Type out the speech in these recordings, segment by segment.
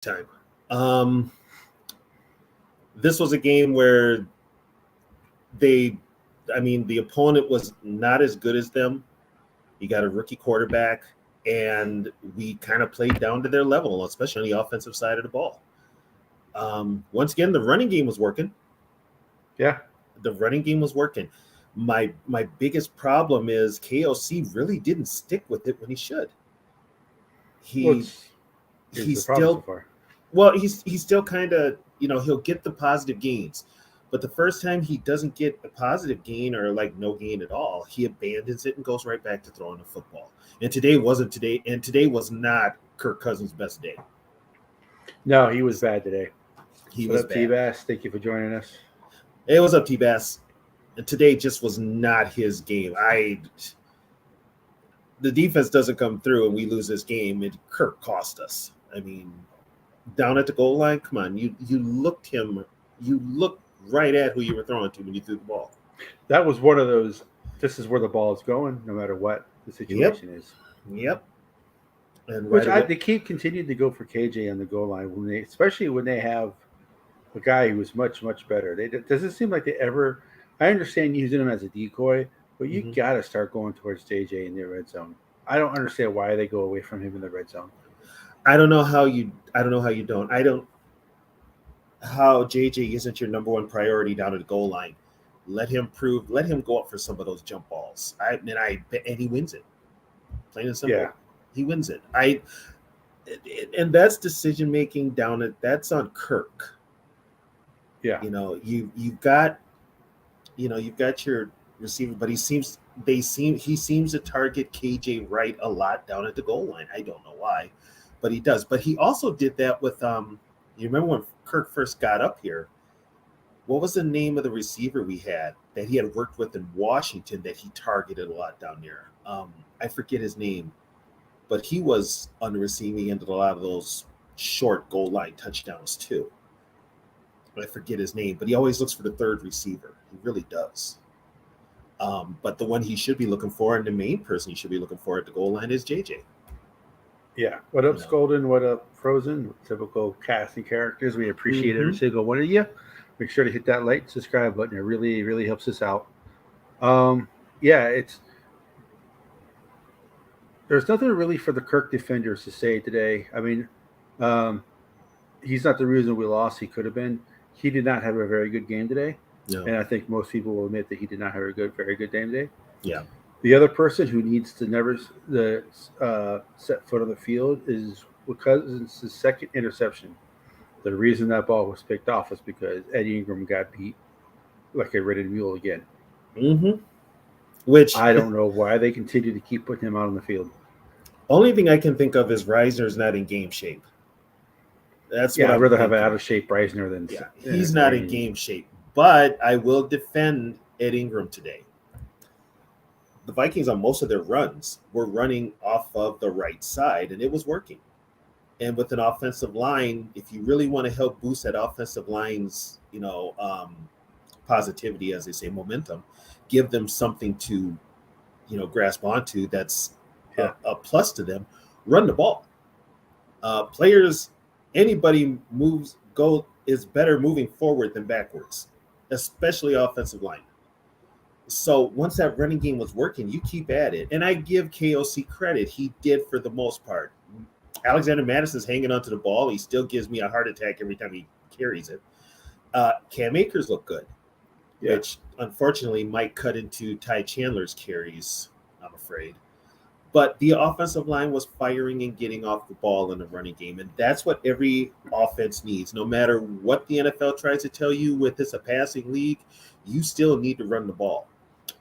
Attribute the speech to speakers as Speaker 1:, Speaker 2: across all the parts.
Speaker 1: time. This was a game where the opponent was not as good as them. You got a rookie quarterback, and we kind of played down to their level, especially on the offensive side of the ball. Once again, the running game was working.
Speaker 2: Yeah.
Speaker 1: The running game was working. My biggest problem is KOC really didn't stick with it when he should. He's still he's still kind of, he'll get the positive gains, but the first time he doesn't get a positive gain or like no gain at all, he abandons it and goes right back to throwing the football. And today was not Kirk Cousins' best day.
Speaker 2: No, he was bad today.
Speaker 1: He was bad.
Speaker 2: T-Bass, thank you for joining us.
Speaker 1: Hey, what's up, T-Bass? And today just was not his game. The defense doesn't come through and we lose this game, and Kirk cost us. I mean, down at the goal line, come on, you looked right at who you were throwing to when you threw the ball.
Speaker 2: That was one of those, this is where the ball is going, no matter what the situation is.
Speaker 1: Yep. And
Speaker 2: they keep continuing to go for KJ on the goal line, especially when they have a guy who is much, much better. Doesn't seem like they ever. I understand using him as a decoy, but you got to start going towards JJ in the red zone. I don't understand why they go away from him in the red zone.
Speaker 1: I don't know how you don't. How JJ isn't your number one priority down at the goal line. Let him go up for some of those jump balls. And he wins it. Plain and simple.
Speaker 2: Yeah.
Speaker 1: He wins it. And that's decision making that's on Kirk.
Speaker 2: Yeah.
Speaker 1: You've got your receiver, but he seems to target KJ Wright a lot down at the goal line. I don't know why, but he does. But he also did that with you remember when Kirk first got up here? What was the name of the receiver we had that he had worked with in Washington that he targeted a lot down there? I forget his name, but he was on the receiving end of a lot of those short goal line touchdowns too. I forget his name, but he always looks for the third receiver. He really does. But the one he should be looking for, and the main person he should be looking for at the goal line, is JJ.
Speaker 2: Yeah. What up, SKOL'd? What up, Frozen? Typical casting characters. We appreciate every single one of you. Make sure to hit that like and subscribe button. It really, really helps us out. There's nothing really for the Kirk defenders to say today. I mean, he's not the reason we lost. He could have been. He did not have a very good game today.
Speaker 1: No.
Speaker 2: And I think most people will admit that he did not have a very good game today.
Speaker 1: Yeah.
Speaker 2: The other person who needs to never set foot on the field is Cousins' second interception. The reason that ball was picked off was because Eddie Ingram got beat like a ridden mule again.
Speaker 1: Mm-hmm. Which
Speaker 2: I don't know why they continue to keep putting him out on the field.
Speaker 1: Only thing I can think of is Reisner's not in game shape. That's what
Speaker 2: I'd rather have an out of shape Reisner than
Speaker 1: he's not in game shape. But I will defend Ed Ingram today. The Vikings on most of their runs were running off of the right side, and it was working. And with an offensive line, if you really want to help boost that offensive line's, positivity, as they say, momentum, give them something to, grasp onto that's a plus to them. Run the ball. Anybody is better moving forward than backwards, especially offensive line. So once that running game was working, you keep at it. And I give KOC credit. He did for the most part. Alexander Madison's hanging onto the ball. He still gives me a heart attack every time he carries it. Cam Akers looked good, which unfortunately might cut into Ty Chandler's carries, I'm afraid. But the offensive line was firing and getting off the ball in the running game. And that's what every offense needs. No matter what the NFL tries to tell you with this a passing league, you still need to run the ball.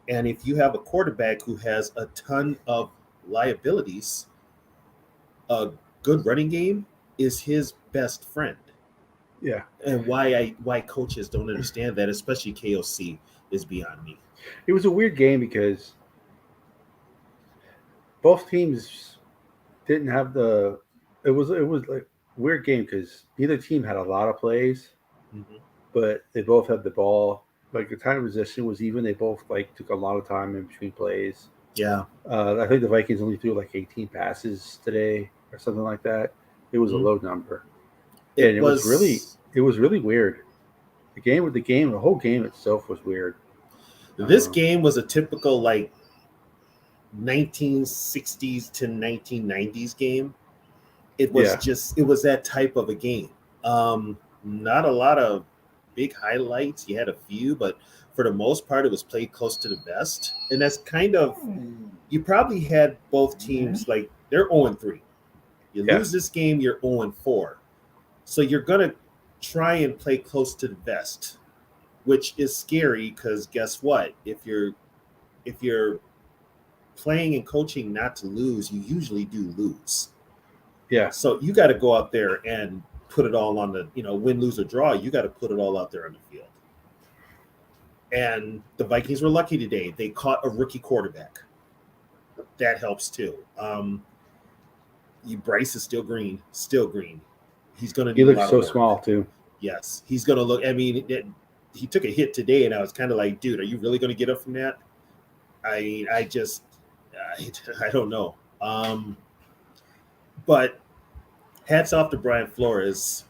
Speaker 1: And if you have a quarterback who has a ton of liabilities, a good running game is his best friend.
Speaker 2: Yeah.
Speaker 1: And why coaches don't understand that, especially KOC, is beyond me.
Speaker 2: It was a weird game because both teams didn't have it was like a weird game because neither team had a lot of plays, but they both had the ball. Like the time of possession was even. They both took a lot of time in between plays.
Speaker 1: Yeah.
Speaker 2: I think the Vikings only threw 18 passes today or something like that. It was a low number. it was really weird. The whole game itself was weird.
Speaker 1: This game was a typical like 1960s to 1990s game. It was that type of a game. Not a lot of big highlights. You had a few, but for the most part, it was played close to the vest. And that's kind of, you probably had both teams like they're 0-3. You lose this game, you're 0-4. So you're gonna try and play close to the vest, which is scary because guess what? If you're playing and coaching not to lose, you usually do lose.
Speaker 2: Yeah.
Speaker 1: So you got to go out there and put it all on the, win, lose, or draw. You got to put it all out there on the field. And the Vikings were lucky today. They caught a rookie quarterback. That helps too. Bryce is still green. He's going to.
Speaker 2: He looks so small too.
Speaker 1: Yes, he's going to look. I mean, he took a hit today, and I was kind of like, dude, are you really going to get up from that? I don't know. But hats off to Brian Flores,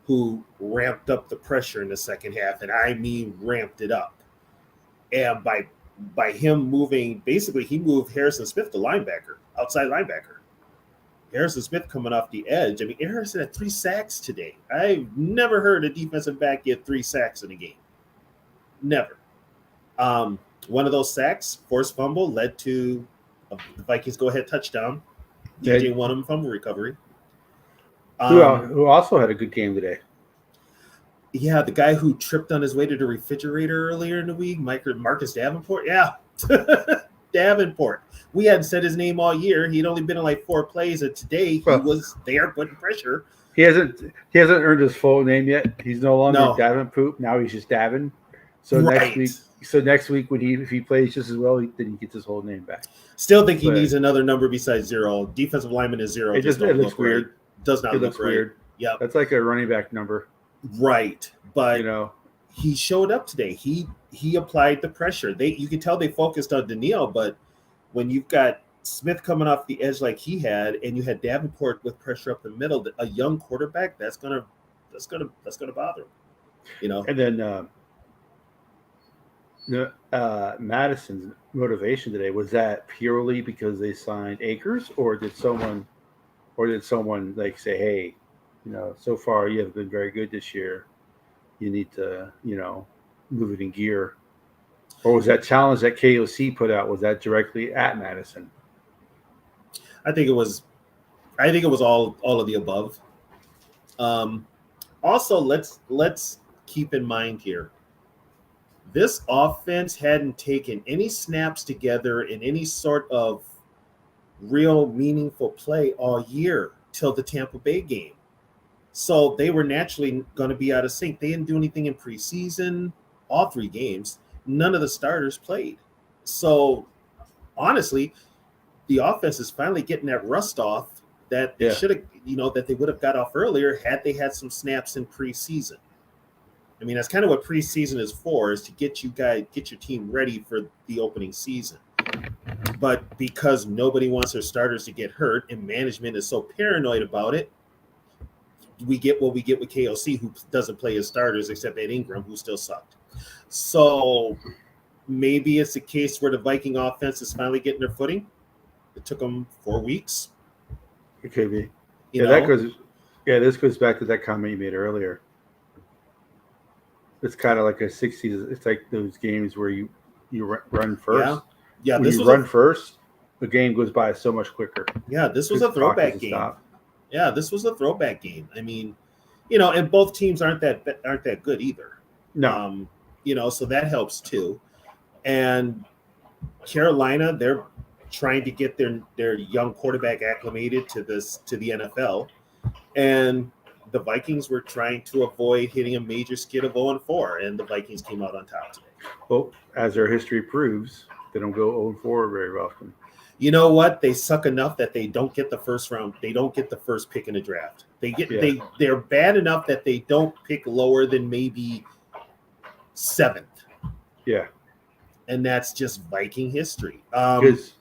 Speaker 1: who ramped up the pressure in the second half, and I mean ramped it up. And by him moving, basically he moved Harrison Smith to linebacker, outside linebacker. Harrison Smith coming off the edge. I mean, Harrison had 3 sacks today. I've never heard a defensive back get 3 sacks in a game. Never. One of those sacks, forced fumble, led to the Vikings go-ahead touchdown. DJ won him fumble recovery.
Speaker 2: Who also had a good game today.
Speaker 1: Yeah, the guy who tripped on his way to the refrigerator earlier in the week, Marcus Davenport. Yeah, Davenport. We hadn't said his name all year. He'd only been in like 4 plays, and today he was there putting pressure.
Speaker 2: He hasn't earned his full name yet. He's no longer Davenport. Now he's just Davin. So next week when if he plays just as well, then he gets his whole name back.
Speaker 1: Still think he needs another number besides 0. Defensive lineman is 0.
Speaker 2: It looks weird.
Speaker 1: Right. Does not look
Speaker 2: weird.
Speaker 1: Yeah,
Speaker 2: that's like a running back number.
Speaker 1: Right, but he showed up today. He applied the pressure. You could tell they focused on Danielle, but when you've got Smith coming off the edge like he had, and you had Davenport with pressure up the middle, a young quarterback, that's gonna bother him.
Speaker 2: And then Madison's motivation today, was that purely because they signed Akers, or did someone like say, hey, so far you have been very good this year, you need to move it in gear? Or was that challenge that KOC put out, was that directly at Madison?
Speaker 1: I think it was all of the above. Also, let's keep in mind here, this offense hadn't taken any snaps together in any sort of real meaningful play all year till the Tampa Bay game. So they were naturally going to be out of sync. They didn't do anything in preseason, all 3 games. None of the starters played. So honestly, the offense is finally getting that rust off that they should have, that they would have got off earlier had they had some snaps in preseason. I mean, that's kind of what preseason is for, is to get your team ready for the opening season. But because nobody wants their starters to get hurt and management is so paranoid about it, we get what we get with KOC, who doesn't play his starters except Ed Ingram, who still sucked. So maybe it's a case where the Viking offense is finally getting their footing. It took them 4 weeks.
Speaker 2: It could be. This goes back to that comment you made earlier. It's kind of like a 60s. It's like those games where you run first. Yeah. When you run first, the game goes by so much quicker.
Speaker 1: Yeah, this was a throwback game. Yeah, this was a throwback game. I mean, and both teams aren't that good either.
Speaker 2: No.
Speaker 1: So that helps too. And Carolina, they're trying to get their young quarterback acclimated to the NFL, and the Vikings were trying to avoid hitting a major skid of 0-4, and the Vikings came out on top today.
Speaker 2: Well, as their history proves, they don't go 0-4 very often.
Speaker 1: You know what? They suck enough that they don't get the first round. They don't get the first pick in the draft. They're bad enough that they don't pick lower than maybe 7th.
Speaker 2: Yeah.
Speaker 1: And that's just Viking history.
Speaker 2: Because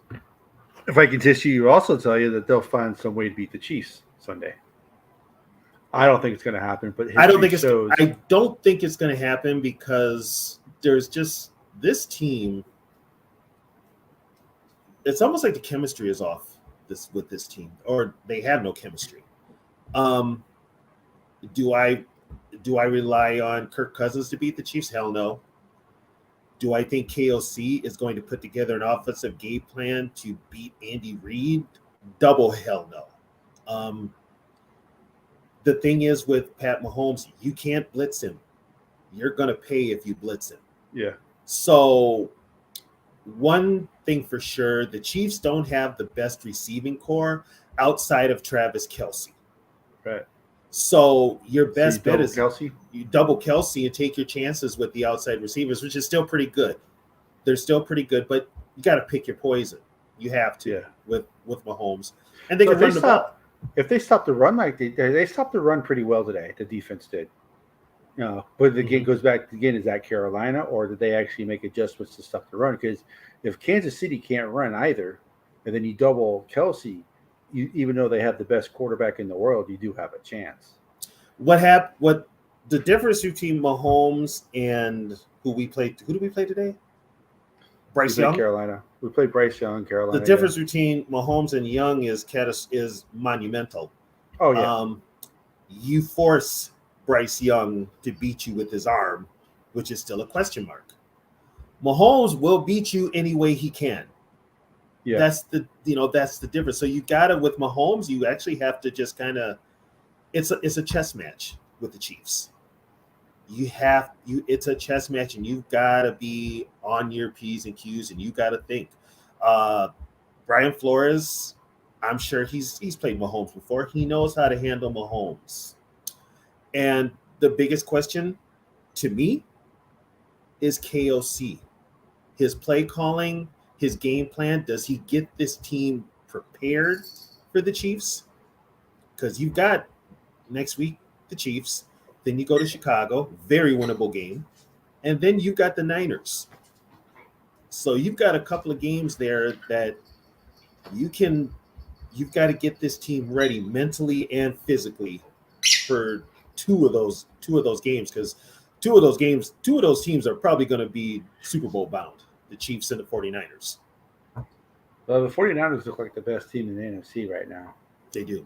Speaker 2: Vikings history will also tell you that they'll find some way to beat the Chiefs Sunday. I don't think it's going to happen, but
Speaker 1: I don't
Speaker 2: shows...
Speaker 1: think it's going to happen because there's just this team. It's almost like the chemistry is off with this team, or they have no chemistry. Do I rely on Kirk Cousins to beat the Chiefs? Hell no. Do I think KOC is going to put together an offensive game plan to beat Andy Reid? Double hell no. The thing is with Pat Mahomes, you can't blitz him. You're going to pay if you blitz him.
Speaker 2: Yeah.
Speaker 1: So one thing for sure, the Chiefs don't have the best receiving core outside of Travis Kelce.
Speaker 2: Right.
Speaker 1: So your best bet is
Speaker 2: Kelce?
Speaker 1: You double Kelce and take your chances with the outside receivers, which is still pretty good. They're still pretty good, but you got to pick your poison. You have to with Mahomes, and they can run the ball.
Speaker 2: If they stop the run like they stopped the run pretty well today, the defense did. But the game goes back again. Is that Carolina, or did they actually make adjustments to stop the run? Because if Kansas City can't run either, and then you double Kelce, even though they have the best quarterback in the world, you do have a chance.
Speaker 1: What the difference between Mahomes and who did we play today? Bryce Young.
Speaker 2: Carolina. We played Bryce Young, Carolina.
Speaker 1: The difference between Mahomes and Young is monumental.
Speaker 2: Oh yeah.
Speaker 1: You force Bryce Young to beat you with his arm, which is still a question mark. Mahomes will beat you any way he can. Yeah. That's the difference. So you gotta, with Mahomes, you actually have to just kind of, it's a chess match with the Chiefs. It's a chess match, and you've got to be on your P's and Q's, and you got to think. Brian Flores, I'm sure he's played Mahomes before. He knows how to handle Mahomes. And the biggest question to me is KOC. His play calling, his game plan. Does he get this team prepared for the Chiefs? Because you've got next week the Chiefs. Then you go to Chicago, very winnable game. And then you've got the Niners. So you've got a couple of games there that you've got to get this team ready mentally and physically for two of those games, because two of those teams are probably going to be Super Bowl bound, the Chiefs and the 49ers.
Speaker 2: Well, the 49ers look like the best team in the NFC right now.
Speaker 1: They do.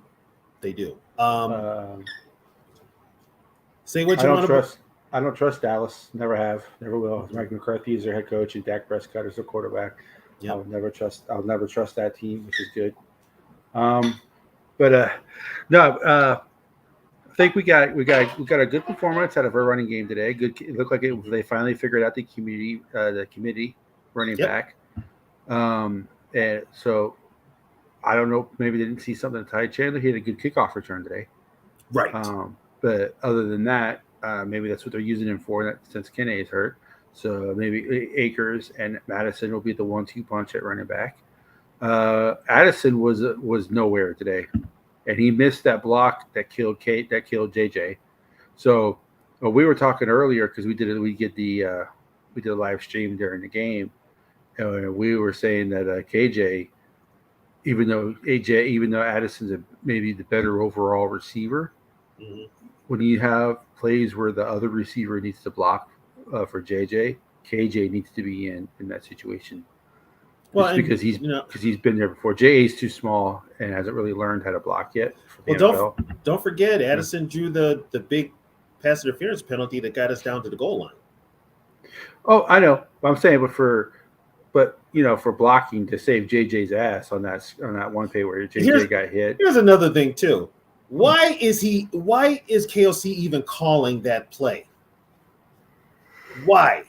Speaker 1: Say what you want to.
Speaker 2: I don't trust Dallas. Never have. Never will. Mike McCarthy is their head coach and Dak Prescott is their quarterback. Yep. I'll never trust that team, which is good. I think we got a good performance out of our running game today. Good. It looked like they finally figured out the committee running back. And so I don't know. Maybe they didn't see something. Ty Chandler, he had a good kickoff return today.
Speaker 1: Right.
Speaker 2: But other than that, maybe that's what they're using him for since Kenny is hurt. So maybe Akers and Madison will be the 1-2 punch at running back. Addison was nowhere today, and he missed that block that killed JJ. So we were talking earlier because we did a live stream during the game, and we were saying that KJ, even though Addison's maybe the better overall receiver. Mm-hmm. When you have plays where the other receiver needs to block for KJ needs to be in that situation. Well, because he's been there before. JA's too small and hasn't really learned how to block yet.
Speaker 1: Well, don't forget, Addison drew the big pass interference penalty that got us down to the goal line.
Speaker 2: Oh, I know. I'm saying, for blocking to save JJ's ass on that one play where JJ got hit.
Speaker 1: Here's another thing too. Why is KOC even calling that play? Why?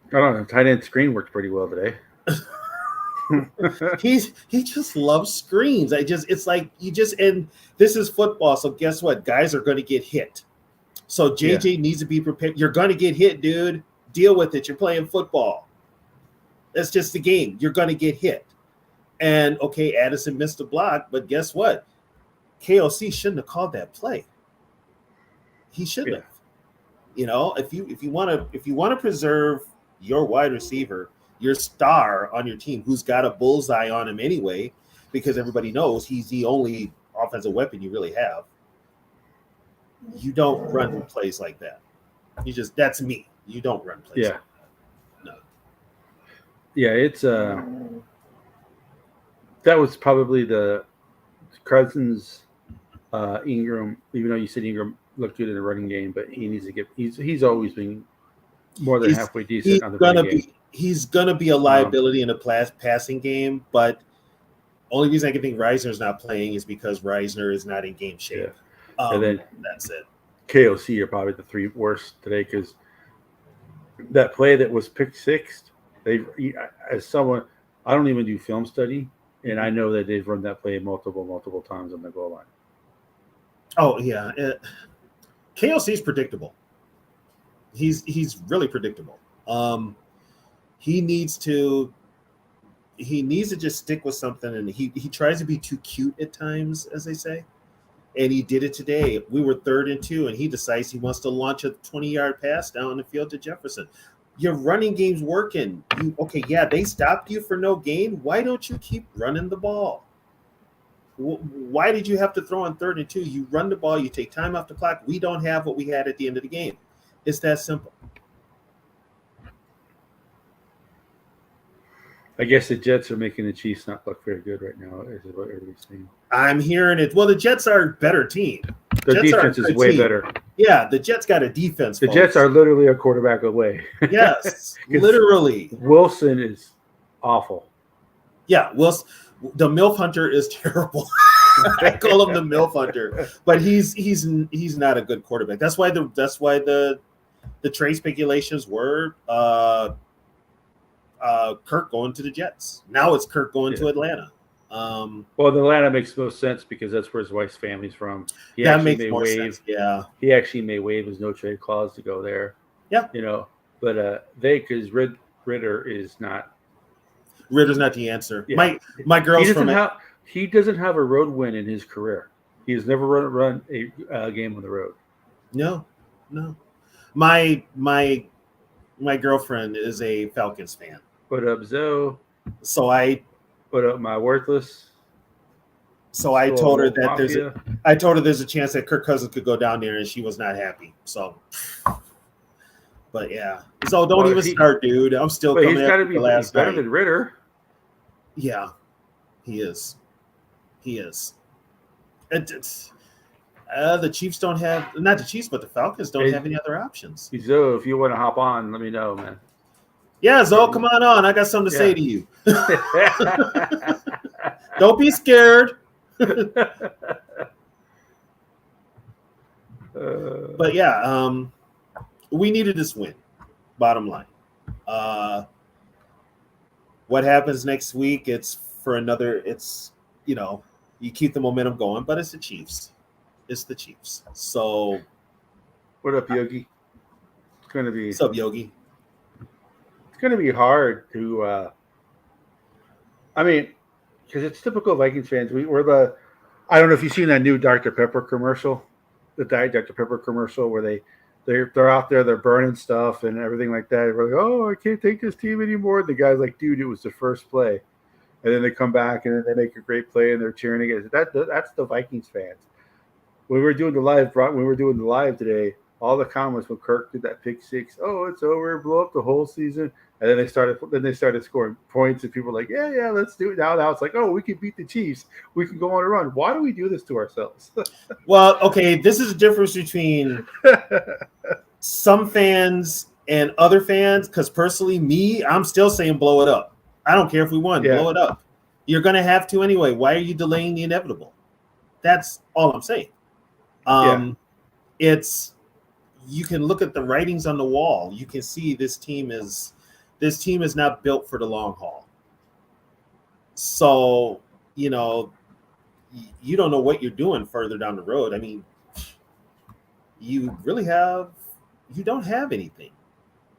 Speaker 2: I don't know. Tight end screen worked pretty well today.
Speaker 1: He just loves screens. And this is football, so guess what? Guys are going to get hit. So JJ needs to be prepared. You're going to get hit, dude. Deal with it. You're playing football. That's just the game. You're going to get hit. And okay, Addison missed a block, but guess what? KOC shouldn't have called that play. He shouldn't have. If you want to preserve your wide receiver, your star on your team, who's got a bullseye on him anyway, because everybody knows he's the only offensive weapon you really have. You don't run plays like that. That's me. You don't run plays.
Speaker 2: Yeah.
Speaker 1: Like that. No.
Speaker 2: Yeah, it's that was probably the Cousins, Ingram. Even though you said Ingram looked good in the running game, but he needs to get. He's always been more than
Speaker 1: He's
Speaker 2: halfway
Speaker 1: he's
Speaker 2: decent on the running
Speaker 1: gonna
Speaker 2: game.
Speaker 1: he's gonna be a liability in a passing game, but only reason I can think Reisner's not playing is because Reisner is not in game shape.
Speaker 2: Yeah. And then
Speaker 1: that's it.
Speaker 2: KOC are probably the three worst today because that play that was pick six, as someone, I don't even do film study, and I know that they've run that play multiple times on the goal line.
Speaker 1: Oh yeah, KOC is predictable. He's really predictable. He needs to just stick with something, and he tries to be too cute at times, as they say. And he did it today. We were 3rd and 2, and he decides he wants to launch a 20-yard pass down the field to Jefferson. Your running game's working. They stopped you for no gain. Why don't you keep running the ball? Why did you have to throw on 3rd and 2? You run the ball. You take time off the clock. We don't have what we had at the end of the game. It's that simple.
Speaker 2: I guess the Jets are making the Chiefs not look very good right now, is what everybody's saying.
Speaker 1: I'm hearing it. Well, the Jets are a better team.
Speaker 2: The defense is way better.
Speaker 1: Yeah, the Jets got a defense.
Speaker 2: The Jets are literally a quarterback away.
Speaker 1: Yes, literally.
Speaker 2: Wilson is awful.
Speaker 1: Yeah, Wilson. The MILF Hunter is terrible. I call him the MILF Hunter, but he's not a good quarterback. That's why the trade speculations were Kirk going to the Jets. Now it's Kirk going to Atlanta.
Speaker 2: Well, the Atlanta makes most sense because that's where his wife's family's from.
Speaker 1: That makes more sense. Yeah,
Speaker 2: he actually may waive his no trade clause to go there.
Speaker 1: Yeah,
Speaker 2: but because Ritter is not.
Speaker 1: Ritter's not the answer. Yeah. My girl's
Speaker 2: he doesn't have a road win in his career. He has never run a game on the road.
Speaker 1: No. My girlfriend is a Falcons fan.
Speaker 2: What up, Zoe?
Speaker 1: What
Speaker 2: up, my worthless?
Speaker 1: So I told her that there's a chance that Kirk Cousins could go down there, and she was not happy. So, but yeah. So don't even start, dude. I'm still coming.
Speaker 2: He's got to be better than Ritter.
Speaker 1: Yeah, he is. The Chiefs don't have not the Chiefs, but the Falcons don't have any other options.
Speaker 2: Zoe, if you want to hop on, let me know, man.
Speaker 1: Yeah, Zoe, come on. I got something to say to you. Don't be scared. But yeah, we needed this win. Bottom line. What happens next week? It's you keep the momentum going, but it's the Chiefs. So,
Speaker 2: what up, Yogi? It's going to be.
Speaker 1: What's up, Yogi?
Speaker 2: It's going to be hard to. Because it's typical Vikings fans. I don't know if you've seen that new Dr. Pepper commercial, the Diet Dr. Pepper commercial, where they're out there, they're burning stuff and everything like that. We're like, oh, I can't take this team anymore. The guy's like, dude, it was the first play. And then they come back and then they make a great play and they're cheering again. That's the Vikings fans. When we were doing the live today, all the comments when Kirk did that pick six, oh, it's over, blow up the whole season. And then they started scoring points and people were like, yeah, let's do it now. Now it's like, oh, we can beat the Chiefs. We can go on a run. Why do we do this to ourselves?
Speaker 1: Well, okay, this is the difference between some fans and other fans, because personally, I'm still saying blow it up. I don't care if we won. Yeah. Blow it up. You're going to have to anyway. Why are you delaying the inevitable? That's all I'm saying. You can look at the writings on the wall. You can see this team is not built for the long haul. So, you don't know what you're doing further down the road. I mean, you don't have anything.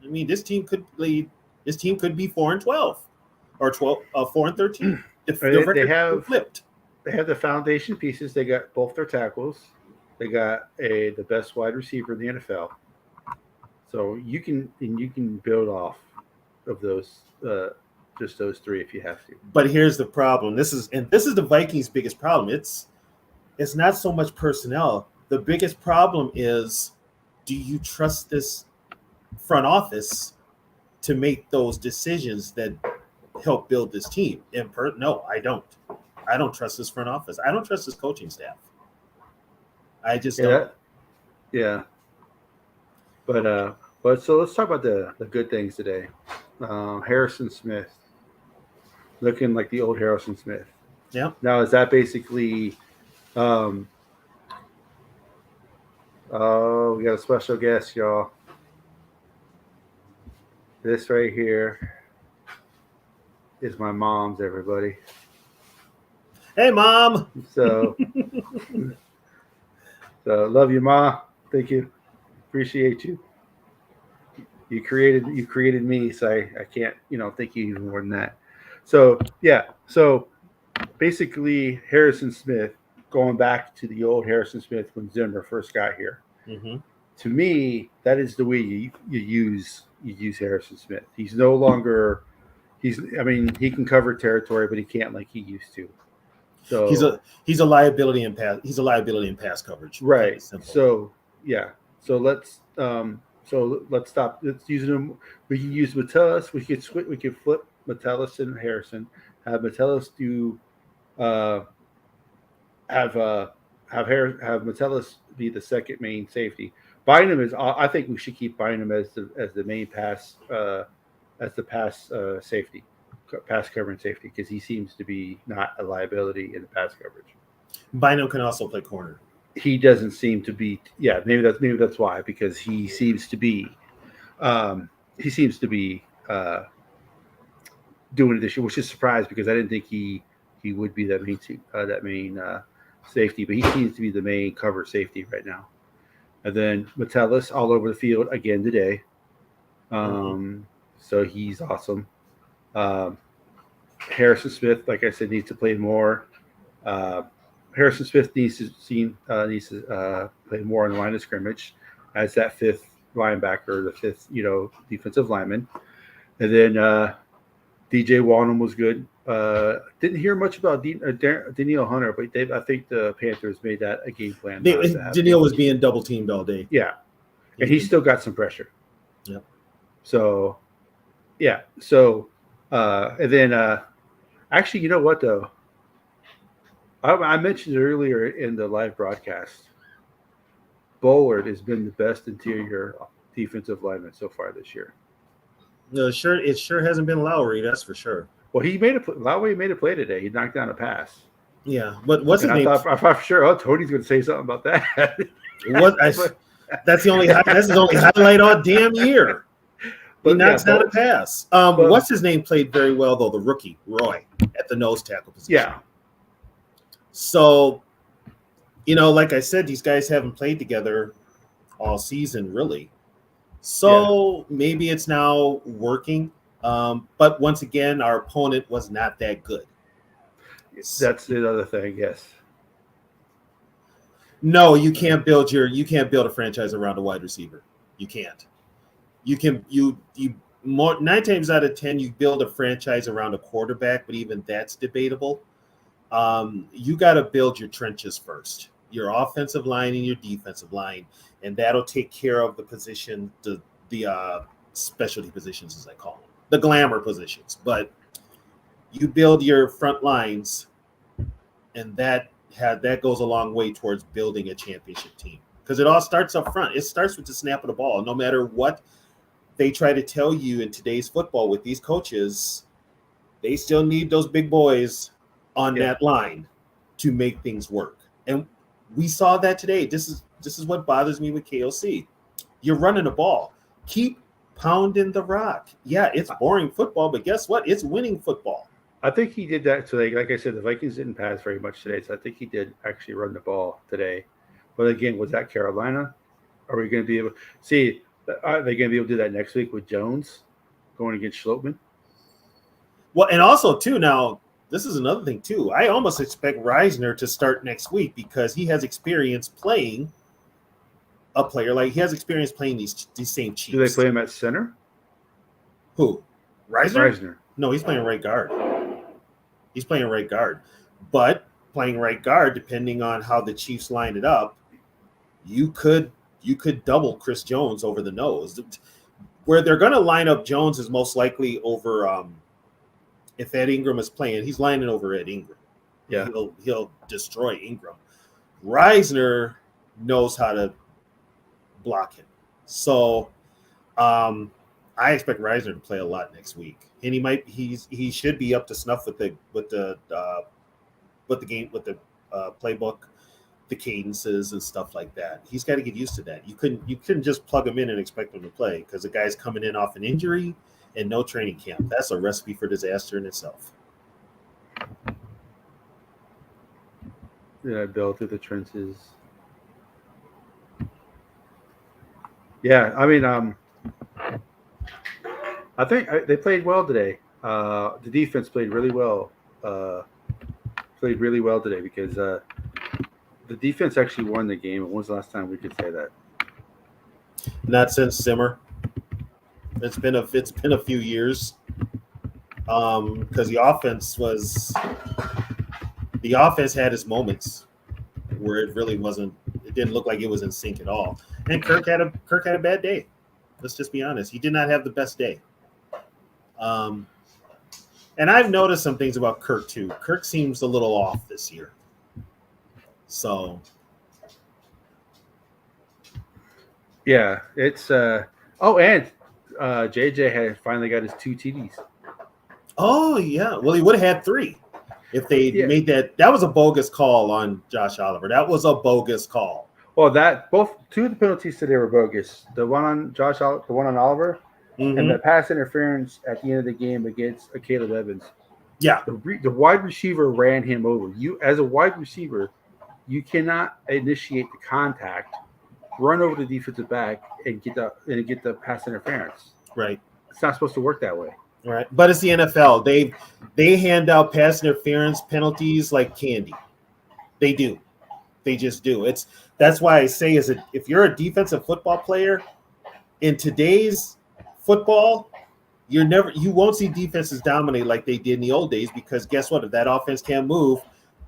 Speaker 1: I mean, this team could be 4-12 or 4-13.
Speaker 2: They have flipped. They have the foundation pieces. They got both their tackles. They got the best wide receiver in the NFL. So you can build off of those just those three if you have to.
Speaker 1: But here's the problem. This is the Vikings' biggest problem. It's not so much personnel. The biggest problem is, do you trust this front office to make those decisions that help build this team? No, I don't. I don't trust this front office. I don't trust this coaching staff. I just don't.
Speaker 2: Yeah. But so let's talk about the good things today. Harrison Smith, looking like the old Harrison Smith.
Speaker 1: Yeah.
Speaker 2: Now, is that basically? Oh, we got a special guest, y'all. This right here is my mom's, everybody.
Speaker 1: Hey, Mom.
Speaker 2: So love you, Ma. Thank you. Appreciate you. You created me, so I can't, thank you even more than that. So yeah. So basically, Harrison Smith, going back to the old Harrison Smith when Zimmer first got here.
Speaker 1: Mm-hmm.
Speaker 2: To me, that is the way you use Harrison Smith. He's no longer he can cover territory, but he can't like he used to. So
Speaker 1: he's a liability in pass coverage.
Speaker 2: Right. So yeah. So let's stop. Let's use him. We can use Metellus. We could flip Metellus and Harrison. Have Metellus do have Metellus be the second main safety. Bynum is. I think we should keep Bynum as the main pass safety, pass covering safety, because he seems to be not a liability in the pass coverage.
Speaker 1: Bynum can also play corner.
Speaker 2: He doesn't seem to be. Yeah, maybe that's why, because he seems to be. Doing it this year, which is surprised because I didn't think he would be that main safety, but he seems to be the main cover safety right now. And then Metellus all over the field again today. So he's awesome. Harrison Smith, like I said, needs to play more. Harrison Smith needs to play more on the line of scrimmage as that fifth linebacker, the fifth defensive lineman. And then DJ Walnum was good. Didn't hear much about Danielle Hunter, but I think the Panthers made that a game plan.
Speaker 1: Danielle was being double teamed all day.
Speaker 2: Yeah, and he still got some pressure.
Speaker 1: Yep.
Speaker 2: So, yeah. So, and then actually, you know what though? I mentioned earlier in the live broadcast, Bullard has been the best interior defensive lineman so far this year.
Speaker 1: No, it sure hasn't been Lowry, that's for sure.
Speaker 2: Well, Lowry made a play today. He knocked down a pass.
Speaker 1: Yeah, but what's his name?
Speaker 2: I thought for sure, Tony's going to say something about that.
Speaker 1: That's his only highlight all damn year. He knocks down a pass. What's his name played very well though? The rookie Roy at the nose tackle position.
Speaker 2: Yeah.
Speaker 1: So, like I said, these guys haven't played together all season, really. So maybe it's now working. But once again, our opponent was not that good.
Speaker 2: That's the other thing, yes.
Speaker 1: No, you can't build a franchise around a wide receiver. You can't. You can 9 times out of 10 you build a franchise around a quarterback, but even that's debatable. You got to build your trenches first, your offensive line and your defensive line, and that'll take care of the position, the specialty positions, as I call them, the glamour positions. But you build your front lines, and that goes a long way towards building a championship team, because it all starts up front. It starts with the snap of the ball. No matter what they try to tell you in today's football with these coaches, they still need those big boys on that line to make things work. And we saw that today. This is what bothers me with KOC. You're running the ball. Keep pounding the rock. Yeah, it's boring football, but guess what? It's winning football.
Speaker 2: I think he did that today. Like I said, the Vikings didn't pass very much today, so I think he did actually run the ball today. But again, was that Carolina? Are we going to be able to see? Are they going to be able to do that next week with Jones going against Schlotman?
Speaker 1: Well, and also too, now this is another thing too. I almost expect Reisner to start next week because he has experience playing a player. Like, he has experience playing these same Chiefs.
Speaker 2: Do they play him at center?
Speaker 1: Who? Reisner?
Speaker 2: Reisner.
Speaker 1: No, he's playing right guard. He's playing right guard. But playing right guard, depending on how the Chiefs line it up, you could double Chris Jones over the nose. Where they're going to line up Jones is most likely over if Ed Ingram is playing, he's lining over Ed Ingram.
Speaker 2: Yeah.
Speaker 1: He'll destroy Ingram. Reisner knows how to block him. So I expect Reisner to play a lot next week. And he should be up to snuff with the playbook, the cadences and stuff like that. He's got to get used to that. You couldn't just plug him in and expect him to play because the guy's coming in off an injury and no training camp. That's a recipe for disaster in itself.
Speaker 2: Yeah, build through the trenches. Yeah, I mean, I think they played well today. The defense played really well. Today because the defense actually won the game. When was the last time we could say that?
Speaker 1: Not since Zimmer. It's been a few years. Because the offense had its moments where it really wasn't. It didn't look like it was in sync at all. And Kirk had a bad day. Let's just be honest. He did not have the best day. And I've noticed some things about Kirk too. Kirk seems a little off this year. So
Speaker 2: yeah, it's and JJ had finally got his 2 TDs.
Speaker 1: Oh yeah. Well, he would have had 3 if they made that. That was a bogus call on Josh Oliver. That was a bogus call.
Speaker 2: Well, both 2 of the penalties today were bogus. The one on the one on Oliver, and the pass interference at the end of the game against Caleb Evans.
Speaker 1: Yeah,
Speaker 2: the wide receiver ran him over. You, as a wide receiver, you cannot initiate the contact, run over the defensive back, and get the pass interference.
Speaker 1: Right.
Speaker 2: It's not supposed to work that way.
Speaker 1: Right. But it's the NFL. They hand out pass interference penalties like candy. They do. They just do. That's why I say if you're a defensive football player in today's football, you won't see defenses dominate like they did in the old days because guess what? If that offense can't move,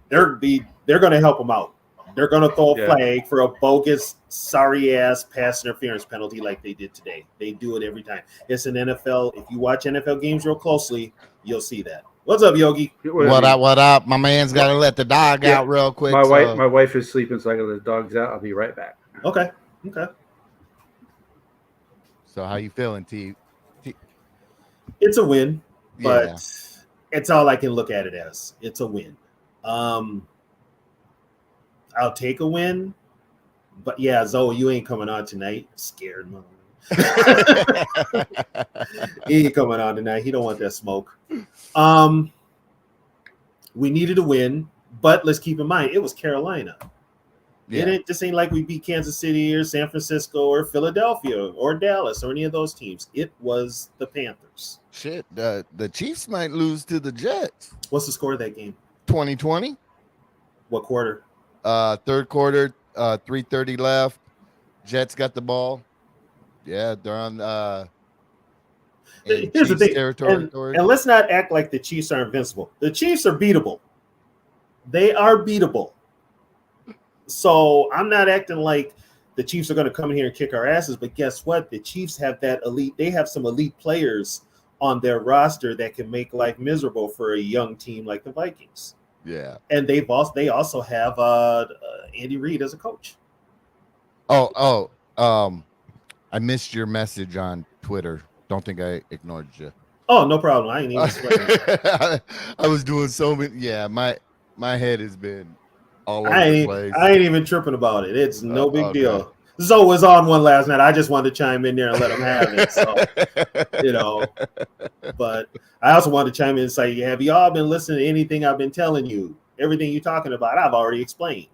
Speaker 1: they're going to help them out. They're going to throw a flag for a bogus, sorry-ass pass interference penalty like they did today. They do it every time. It's an NFL. If you watch NFL games real closely, you'll see that. What's up, Yogi?
Speaker 3: What up? My man's got to let the dog out real quick.
Speaker 2: My wife is sleeping, so I got to let the dogs out. I'll be right back.
Speaker 1: Okay.
Speaker 3: So how you feeling, T?
Speaker 1: It's a win, but it's all I can look at it as. It's a win. I'll take a win, but yeah, Zoe, you ain't coming on tonight. Scared mother. He ain't coming on tonight. He don't want that smoke. We needed a win, but let's keep in mind it was Carolina. Yeah. This ain't like we beat Kansas City or San Francisco or Philadelphia or Dallas or any of those teams. It was the Panthers.
Speaker 3: Shit, the Chiefs might lose to the Jets.
Speaker 1: What's the score of that game?
Speaker 3: 2020.
Speaker 1: What quarter?
Speaker 3: Third quarter, 3:30 left. Jets got the ball. Yeah, they're on
Speaker 1: here's
Speaker 3: Chiefs
Speaker 1: the thing.
Speaker 3: territory.
Speaker 1: And let's not act like the Chiefs are invincible. The Chiefs are beatable. They are beatable. So I'm not acting like the Chiefs are going to come in here and kick our asses, but guess what? The Chiefs have that elite. They have some elite players on their roster that can make life miserable for a young team like the Vikings.
Speaker 3: Yeah,
Speaker 1: and they also have Andy Reid as a coach.
Speaker 3: I missed your message on Twitter. Don't think I ignored you.
Speaker 1: Oh, no problem. I ain't even sweating.
Speaker 3: I was doing so many. Yeah, my head has been all over the place.
Speaker 1: I ain't even tripping about it. It's no big deal. Zoe was on one last night. I just wanted to chime in there and let him have it. So, but I also wanted to chime in and say, have you all been listening to anything I've been telling you? Everything you're talking about, I've already explained.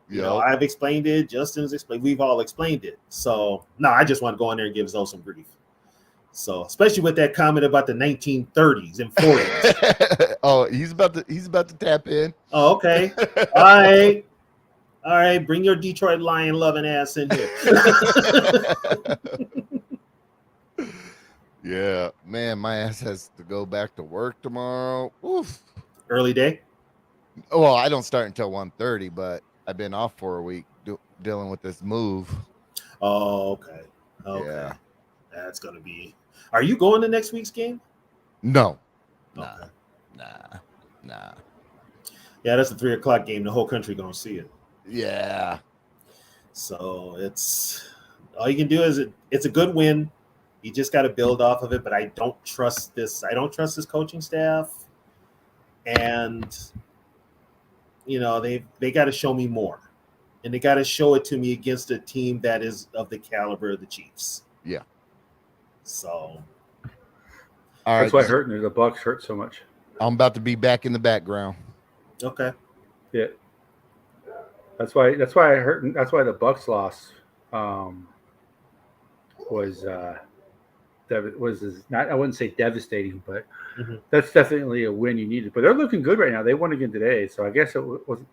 Speaker 1: You know, I've explained it. Justin's explained. We've all explained it. So, no, I just want to go in there and give Zoe some grief. So, especially with that comment about the 1930s and 40s.
Speaker 3: Oh, he's about to tap in.
Speaker 1: Oh, okay. All right. Bring your Detroit Lion loving ass in here.
Speaker 3: Yeah, man, my ass has to go back to work tomorrow. Oof.
Speaker 1: Early day?
Speaker 3: Well, I don't start until 1:30, but I've been off for a week. dealing with this move.
Speaker 1: Oh, okay. Okay.
Speaker 3: Yeah.
Speaker 1: That's gonna be. Are you going to next week's game?
Speaker 3: No. Nah.
Speaker 1: Okay.
Speaker 3: Nah.
Speaker 1: Yeah, that's a 3:00 game. The whole country gonna see it.
Speaker 3: Yeah.
Speaker 1: So it's all you can do is it's a good win. You just got to build off of it. But I don't trust this. I don't trust this coaching staff, and they got to show me more, and they got to show it to me against a team that is of the caliber of the Chiefs.
Speaker 3: Yeah.
Speaker 1: So
Speaker 3: All
Speaker 2: That's
Speaker 3: right.
Speaker 2: why the Bucks hurt so much.
Speaker 3: I'm about to be back in the background.
Speaker 1: okay.
Speaker 2: Yeah. That's why I hurt. That's why the Bucks loss was not. I wouldn't say devastating, but that's definitely a win you needed. But they're looking good right now. They won again today, so I guess it wasn't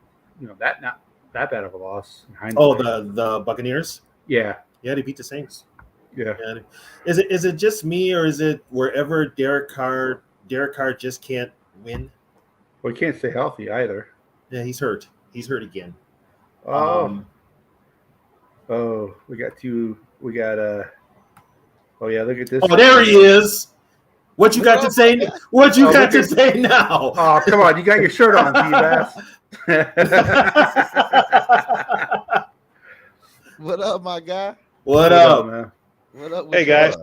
Speaker 2: that not that bad of a loss.
Speaker 1: Oh, the Buccaneers.
Speaker 2: Yeah.
Speaker 1: Yeah, they beat the Saints.
Speaker 2: Yeah.
Speaker 1: Yeah. Is it just me, or is it wherever Derek Carr just can't win?
Speaker 2: Well, he can't stay healthy either.
Speaker 1: Yeah, he's hurt. He's hurt again.
Speaker 2: Oh, we got oh yeah, look at this.
Speaker 1: Oh, there he is. What you got to say? What you got to say now?
Speaker 2: Oh, come on, you got your shirt on, T-Bass.
Speaker 3: What up, my guy?
Speaker 1: What up,
Speaker 2: man?
Speaker 3: What up?
Speaker 4: Hey, guys.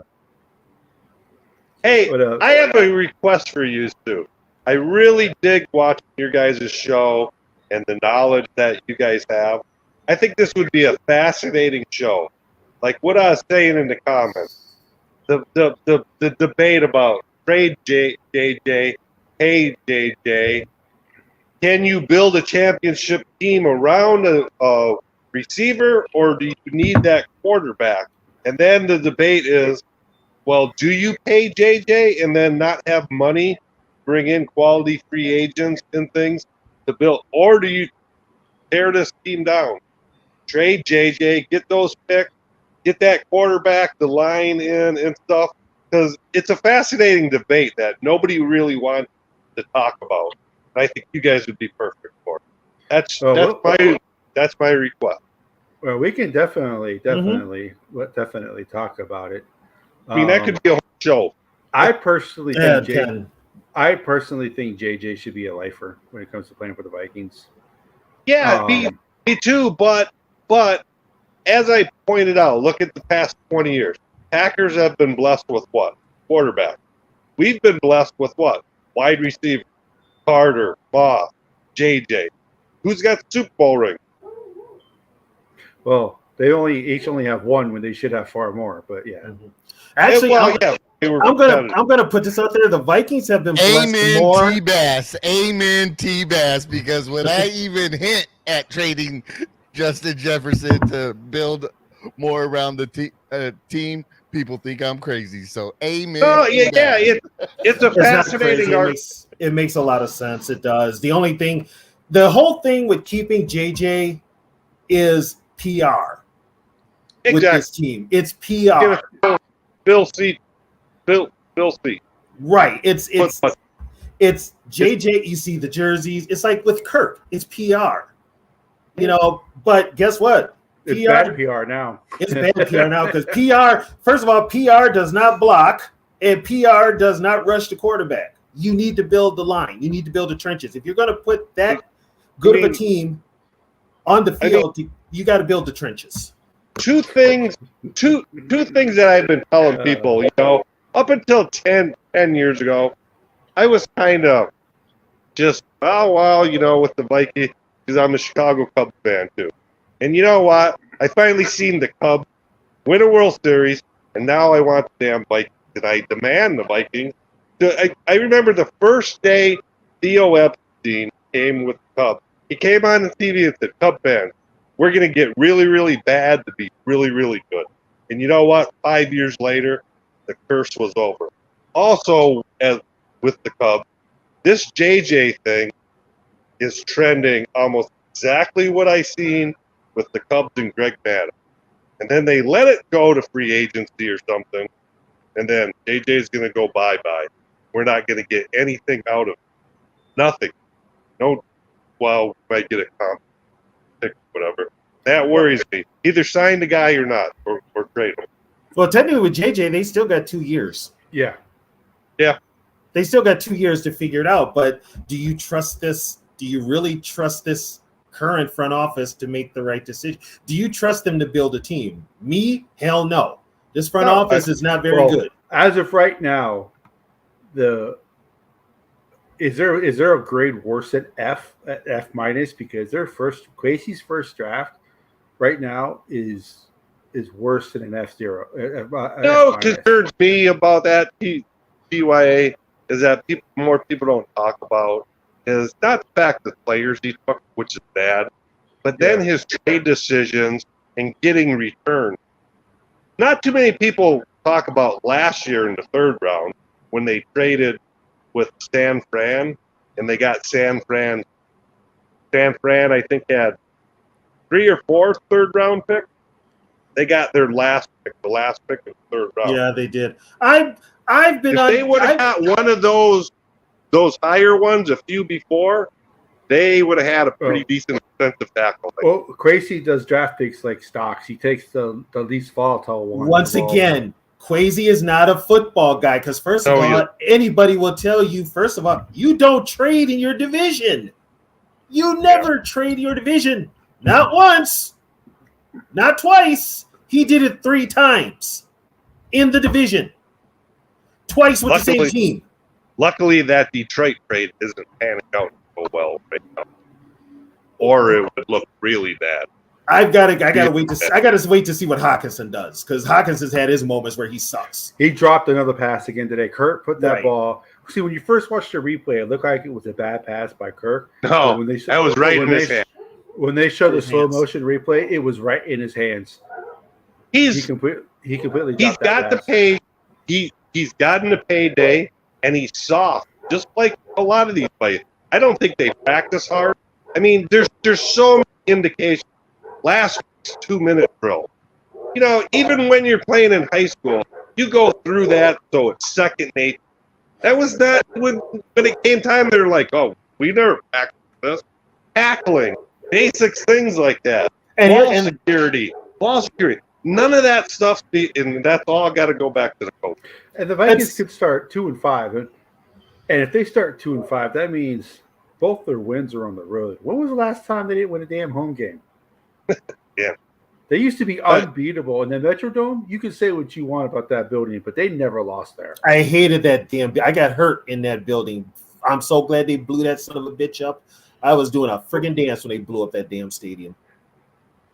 Speaker 4: Hey,
Speaker 2: What up?
Speaker 4: I have a request for you two. I really dig watching your guys' show and the knowledge that you guys have. I think this would be a fascinating show. Like what I was saying in the comments, the debate about trade JJ, hey JJ, can you build a championship team around a receiver, or do you need that quarterback? And then the debate is, well, do you pay JJ and then not have money, bring in quality free agents and things to build, or do you tear this team down, trade JJ, get those picks, get that quarterback, the line in and stuff? Because it's a fascinating debate that nobody really wants to talk about. And I think you guys would be perfect for it. That's my request.
Speaker 2: Well, we can definitely talk about it.
Speaker 4: I mean, that could be a whole show.
Speaker 2: I personally think
Speaker 1: Ken.
Speaker 2: JJ should be a lifer when it comes to playing for the Vikings.
Speaker 4: Yeah, me too. But as I pointed out, look at the past 20 years. Packers have been blessed with what? Quarterback. We've been blessed with what? Wide receiver. Carter, Moss, JJ. Who's got the Super Bowl ring?
Speaker 2: Well, they each only have one when they should have far more. But yeah.
Speaker 1: Actually,
Speaker 4: I'm
Speaker 1: gonna put this out there. The Vikings have been blessed more.
Speaker 3: Amen, T-Bass. Because when I even hint at trading Justin Jefferson to build more around the team, people think I'm crazy. So, amen.
Speaker 4: Oh, yeah. It's a fascinating argument.
Speaker 1: It makes a lot of sense. It does. The whole thing with keeping JJ is PR.
Speaker 4: Exactly.
Speaker 1: With this team, it's PR.
Speaker 4: Bill C.
Speaker 1: Right. It's JJ. You see the jerseys. It's like with Kirk. It's PR. But guess what?
Speaker 2: It's bad PR now.
Speaker 1: It's bad PR now because PR. First of all, PR does not block, and PR does not rush the quarterback. You need to build the line. You need to build the trenches. If you're going to put that good of a team on the field, you got to build the trenches.
Speaker 4: Two things that I've been telling people, up until 10 years ago, I was kind of just, with the Vikings, because I'm a Chicago Cubs fan too. And you know what? I finally seen the Cubs win a World Series, and now I want the damn Vikings, and I demand the Vikings. I remember the first day Theo Epstein came with the Cubs. He came on the TV and said, Cub fans, we're going to get really, really bad to be really, really good. And you know what? 5 years later, the curse was over. Also, as with the Cubs, this JJ thing is trending almost exactly what I seen with the Cubs and Greg Maddux. And then they let it go to free agency or something, and then JJ's going to go bye-bye. We're not going to get anything out of it. Nothing. No, well, we might get a comp pick, whatever. That worries me. Either sign the guy or not, or trade him.
Speaker 1: Well, technically with JJ, they still got 2 years.
Speaker 2: Yeah.
Speaker 1: They still got 2 years to figure it out. But do you trust this? Do you really trust this current front office to make the right decision? Do you trust them to build a team? Me? Hell no. This front office is not very good.
Speaker 2: As of right now, is there a grade worse than F at F minus, because Quasey's first draft right now is worse than an F0.
Speaker 4: No, concerns me about that TYA is that more people don't talk about is not the fact that players he took, which is bad, but then his trade decisions and getting returned. Not too many people talk about last year in the 3rd round when they traded with San Fran and they got San Fran. San Fran, I think, had 3 or 4 3rd-round picks. They got their last pick, the last pick of the 3rd round.
Speaker 1: Yeah, they did. I've been.
Speaker 4: If they would have got one of those higher ones a few before, they would have had a pretty decent defensive tackle.
Speaker 2: Well, Quasey does draft picks like stocks. He takes the least volatile one.
Speaker 1: Once again, Quasey is not a football guy because, first of all, anybody will tell you, first of all, you don't trade in your division. You never trade your division. Not once. Not twice. He did it 3 times in the division. Twice with the same team.
Speaker 4: Luckily, that Detroit trade isn't panning out so well right now, or it would look really bad. I gotta wait to see what Hawkinson does, because Hawkinson's had his moments where he sucks.
Speaker 2: He dropped another pass again today. Kirk put that ball. See, when you first watched the replay, it looked like it was a bad pass by Kirk.
Speaker 4: No, that was right in his hand.
Speaker 2: When they showed the slow motion replay, it was right in his hands. He completely dropped that pass.
Speaker 4: He's gotten a payday, and he's soft, just like a lot of these players. I don't think they practice hard. I mean, there's so many indications. Last week's 2-minute drill. You know, even when you're playing in high school, you go through that, so it's second nature. That was not when it came time. They're like, "Oh, we never practiced this." Tackling, basics, things like that. Ball security. None of that stuff, and that's all got to go back to the coach.
Speaker 2: And the Vikings could start 2-5, and if they start 2-5, that means both their wins are on the road. When was the last time they didn't win a damn home game?
Speaker 4: Yeah,
Speaker 2: they used to be unbeatable in the Metrodome. You can say what you want about that building, but they never lost there.
Speaker 1: I hated that damn. I got hurt in that building. I'm so glad they blew that son of a bitch up. I was doing a friggin' dance when they blew up that damn stadium.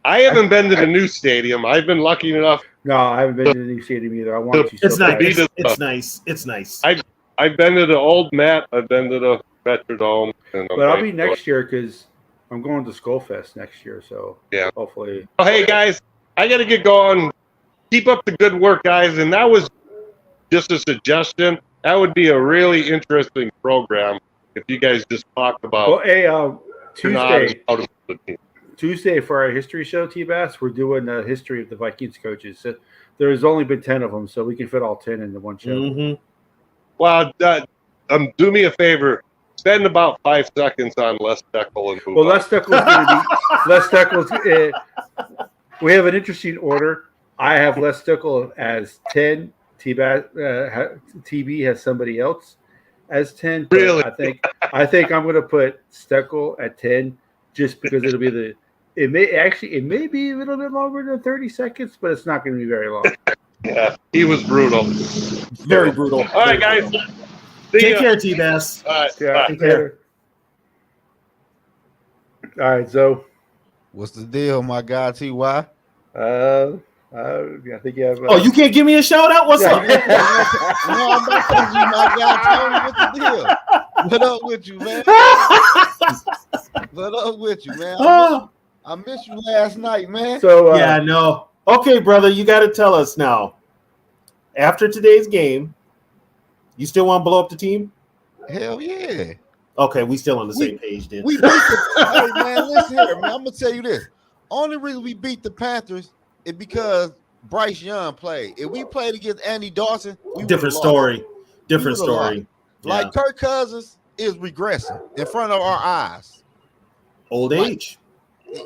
Speaker 4: I haven't been to the new stadium. I've been lucky enough.
Speaker 2: No, I haven't been to the new stadium either. I want to.
Speaker 1: It's nice. It's nice. It's nice.
Speaker 4: I've been to the old Met. I've been to the Metrodome.
Speaker 2: But I'll be next year because I'm going to SKOL'd next year. So
Speaker 4: yeah,
Speaker 2: hopefully.
Speaker 4: Oh, hey guys, I got to get going. Keep up the good work, guys. And that was just a suggestion. That would be a really interesting program if you guys just talked about.
Speaker 2: Well, hey, Tuesday for our history show, T-Bass, we're doing a history of the Vikings coaches. So there's only been 10 of them, so we can fit all 10 into one show.
Speaker 1: Mm-hmm.
Speaker 4: Well, do me a favor. Spend about 5 seconds on Les Steckel and
Speaker 2: Well, Les Steckel's going to be – Les Steckel's we have an interesting order. I have Les Steckel as 10. T-Bass, TB has somebody else as 10.
Speaker 4: Really?
Speaker 2: I think I'm going to put Steckel at 10 just because it'll be it may be a little bit longer than 30 seconds, but it's not going to be very long.
Speaker 4: Yeah, he was brutal.
Speaker 1: Very brutal.
Speaker 4: All right, guys.
Speaker 1: Take care, T-Bass.
Speaker 4: All right.
Speaker 2: Yeah, take care. All right, so
Speaker 3: what's the deal, my guy, TY?
Speaker 2: I think you have.
Speaker 1: Oh, you can't give me a shout out? What's up?
Speaker 3: No, I'm not telling you, my guy. Tell me what the deal. What up with you, man? What up with you, man? I missed you last night, man.
Speaker 2: So
Speaker 1: yeah, I know. Okay, brother, you got to tell us now. After today's game, you still want to blow up the team?
Speaker 3: Hell yeah.
Speaker 1: Okay, we still on the same page then.
Speaker 3: We beat the hey, man, listen here, man. I'm gonna tell you this. Only reason we beat the Panthers is because Bryce Young played. If we played against Andy Dawson,
Speaker 1: different story. Different story.
Speaker 3: Like Kirk Cousins is regressing in front of our eyes.
Speaker 1: Old age.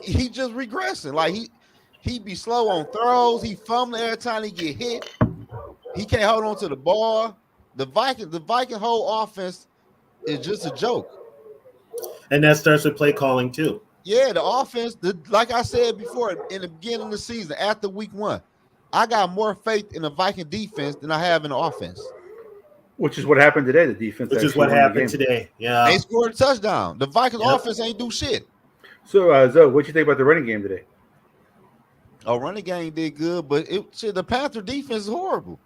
Speaker 5: he just regressing. Like he be slow on throws. He fumbling every time he get hit. He can't hold on to the ball. The Viking whole offense is just a joke.
Speaker 1: And that starts with play calling too.
Speaker 5: Yeah, the offense, like I said before, in the beginning of the season, after week 1, I got more faith in the Viking defense than I have in the offense.
Speaker 2: Which is what happened today. The defense.
Speaker 1: Which is what happened today. Yeah.
Speaker 5: They scored a touchdown. The Vikings offense ain't do shit.
Speaker 2: So, Zoe, what you think about the running game today?
Speaker 5: Oh, running game did good, but the Panther defense is horrible.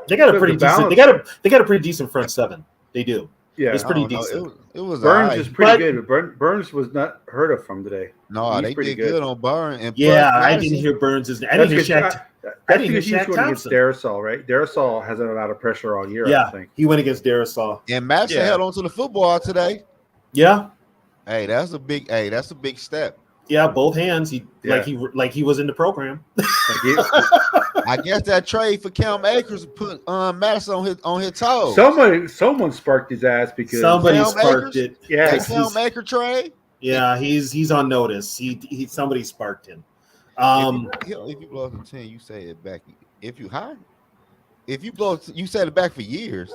Speaker 1: They got a pretty decent. They got a pretty decent front seven. They do.
Speaker 2: Yeah,
Speaker 1: it's pretty decent.
Speaker 5: It was
Speaker 2: Burns is pretty good, but Burns was not heard of from today.
Speaker 5: No, they did good on Burns. And
Speaker 1: yeah, I didn't hear Burns. I didn't hear Shaq.
Speaker 2: I think he's going against Darrisaw, right? Darrisaw hasn't had a lot of pressure all year.
Speaker 1: Yeah,
Speaker 2: I think
Speaker 1: he went against Darrisaw.
Speaker 5: And Madison held on to the football today.
Speaker 1: Yeah.
Speaker 5: Hey, that's a big step.
Speaker 1: Yeah, both hands. Like he was in the program.
Speaker 5: I guess that trade for Cam Akers put Madison on his toes.
Speaker 2: Someone sparked his ass because
Speaker 1: somebody sparked it.
Speaker 2: Yeah,
Speaker 5: Cam Akers trade.
Speaker 1: Yeah, he's on notice. He somebody sparked him.
Speaker 5: If you blow up to 10, you say it back. If you blow, you set it back for years.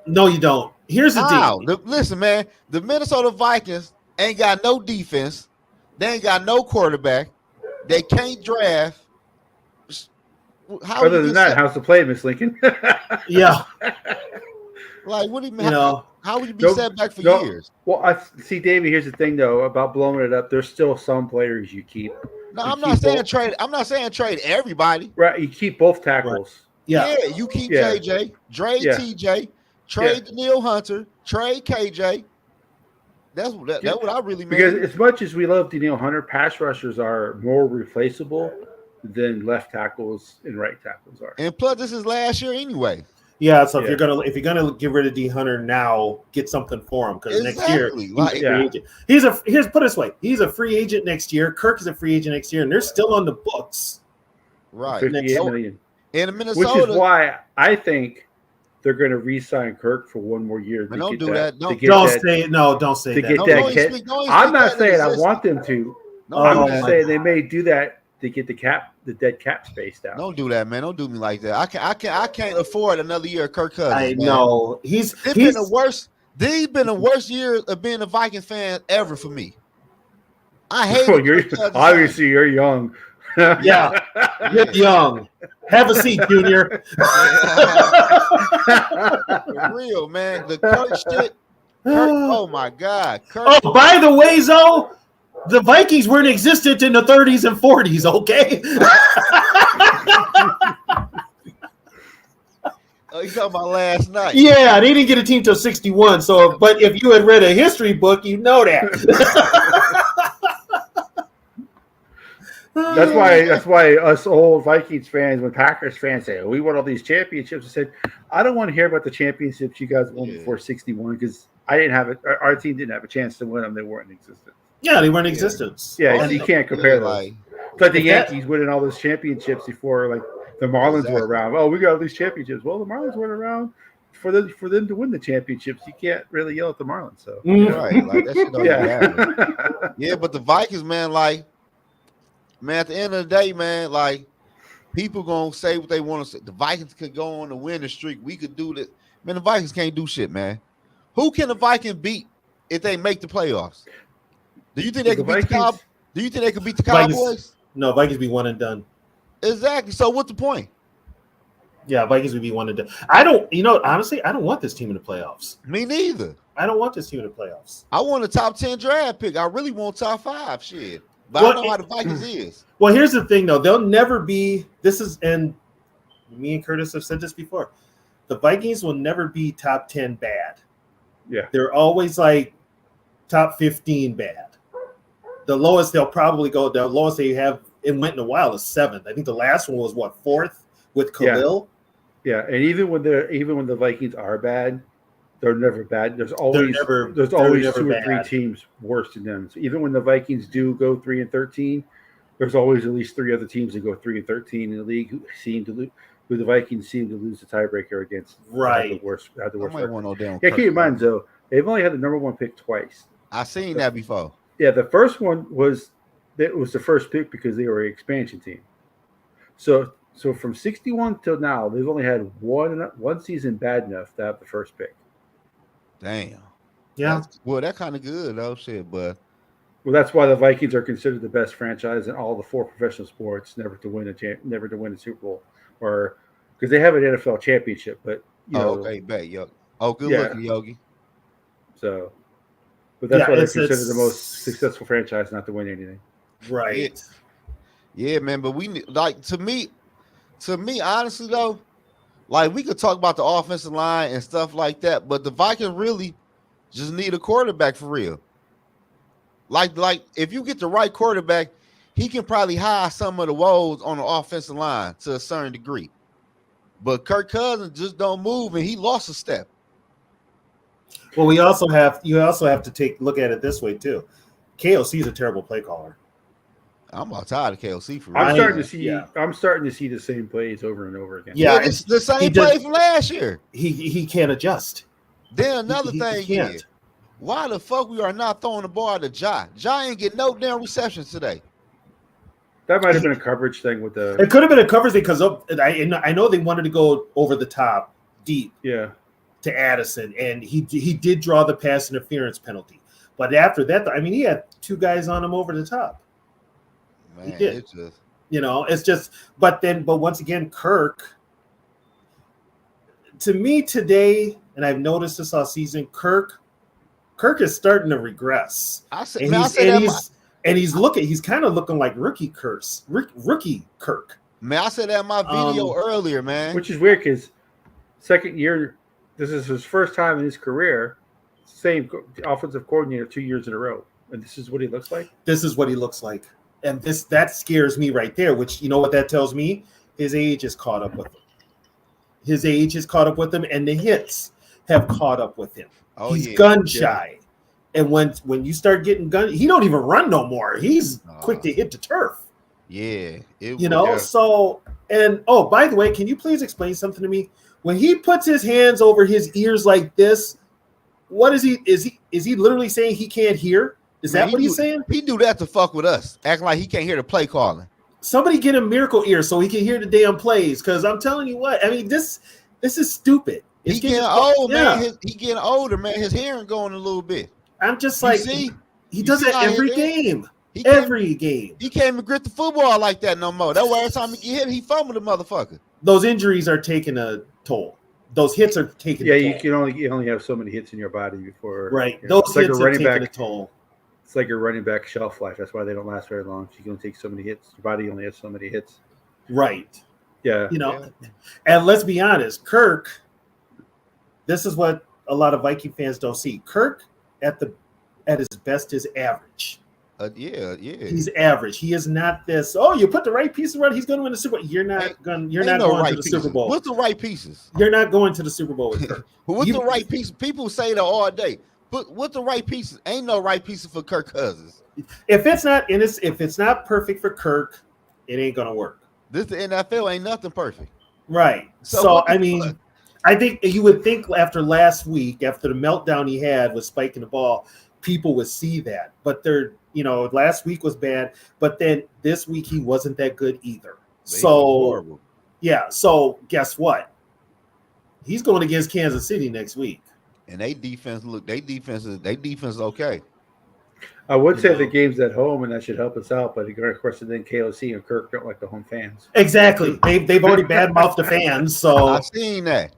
Speaker 1: No, you don't. Here's the deal.
Speaker 5: Listen, man, the Minnesota Vikings ain't got no defense. They ain't got no quarterback. They can't draft.
Speaker 2: Other than that, how's the play, Miss Lincoln?
Speaker 1: Yeah.
Speaker 5: Like, what do you mean? How would you be set back for years?
Speaker 2: Well, I see, Davey. Here's the thing, though, about blowing it up. There's still some players you keep.
Speaker 5: No, I'm not saying trade. I'm not saying trade everybody.
Speaker 2: Right, you keep both tackles.
Speaker 1: Right.
Speaker 5: Yeah, you keep JJ, trade TJ, trade Daniil Hunter, trade KJ. That's what I really mean.
Speaker 2: Because as much as we love Daniil Hunter, pass rushers are more replaceable than left tackles and right tackles are.
Speaker 5: And plus, this is last year anyway.
Speaker 1: Yeah, so if you're gonna get rid of D Hunter now, get something for him because next year he's a free agent. Here's put it this way: he's a free agent next year. Kirk is a free agent next year, and they're still on the books.
Speaker 5: Right,
Speaker 2: $58 million.
Speaker 5: In Minnesota,
Speaker 2: which is why I think they're going to re-sign Kirk for one more year.
Speaker 5: Don't do that.
Speaker 1: Don't say that.
Speaker 2: Get that kid. I'm not saying I want them to. I'm just saying they may do that to get the dead cap space down.
Speaker 5: Don't do that, man. Don't do me like that. I can't afford another year of Kirk Cousins.
Speaker 1: I know he's
Speaker 5: been the worst. These been the worst year of being a Viking fan ever for me. I hate.
Speaker 2: Obviously, you're young.
Speaker 1: Yeah, you're young. Have a seat, Junior.
Speaker 5: For real, man. The Kirk shit. Oh my God. Kirk.
Speaker 1: Oh, by the way, Zoe, the Vikings weren't existent in the 30s and 40s. Okay.
Speaker 5: You talking about last night?
Speaker 1: Yeah, they didn't get a team till 61. So, but if you had read a history book, you know that.
Speaker 2: That's why us old Vikings fans, when Packers fans say, we won all these championships, I said, I don't want to hear about the championships you guys won before 61 because I didn't have it. Our team didn't have a chance to win them. They weren't in existence.
Speaker 1: Yeah, they weren't in existence.
Speaker 2: Yeah, you can't compare those. It's like the Yankees winning all those championships before like the Marlins were around. Oh, we got all these championships. Well, the Marlins weren't around for them to win the championships. You can't really yell at the Marlins. So
Speaker 5: right, like that shit don't matter. Yeah, but the Vikings, man, like. Man, at the end of the day, man, like people gonna say what they want to say. The Vikings could go on a winning streak. We could do this. Man, the Vikings can't do shit, man. Who can the Vikings beat if they make the playoffs? Do you think they could beat the Cowboys? Do you think they could beat the Cowboys?
Speaker 1: No, Vikings be one and done.
Speaker 5: Exactly. So what's the point?
Speaker 1: Yeah, Vikings would be one and done. Honestly, I don't want this team in the playoffs.
Speaker 5: Me neither.
Speaker 1: I don't want this team in the playoffs.
Speaker 5: I want a top 10 draft pick. I really want top 5 shit. But I know how the Vikings is.
Speaker 1: Well, here's the thing, though. They'll never be – and me and Curtis have said this before. The Vikings will never be top 10 bad.
Speaker 2: Yeah.
Speaker 1: They're always like top 15 bad. The lowest they'll probably go – the lowest they have – it went in a while is 7th. I think the last one was, 4th with Khalil?
Speaker 2: Yeah, and even when the Vikings are bad – they're never bad. There's always 2 or 3 teams worse than them. So even when the Vikings do go 3-13, there's always at least 3 other teams that go 3-13 in the league who the Vikings seem to lose the tiebreaker against.
Speaker 1: Right.
Speaker 2: Had the worst record.
Speaker 5: No
Speaker 2: Keep in mind, though, they've only had the number 1 pick twice.
Speaker 5: I seen that before.
Speaker 2: Yeah, the first one was the first pick because they were an expansion team. So from 61 till now, they've only had one season bad enough to have the first pick.
Speaker 5: Damn.
Speaker 1: Yeah.
Speaker 5: That's kind of good though, shit. But
Speaker 2: Well, that's why the Vikings are considered the best franchise in all the 4 professional sports never to win a Super Bowl, or because they have an NFL championship, but
Speaker 5: okay, bet, yo. Oh, good
Speaker 2: Yeah.
Speaker 5: looking, Yogi.
Speaker 2: So, but that's why they're
Speaker 1: it's
Speaker 2: considered the most successful franchise not to win anything.
Speaker 1: right.
Speaker 5: Yeah, man. But we like to me, honestly though, like we could talk about the offensive line and stuff like that, but the Vikings really just need a quarterback for real. Like if you get the right quarterback, he can probably hide some of the woes on the offensive line to a certain degree. But Kirk Cousins just don't move, and he lost a step.
Speaker 1: Well, you also have to look at it this way too. KOC is a terrible play caller.
Speaker 5: I'm about tired of KLC for real.
Speaker 2: I'm starting to see the same plays over and over again.
Speaker 1: Yeah,
Speaker 5: it's the same play from last year.
Speaker 1: He can't adjust.
Speaker 5: Then another thing
Speaker 1: he
Speaker 5: is, why the fuck we are not throwing the ball to Ja? Ja ain't get no damn receptions today.
Speaker 2: That might have been a coverage thing with the.
Speaker 1: It could have been a coverage thing because I know they wanted to go over the top deep.
Speaker 2: Yeah.
Speaker 1: To Addison, and he did draw the pass interference penalty. But after that, I mean, he had 2 guys on him over the top.
Speaker 5: Man,
Speaker 1: he did.
Speaker 5: it's just,
Speaker 1: it's just. But once again, Kirk. To me today, and I've noticed this all season, Kirk is starting to regress. He's kind of looking like rookie Kirk.
Speaker 5: Man, I said that in my video earlier, man.
Speaker 2: Which is weird because second year. This is his first time in his career, same offensive coordinator 2 years in a row, and this is what he looks like.
Speaker 1: This is what he looks like, and that scares me right there. Which you know what that tells me? His age has caught up with him. And the hits have caught up with him.
Speaker 2: Oh,
Speaker 1: he's gun shy, and when you start getting gun, he don't even run no more. He's quick to hit the turf.
Speaker 5: Yeah,
Speaker 1: So and by the way, can you please explain something to me? When he puts his hands over his ears like this, what is he? Is he literally saying he can't hear? Is that what he's saying?
Speaker 5: He do that to fuck with us, acting like he can't hear the play calling.
Speaker 1: Somebody get him miracle ears so he can hear the damn plays. Because I'm telling you what, I mean this is stupid.
Speaker 5: He's getting old, man. He getting older, man. His hearing going a little bit.
Speaker 1: I'm just like, he does that every game. Every game.
Speaker 5: He can't even grip the football like that no more. That's why every time he get hit, he fumbled the motherfucker.
Speaker 1: Those injuries are taking a toll. Those hits are taking a toll.
Speaker 2: You only have so many hits in your body before.
Speaker 1: Right. Those hits are taking a toll.
Speaker 2: It's like a running back shelf life. That's why they don't last very long. You can only take so many hits. Your body only has so many hits.
Speaker 1: Right.
Speaker 2: Yeah.
Speaker 1: And let's be honest, Kirk, this is what a lot of Viking fans don't see. Kirk at his best is average.
Speaker 5: Yeah.
Speaker 1: He's average. He is not this. Oh, you put the right pieces right. He's going to win the Super Bowl. You're not going to the Super Bowl.
Speaker 5: What's the right pieces?
Speaker 1: You're not going to the Super Bowl with Kirk.
Speaker 5: What's the right pieces? People say that all day. But what's the right pieces? Ain't no right pieces for Kirk Cousins.
Speaker 1: If it's not perfect for Kirk, it ain't going to work.
Speaker 5: The NFL ain't nothing perfect.
Speaker 1: Right. So I mean, I think you would think after last week, after the meltdown he had with spiking the ball, people would see that. But last week was bad, but then this week he wasn't that good either. So guess what? He's going against Kansas City next week.
Speaker 5: And they defense is okay.
Speaker 2: I would say the game's at home, and that should help us out. But of course, then KOC and Kirk don't like the home fans.
Speaker 1: Exactly. They've already badmouthed the fans. So
Speaker 5: I've seen that.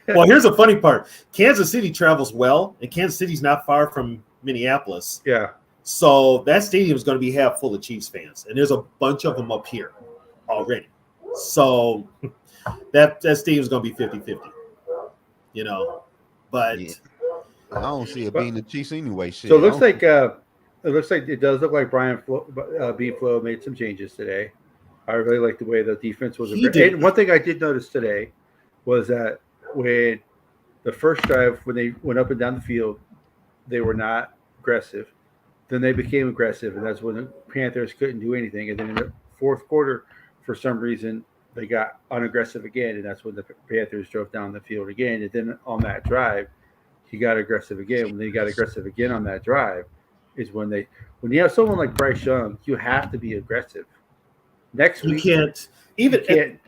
Speaker 1: Well, here's the funny part. Kansas City travels well, and Kansas City's not far from Minneapolis.
Speaker 2: Yeah.
Speaker 1: So that stadium is going to be half full of Chiefs fans, and there's a bunch of them up here already. So that stadium is going to be 50-50. But
Speaker 5: I don't see it being the Chiefs anyway. Shit.
Speaker 2: So it looks like it does look like Brian B. Flo made some changes today. I really like the way the defense was. And one thing I did notice today was that when the first drive, when they went up and down the field, they were not aggressive. Then they became aggressive, and that's when the Panthers couldn't do anything. And then in the fourth quarter, for some reason, they got unaggressive again, and that's when the Panthers drove down the field again. And then on that drive, he got aggressive again. When they got aggressive again on that drive, is when you have someone like Bryce Young, you have to be aggressive. Next
Speaker 1: You
Speaker 2: week,
Speaker 1: can't even
Speaker 2: you can't.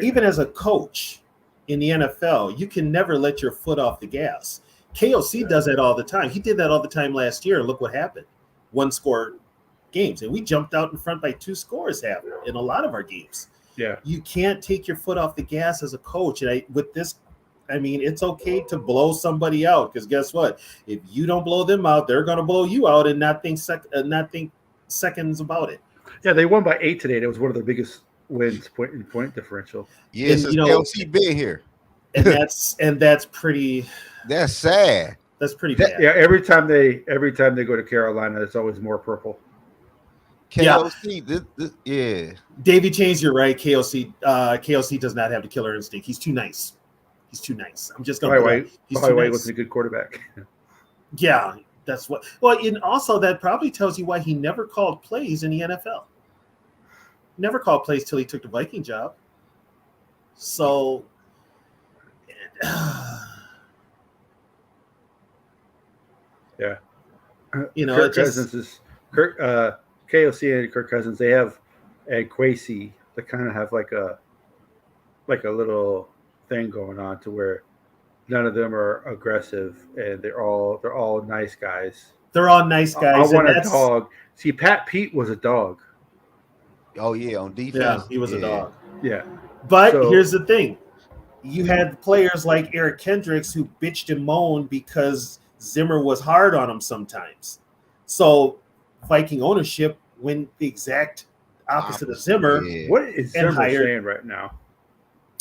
Speaker 1: even as a coach in the NFL, you can never let your foot off the gas. KOC does that all the time. He did that all the time last year, and look what happened. One score games, and we jumped out in front by 2 scores in a lot of our games.
Speaker 2: Yeah.
Speaker 1: You can't take your foot off the gas as a coach. And it's okay to blow somebody out, because guess what? If you don't blow them out, they're going to blow you out and not think seconds about it.
Speaker 2: Yeah, they won by 8 today. That was one of the biggest wins point differential.
Speaker 5: Yeah,
Speaker 1: And,
Speaker 5: since KOC been here.
Speaker 1: And that's pretty.
Speaker 5: That's sad.
Speaker 1: That's pretty bad.
Speaker 2: Yeah, every time they go to Carolina, it's always more purple.
Speaker 5: KOC, yeah.
Speaker 1: Davey Chains, you're right. KOC does not have the killer instinct. He's too nice. I'm just going to.
Speaker 2: By the way, he wasn't a good quarterback.
Speaker 1: Yeah, that's what. Well, and also that probably tells you why he never called plays in the NFL. Never called plays till he took the Viking job. So,
Speaker 2: yeah,
Speaker 1: Kirk
Speaker 2: Cousins is KOC and Kirk Cousins. They have and Kwesi. They kind of have like a little thing going on to where none of them are aggressive, and they're all nice guys.
Speaker 1: They're all nice guys.
Speaker 2: I want a dog. See, Pat Pete was a dog.
Speaker 5: Oh yeah, on defense.
Speaker 1: Yeah, he was a dog.
Speaker 2: Yeah.
Speaker 1: But here's the thing. You had players like Eric Kendricks who bitched and moaned because Zimmer was hard on him sometimes. So Viking ownership went the exact opposite of Zimmer.
Speaker 5: Yeah.
Speaker 2: What is Zimmer saying right now?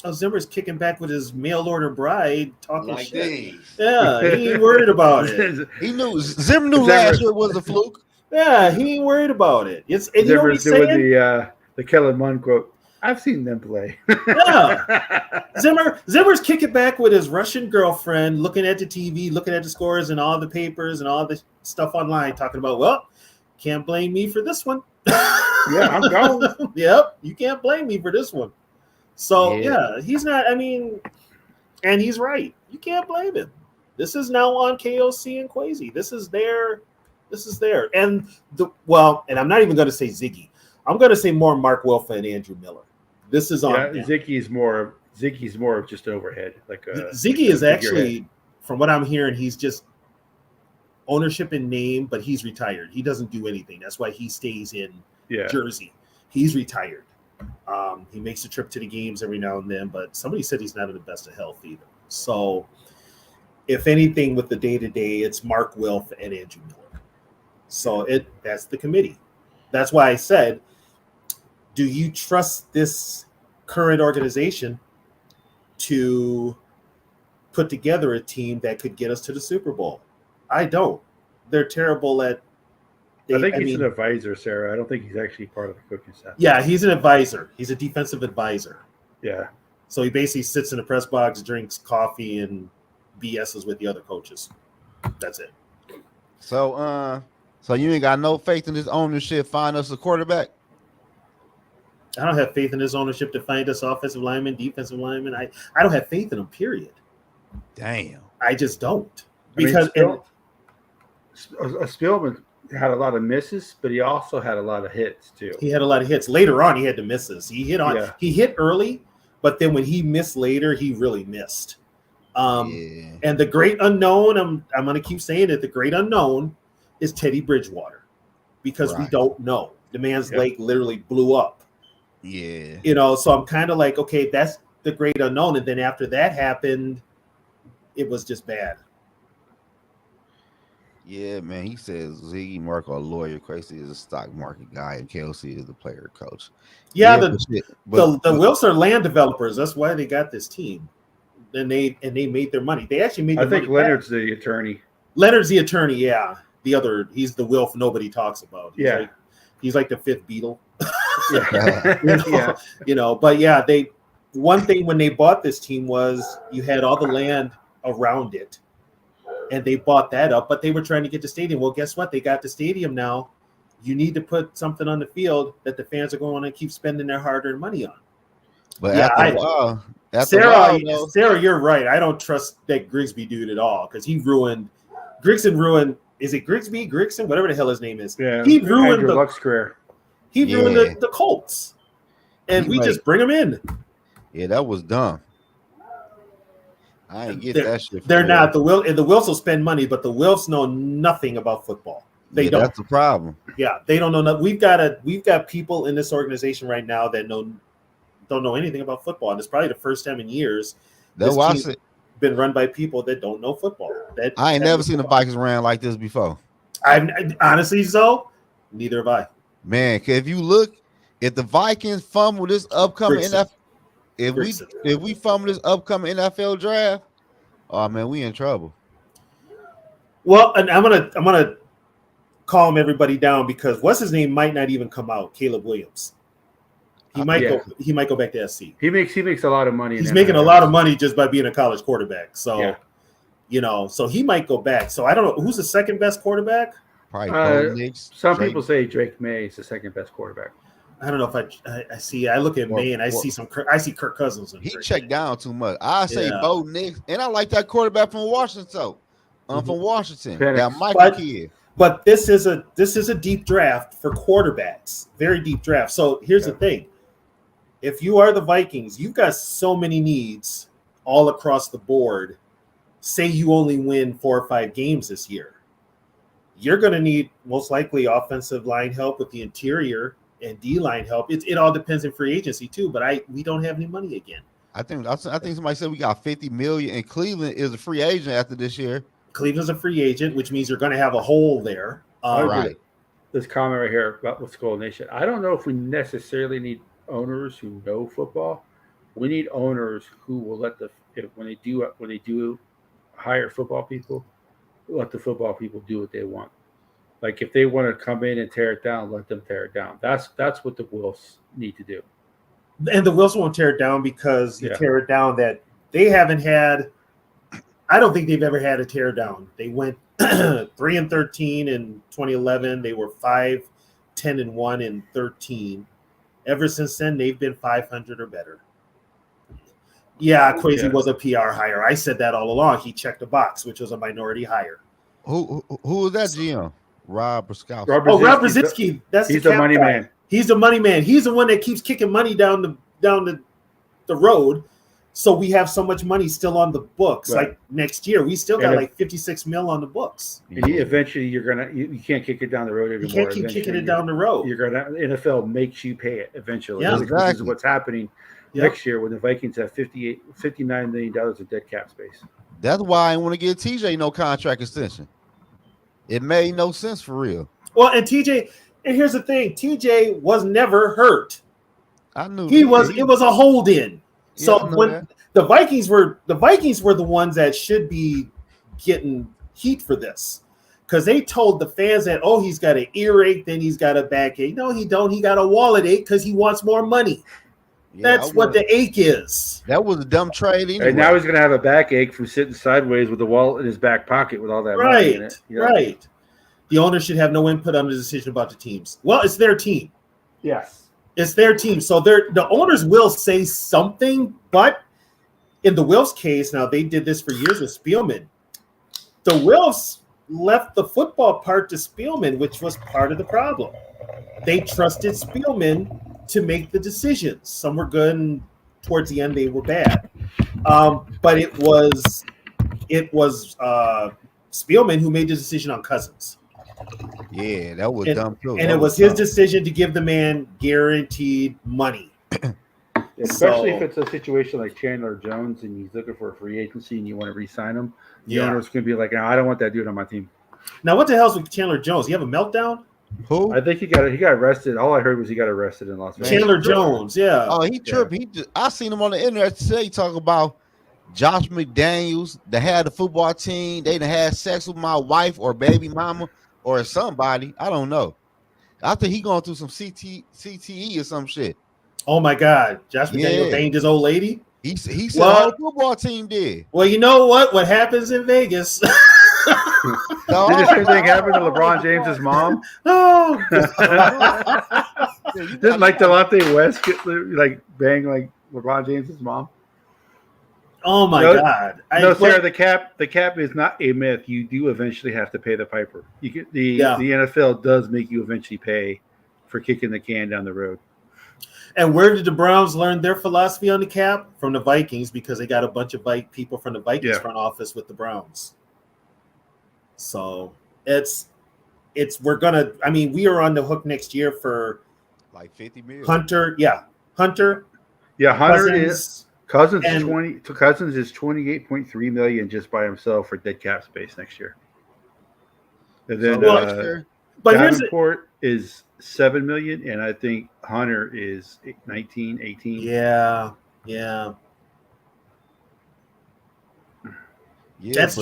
Speaker 1: Oh, Zimmer's kicking back with his mail order bride, talking
Speaker 5: Like
Speaker 1: shit.
Speaker 5: this.
Speaker 1: Yeah, he ain't worried about it.
Speaker 5: He knew Zimmer knew last year was a fluke.
Speaker 1: Yeah, he ain't worried about it. And
Speaker 2: Zimmer's
Speaker 1: you know what he's
Speaker 2: doing
Speaker 1: saying?
Speaker 2: the Kellen Mond quote. I've seen them play.
Speaker 1: Yeah. Zimmer's kicking back with his Russian girlfriend, looking at the TV, looking at the scores and all the papers and all the stuff online, talking about, well, can't blame me for this one.
Speaker 2: Yeah, I'm gone.
Speaker 1: Yep, you can't blame me for this one. So, yeah, he's not, and he's right. You can't blame him. This is now on KOC and Kwesi. This is there. And and I'm not even going to say Ziggy. I'm going to say more Mark Wilfa and Andrew Miller. This is on.
Speaker 2: Yeah, Ziggy's more of just overhead.
Speaker 1: Ziggy is actually, from what I'm hearing, he's just ownership in name, but he's retired. He doesn't do anything. That's why he stays in Jersey. He's retired. He makes a trip to the games every now and then, but somebody said he's not in the best of health either. So, if anything, with the day-to-day, it's Mark Wilf and Andrew Miller. So that's the committee. That's why I said, do you trust this current organization to put together a team that could get us to the Super Bowl? I don't. They're terrible at.
Speaker 2: I think he's an advisor, Sarah. I don't think he's actually part of the coaching staff.
Speaker 1: Yeah, he's an advisor. He's a defensive advisor.
Speaker 2: Yeah.
Speaker 1: So he basically sits in the press box, drinks coffee, and BS's with the other coaches. That's it.
Speaker 5: So you ain't got no faith in this ownership find us a quarterback?
Speaker 1: I don't have faith in this ownership to find us offensive lineman, defensive lineman. I don't have faith in them, period.
Speaker 5: Damn.
Speaker 1: I just don't. Because
Speaker 2: Spielman had a lot of misses, but he also had a lot of hits too.
Speaker 1: He had a lot of hits. Later on, he had the misses. He hit early, but then when he missed later, he really missed. And the great unknown, I'm going to keep saying it, the great unknown is Teddy Bridgewater, because we don't know. The man's leg literally blew up.
Speaker 5: Yeah.
Speaker 1: So I'm kind of like, okay, that's the great unknown. And then after that happened, it was just bad.
Speaker 5: Yeah, man. He says Ziggy Mark, a lawyer, Kwesi is a stock market guy, and KOC is the player coach.
Speaker 1: Yeah, the Wills are land developers. That's why they got this team. And they made their money. They actually made.
Speaker 2: I think Leonard's the attorney.
Speaker 1: Leonard's the attorney. Yeah, he's the Wilf nobody talks about. He's like the fifth Beatle. But yeah, one thing when they bought this team was you had all the land around it, and they bought that up. But they were trying to get the stadium. Well, guess what? They got the stadium now. You need to put something on the field that the fans are going to keep spending their hard-earned money on.
Speaker 5: But
Speaker 1: Sarah, you're right. I don't trust that Grigsby dude at all, because Grigson ruined is it Grigson, whatever the hell his name is.
Speaker 2: Yeah,
Speaker 1: He ruined
Speaker 2: Andrew Luck's career.
Speaker 1: He ruined the Colts, and we just bring him in.
Speaker 5: Yeah, that was dumb. I ain't get that shit.
Speaker 1: They're not the Wilfs will spend money, but the Wilfs know nothing about football. They don't.
Speaker 5: That's the problem.
Speaker 1: Yeah, they don't know. We've got people in this organization right now that don't know anything about football, and it's probably the first time in years this team's been run by people that don't know football.
Speaker 5: I ain't never seen the Vikings ran like this before.
Speaker 1: Honestly, so neither have I.
Speaker 5: Man, if you look, if the Vikings fumble this upcoming NFL, if we fumble this upcoming NFL draft, oh man, we in trouble.
Speaker 1: Well, and I'm gonna calm everybody down because what's his name might not even come out. Caleb Williams. He might go back to SC.
Speaker 2: He makes a lot of money.
Speaker 1: He's making a lot of money just by being a college quarterback. So, so he might go back. So I don't know who's the second best quarterback.
Speaker 5: Probably
Speaker 2: some people say Drake May is the second best quarterback.
Speaker 1: I don't know if I see. I look at May and I see Kirk Cousins.
Speaker 5: He checked down too much. I say Bo Nix, and I like that quarterback from Washington. From Washington, that Michael kid.
Speaker 1: But this is a deep draft for quarterbacks. Very deep draft. So here's the thing. If you are the Vikings, you've got so many needs all across the board. Say you only win 4 or 5 games this year. You're going to need most likely offensive line help with the interior and D-line help. It all depends on free agency too, but we don't have any money again.
Speaker 5: I think somebody said we got $50 million, and Cleveland is a free agent after this year.
Speaker 1: Cleveland's a free agent, which means you're going to have a hole there.
Speaker 5: Right.
Speaker 2: This comment right here about with SKOL'd Nation. I don't know if we necessarily need owners who know football. We need owners who will let when they do hire football people, let the football people do what they want. Like if they want to come in and tear it down, let them tear it down. That's what the Wilfs need to do.
Speaker 1: And the Wilfs won't tear it down because you tear it down that they haven't had. I don't think they've ever had a tear down. They went 3-13 in 2011. They were 5-10-1 in 13. Ever since then, they've been 500 or better. Yeah, Kwesi was a PR hire. I said that all along. He checked a box, which was a minority hire.
Speaker 5: Who was that GM? Rob Brzezinski.
Speaker 1: Rob Brzezinski.
Speaker 2: He's the money man.
Speaker 1: He's the money man. He's the one that keeps kicking money down the road. So we have so much money still on the books. Right. Like next year, we still got like 56 mil on the books.
Speaker 2: And eventually, you can't kick it down the road anymore.
Speaker 1: You can't keep kicking it down the road.
Speaker 2: NFL makes you pay it eventually.
Speaker 1: Yeah,
Speaker 2: exactly. This is what's happening next year when the Vikings have $59 million of dead cap space.
Speaker 5: That's why I want to give TJ no contract extension. It made no sense for real.
Speaker 1: Well, and here's the thing: TJ was never hurt.
Speaker 5: I knew
Speaker 1: it was a hold in. So when the Vikings were the ones that should be getting heat for this, because they told the fans that he's got an earache, then he's got a backache. No, he don't. He got a wallet ache because he wants more money. That's what the ache is.
Speaker 5: That was a dumb trade anyway.
Speaker 2: And now he's gonna have a backache from sitting sideways with the wallet in his back pocket with all that money in it.
Speaker 1: Right. The owner should have no input on the decision about the teams. Well, it's their team.
Speaker 2: Yes.
Speaker 1: It's their team. So the owners will say something, but in the Wilfs case, now they did this for years with Spielman. The Wilfs left the football part to Spielman, which was part of the problem. They trusted Spielman to make the decisions. Some were good, and towards the end they were bad. But it was Spielman who made the decision on Cousins.
Speaker 5: Yeah, that was dumb too.
Speaker 1: And it was his decision to give the man guaranteed money.
Speaker 2: Especially if it's a situation like Chandler Jones and he's looking for a free agency and you want to re-sign him. The owner's going to be like, no, I don't want that dude on my team.
Speaker 1: Now, what the hell's with Chandler Jones? You have a meltdown?
Speaker 5: Who?
Speaker 2: I think he got arrested. All I heard was he got arrested in Las Vegas.
Speaker 1: Chandler Jones, yeah.
Speaker 5: Oh, he tripped. I seen him on the internet today talk about Josh McDaniels, that had the football team. They done had sex with my wife or baby mama or somebody. I don't know. I think he going through some CTE or some shit.
Speaker 1: Oh my God, Josh McDaniels banged his old lady.
Speaker 5: He said the whole football team did.
Speaker 1: Well, you know what? What happens in Vegas?
Speaker 2: Did the same thing happen to LeBron James's mom?
Speaker 1: Oh,
Speaker 2: didn't like Delonte West get bang like LeBron James's mom?
Speaker 1: Oh my
Speaker 2: No,
Speaker 1: God!
Speaker 2: No, Sarah, the cap is not a myth. You do eventually have to pay the piper. You get the NFL does make you eventually pay for kicking the can down the road.
Speaker 1: And where did the Browns learn their philosophy on the cap? From the Vikings, because they got a bunch of people from the Vikings front office with the Browns. So we're gonna. I mean, we are on the hook next year for
Speaker 5: like 50 million.
Speaker 1: Hunter. Yeah, Hunter.
Speaker 2: Yeah, Hunter
Speaker 1: Cousins
Speaker 2: is Cousins is 28.3 million just by himself for dead cap space next year. And then Davenport is 7 million, and I think Hunter is 19, 18.
Speaker 1: Yeah. That's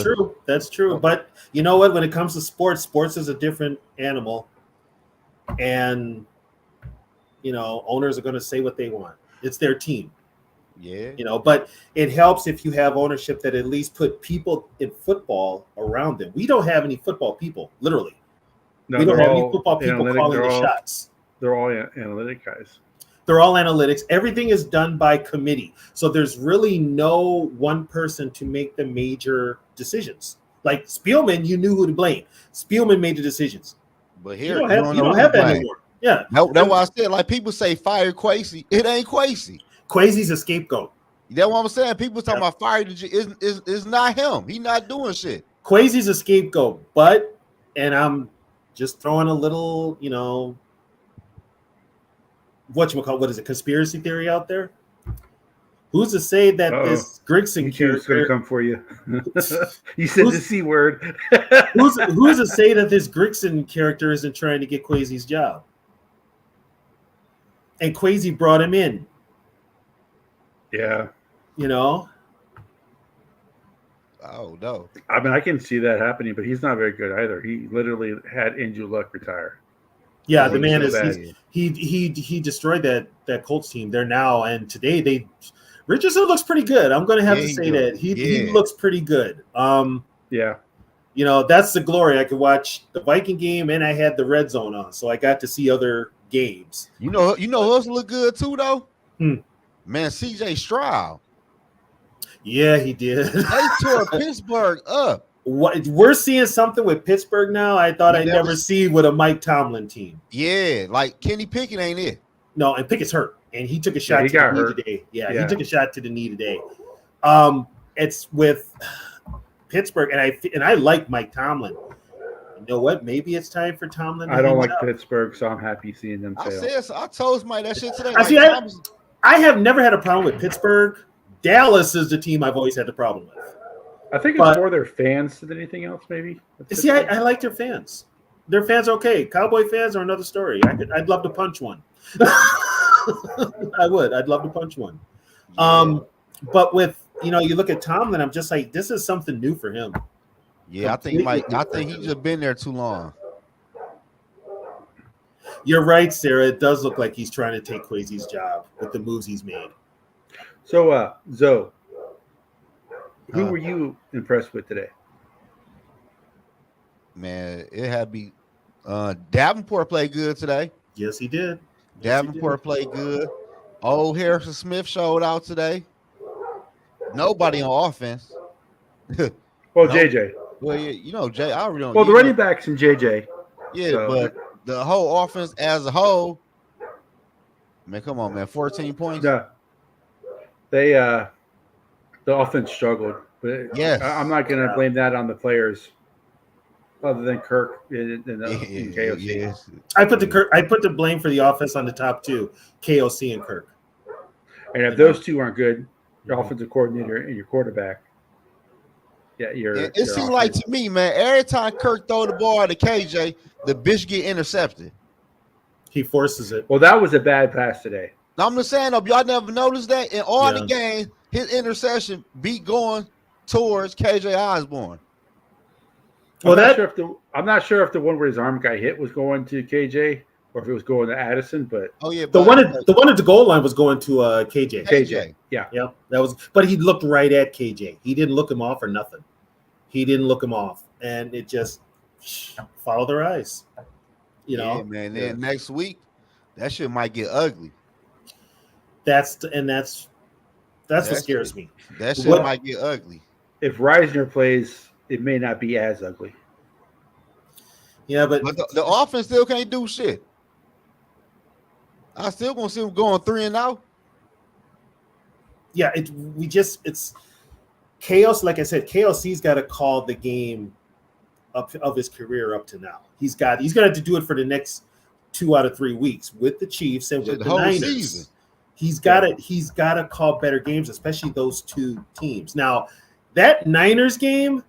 Speaker 1: true. But you know what? When it comes to sports is a different animal. And, owners are going to say what they want. It's their team.
Speaker 5: Yeah.
Speaker 1: But it helps if you have ownership that at least put people in football around them. We don't have any football people, literally.
Speaker 2: No,
Speaker 1: we don't have any football people calling the shots.
Speaker 2: They're all analytic guys.
Speaker 1: They're all analytics. Everything is done by committee. So there's really no one person to make the major decisions. Like Spielman, you knew who to blame. Spielman made the decisions.
Speaker 5: But here,
Speaker 1: you don't have that anymore. Yeah.
Speaker 5: That's why I said, like, people say fire Kwesi. It ain't Kwesi.
Speaker 1: Kwesi's a scapegoat.
Speaker 5: That's what I'm saying. People talking about fire is not him. He not doing shit.
Speaker 1: Kwesi's a scapegoat. And I'm just throwing a little, what is it, conspiracy theory out there? Who's to say that this Grigson character
Speaker 2: is going to come for you? You said the C word.
Speaker 1: who's to say that this Grigson character isn't trying to get Kwesi's job? And Kwesi brought him in.
Speaker 2: Yeah.
Speaker 5: Oh no.
Speaker 2: I mean, I can see that happening, but he's not very good either. He literally had Andrew Luck retire.
Speaker 1: Yeah, the man he destroyed that Colts team. They're now, and today Richardson looks pretty good. I'm going to have to say that he looks pretty good.
Speaker 2: Yeah.
Speaker 1: That's the glory. I could watch the Viking game, and I had the red zone on, so I got to see other games.
Speaker 5: You know who else look good too, though? Man, CJ Stroud.
Speaker 1: Yeah, he did.
Speaker 5: They tore Pittsburgh up.
Speaker 1: We're seeing something with Pittsburgh now. I thought I'd never see with a Mike Tomlin team.
Speaker 5: Yeah, like Kenny Pickett ain't it.
Speaker 1: No, and Pickett's hurt, and he took a shot to the knee today. Yeah, he took a shot to the knee today. It's with Pittsburgh, and I like Mike Tomlin. You know what? Maybe it's time for Tomlin.
Speaker 2: I don't like Pittsburgh, so I'm happy seeing them fail.
Speaker 5: I told somebody that shit today.
Speaker 1: I have never had a problem with Pittsburgh. Dallas is the team I've always had the problem with.
Speaker 2: I think it's more their fans than anything else, maybe.
Speaker 1: See, I like their fans. Their fans are okay. Cowboy fans are another story. I'd love to punch one. I would. I'd love to punch one. Yeah. But with you look at Tomlin, I'm just like, this is something new for him.
Speaker 5: Yeah, I think he's just been there too long.
Speaker 1: You're right, Sarah. It does look like he's trying to take Kwesi's job with the moves he's made.
Speaker 2: So, Zoe, who were you impressed with today?
Speaker 5: Man, it had to be Davenport played good today.
Speaker 1: Yes, he did.
Speaker 5: Davenport played good. Old Harrison Smith showed out today. Nobody on offense.
Speaker 2: Well, JJ.
Speaker 5: Well, yeah, Jay. I really don't.
Speaker 2: Well, the running backs and JJ.
Speaker 5: Yeah, but the whole offense as a whole. Man, come on, man. 14 points.
Speaker 2: Yeah. The offense struggled, but
Speaker 5: yes,
Speaker 2: I'm not going to blame that on the players, other than Kirk and KOC.
Speaker 5: Yes.
Speaker 1: I put the blame for the offense on the top two, KOC and Kirk.
Speaker 2: And if those two aren't good, your offensive coordinator and your quarterback,
Speaker 5: it seems like to me, man, every time Kirk throw the ball to KJ, the bitch get intercepted.
Speaker 1: He forces it.
Speaker 2: Well, that was a bad pass today.
Speaker 5: Now, I'm just saying, though, y'all never noticed that in all the games, his interception beat going towards KJ Osborne.
Speaker 2: I'm not sure if the one where his arm got hit was going to KJ or if it was going to Addison, but
Speaker 1: the one at the goal line was going to KJ.
Speaker 2: Yeah,
Speaker 1: that was. But he looked right at KJ. He didn't look him off or nothing. He didn't look him off, and it just followed their eyes.
Speaker 5: Man. Then next week, that shit might get ugly.
Speaker 1: That's That's what scares me.
Speaker 5: That shit
Speaker 1: What-
Speaker 5: might get ugly.
Speaker 2: If Reisner plays, it may not be as ugly.
Speaker 1: Yeah, but
Speaker 5: But the offense still can't do shit. I still gonna see him going 3-0.
Speaker 1: yeah, it's chaos. Like I said, KLC's got to call the game up of his career up to now. He's gonna have to do it for the next 2 out of 3 weeks with the Chiefs and with
Speaker 5: The
Speaker 1: the
Speaker 5: whole
Speaker 1: Niners.
Speaker 5: season.
Speaker 1: He's got to call better games, especially those two teams. Now, that Niners game,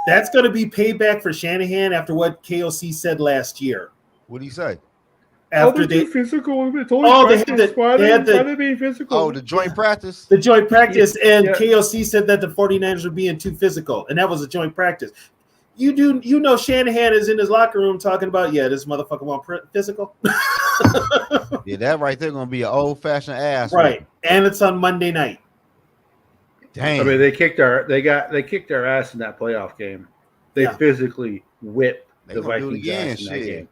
Speaker 1: that's going to be payback for Shanahan after what KOC said last year.
Speaker 5: What do you say?
Speaker 1: After they
Speaker 2: physical. It's
Speaker 1: they had the
Speaker 2: being physical?
Speaker 5: Oh, the joint practice.
Speaker 1: the joint practice, and
Speaker 2: Yeah.
Speaker 1: KOC said that the 49ers were being too physical, and that was a joint practice. You know Shanahan is in his locker room talking about, this motherfucker want physical.
Speaker 5: Yeah, that right there gonna be an old fashioned ass.
Speaker 1: Right. And it's on Monday night.
Speaker 5: Damn.
Speaker 2: I mean, they kicked our ass in that playoff game. They
Speaker 1: Yeah.
Speaker 2: physically whipped
Speaker 5: They
Speaker 2: the
Speaker 5: gonna do it
Speaker 2: Vikings
Speaker 5: again,
Speaker 2: ass in that
Speaker 5: shit.
Speaker 2: game.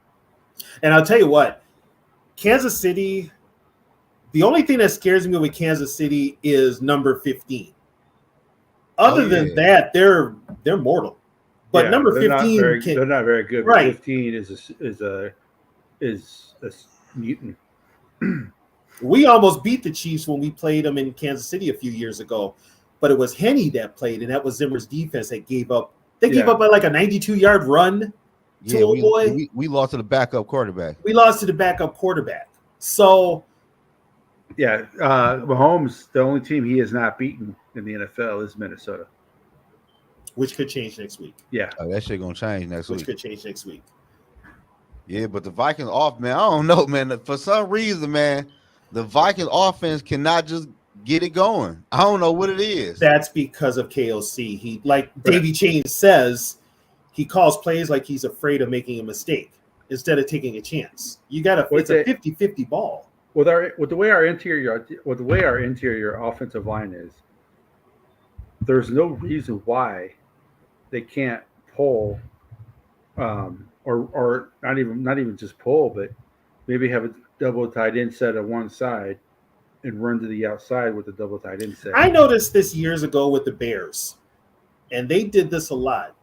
Speaker 1: And I'll tell you what, Kansas City, the only thing that scares me with Kansas City is number 15. Other than that, they're mortal. But
Speaker 2: Yeah,
Speaker 1: number
Speaker 2: they're
Speaker 1: 15
Speaker 2: they're not very good. But
Speaker 1: Right.
Speaker 2: 15 is a mutant.
Speaker 1: we almost beat the Chiefs when we played them in Kansas City a few years ago. But it was Henne that played, and that was Zimmer's defense that gave up. They gave up like a 92-yard run to
Speaker 5: Yeah,
Speaker 1: old boy.
Speaker 5: we lost to the backup quarterback.
Speaker 1: We lost to the backup quarterback. So
Speaker 2: Yeah, Mahomes, the only team he has not beaten in the NFL is Minnesota.
Speaker 1: which could change next week.
Speaker 2: Yeah,
Speaker 5: Oh, that shit gonna change next
Speaker 1: Which
Speaker 5: week.
Speaker 1: could change next week.
Speaker 5: Yeah, but the Vikings off, man. I don't know, man. For some reason, man, the Vikings offense cannot just get it going. I don't know what it is.
Speaker 1: That's because of KOC. He, like Davey Chain says, he calls plays like he's afraid of making a mistake instead of taking a chance. It's a 50-50 ball.
Speaker 2: with the way our interior offensive line is, there's no reason why they can't pull, or not even just pull, but maybe have a double tight end set on one side and run to the outside with a double tight end set.
Speaker 1: I noticed this years ago with the Bears, and they did this a lot.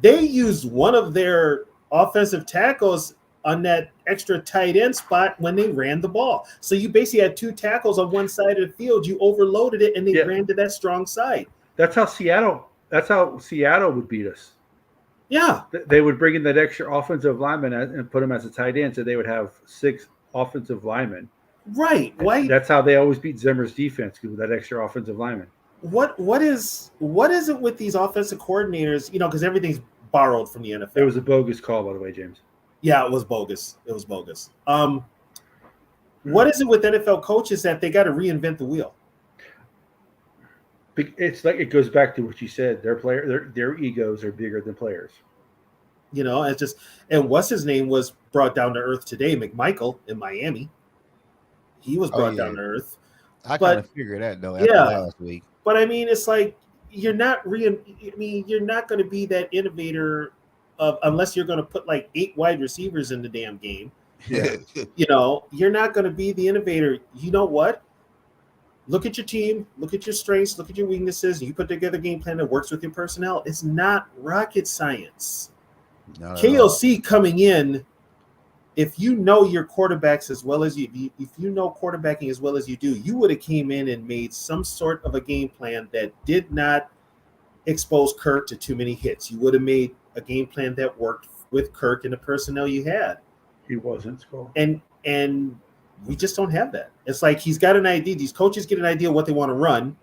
Speaker 1: They used one of their offensive tackles on that extra tight end spot when they ran the ball. So you basically had two tackles on one side of the field. You overloaded it, and they ran to that strong side.
Speaker 2: That's how Seattle would beat us.
Speaker 1: Yeah.
Speaker 2: They would bring in that extra offensive lineman and put him as a tight end, so they would have 6 offensive linemen.
Speaker 1: Right. Why?
Speaker 2: That's how they always beat Zimmer's defense, with that extra offensive lineman.
Speaker 1: What is it with these offensive coordinators? Because everything's borrowed from the NFL.
Speaker 2: It was a bogus call, by the way, James.
Speaker 1: Yeah, it was bogus. What is it with NFL coaches that they got to reinvent the wheel?
Speaker 2: It's like, it goes back to what you said. Their egos are bigger than players.
Speaker 1: It's just, and what's his name was brought down to earth today, McMichael in Miami. He was brought down to earth.
Speaker 5: I kind of figured that though after last week.
Speaker 1: But I mean, it's like you're not going to be that innovator unless you're going to put like 8 wide receivers in the damn game.
Speaker 2: Yeah.
Speaker 1: You're not going to be the innovator. You know what? Look at your team, look at your strengths, look at your weaknesses. You put together a game plan that works with your personnel. It's not rocket science. KOC coming in, if you know your quarterbacks as well as if you know quarterbacking as well as you do, you would have came in and made some sort of a game plan that did not expose Kirk to too many hits. You would have made a game plan that worked with Kirk and the personnel you had.
Speaker 2: He wasn't SKOL'd.
Speaker 1: And we just don't have that. It's like he's got an idea. These coaches get an idea of what they want to run.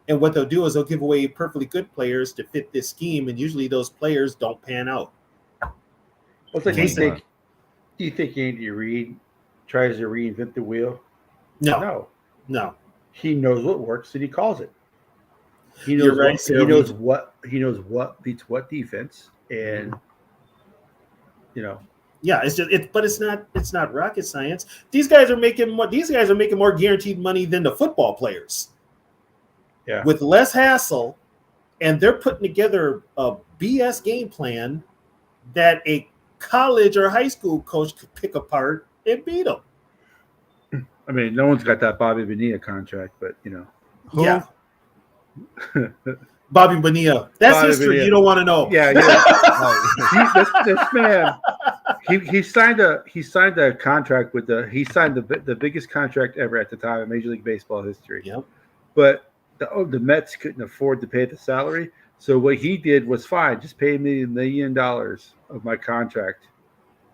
Speaker 1: And what they'll do is they'll give away perfectly good players to fit this scheme. And usually those players don't pan out.
Speaker 2: Do you think Andy Reid tries to reinvent the wheel?
Speaker 1: No.
Speaker 2: He knows what works and he calls it. He knows
Speaker 1: You're right,
Speaker 2: he knows what beats what defense, and
Speaker 1: Yeah, but it's not rocket science. These guys are making more guaranteed money than the football players.
Speaker 2: Yeah.
Speaker 1: With less hassle, and they're putting together a BS game plan that a college or high school coach could pick apart and beat them.
Speaker 2: I mean, no one's got that Bobby Bonilla contract, but
Speaker 5: Who?
Speaker 1: Yeah. Bobby Bonilla. That's
Speaker 2: Bobby
Speaker 1: history.
Speaker 2: Bonilla.
Speaker 1: You don't want to know.
Speaker 2: Yeah. This man, he signed a contract with he signed the biggest contract ever at the time in Major League Baseball history.
Speaker 1: Yep.
Speaker 2: But the Mets couldn't afford to pay the salary, so what he did was fine. Just pay me $1 million of my contract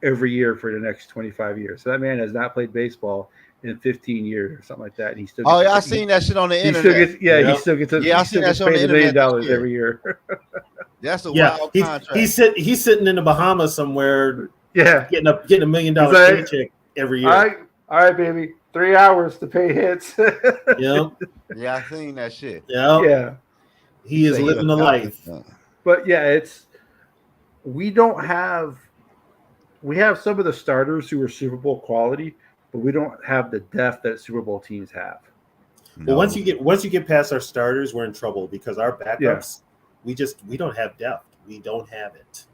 Speaker 2: every year for the next 25 years. So that man has not played baseball in 15 years or something like that. And he still
Speaker 5: Oh yeah, I seen that shit on the
Speaker 2: he
Speaker 5: internet.
Speaker 2: still gets
Speaker 1: Yep.
Speaker 2: he still gets
Speaker 5: Yeah, I
Speaker 2: he
Speaker 5: seen
Speaker 2: still
Speaker 5: that
Speaker 2: gets
Speaker 5: shit on
Speaker 2: paid
Speaker 5: the
Speaker 2: $1 million
Speaker 5: internet this year.
Speaker 2: every year.
Speaker 5: That's a
Speaker 1: Yeah.
Speaker 5: wild contract.
Speaker 1: He's sitting in the Bahamas somewhere
Speaker 2: Yeah.
Speaker 1: getting a $1 million
Speaker 2: He's like,
Speaker 1: paycheck every
Speaker 2: All
Speaker 1: year.
Speaker 2: right, baby. 3 hours to pay hits.
Speaker 1: Yep.
Speaker 5: Yeah, I seen that shit.
Speaker 1: Yep.
Speaker 2: Yeah.
Speaker 1: He is
Speaker 5: Say
Speaker 1: living
Speaker 5: a
Speaker 1: the life.
Speaker 2: But yeah, we have some of the starters who are Super Bowl quality, but we don't have the depth that Super Bowl teams have.
Speaker 1: Well, once you get past our starters, we're in trouble because our backups, we don't have depth. We don't have it.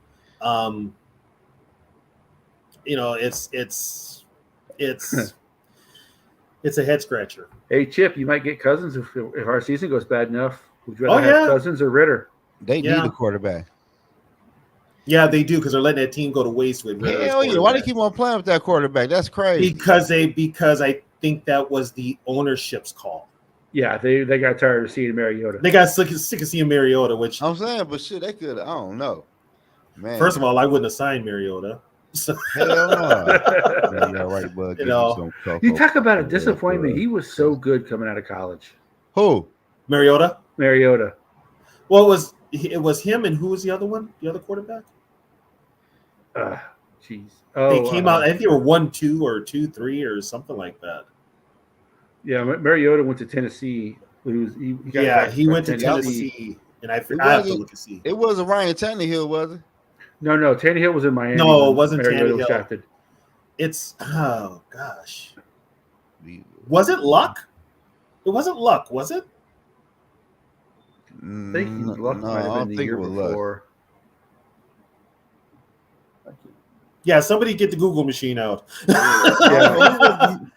Speaker 1: It's a head scratcher.
Speaker 2: Hey, Chip, you might get Cousins if our season goes bad enough. Would you rather have Cousins or Ritter?
Speaker 5: They need a quarterback.
Speaker 1: Yeah, they do because they're letting that team go to waste with Ritter.
Speaker 5: Hell yeah! Why do they keep on playing with that quarterback? That's crazy.
Speaker 1: Because I think that was the ownership's call.
Speaker 2: Yeah, they got tired of seeing Mariota.
Speaker 1: They got sick of seeing Mariota, which
Speaker 5: I'm saying, but shit, they could. I don't know, man.
Speaker 1: First of all, I wouldn't have signed Mariota. So.
Speaker 5: Hell no. Yeah, right, bud.
Speaker 2: You talk about a disappointment. He was so good coming out of college.
Speaker 5: Who?
Speaker 1: Mariota.
Speaker 2: Well,
Speaker 1: it was him, and who was the other one? The other quarterback?
Speaker 2: Jeez.
Speaker 1: They came out. I think they were 1-2 or 2-3 or something like that.
Speaker 2: Yeah, Mariota went to Tennessee.
Speaker 1: He went to Tennessee, and I have to look and see.
Speaker 5: It wasn't Ryan Tannehill, was it?
Speaker 2: No, Tannehill was in Miami.
Speaker 1: No, it wasn't
Speaker 2: Mariota
Speaker 1: Tannehill.
Speaker 2: Was drafted.
Speaker 1: It's gosh. Was it Luck? It wasn't Luck, was it?
Speaker 2: I think Luck might have been the year before.
Speaker 1: Yeah, somebody get the Google machine out.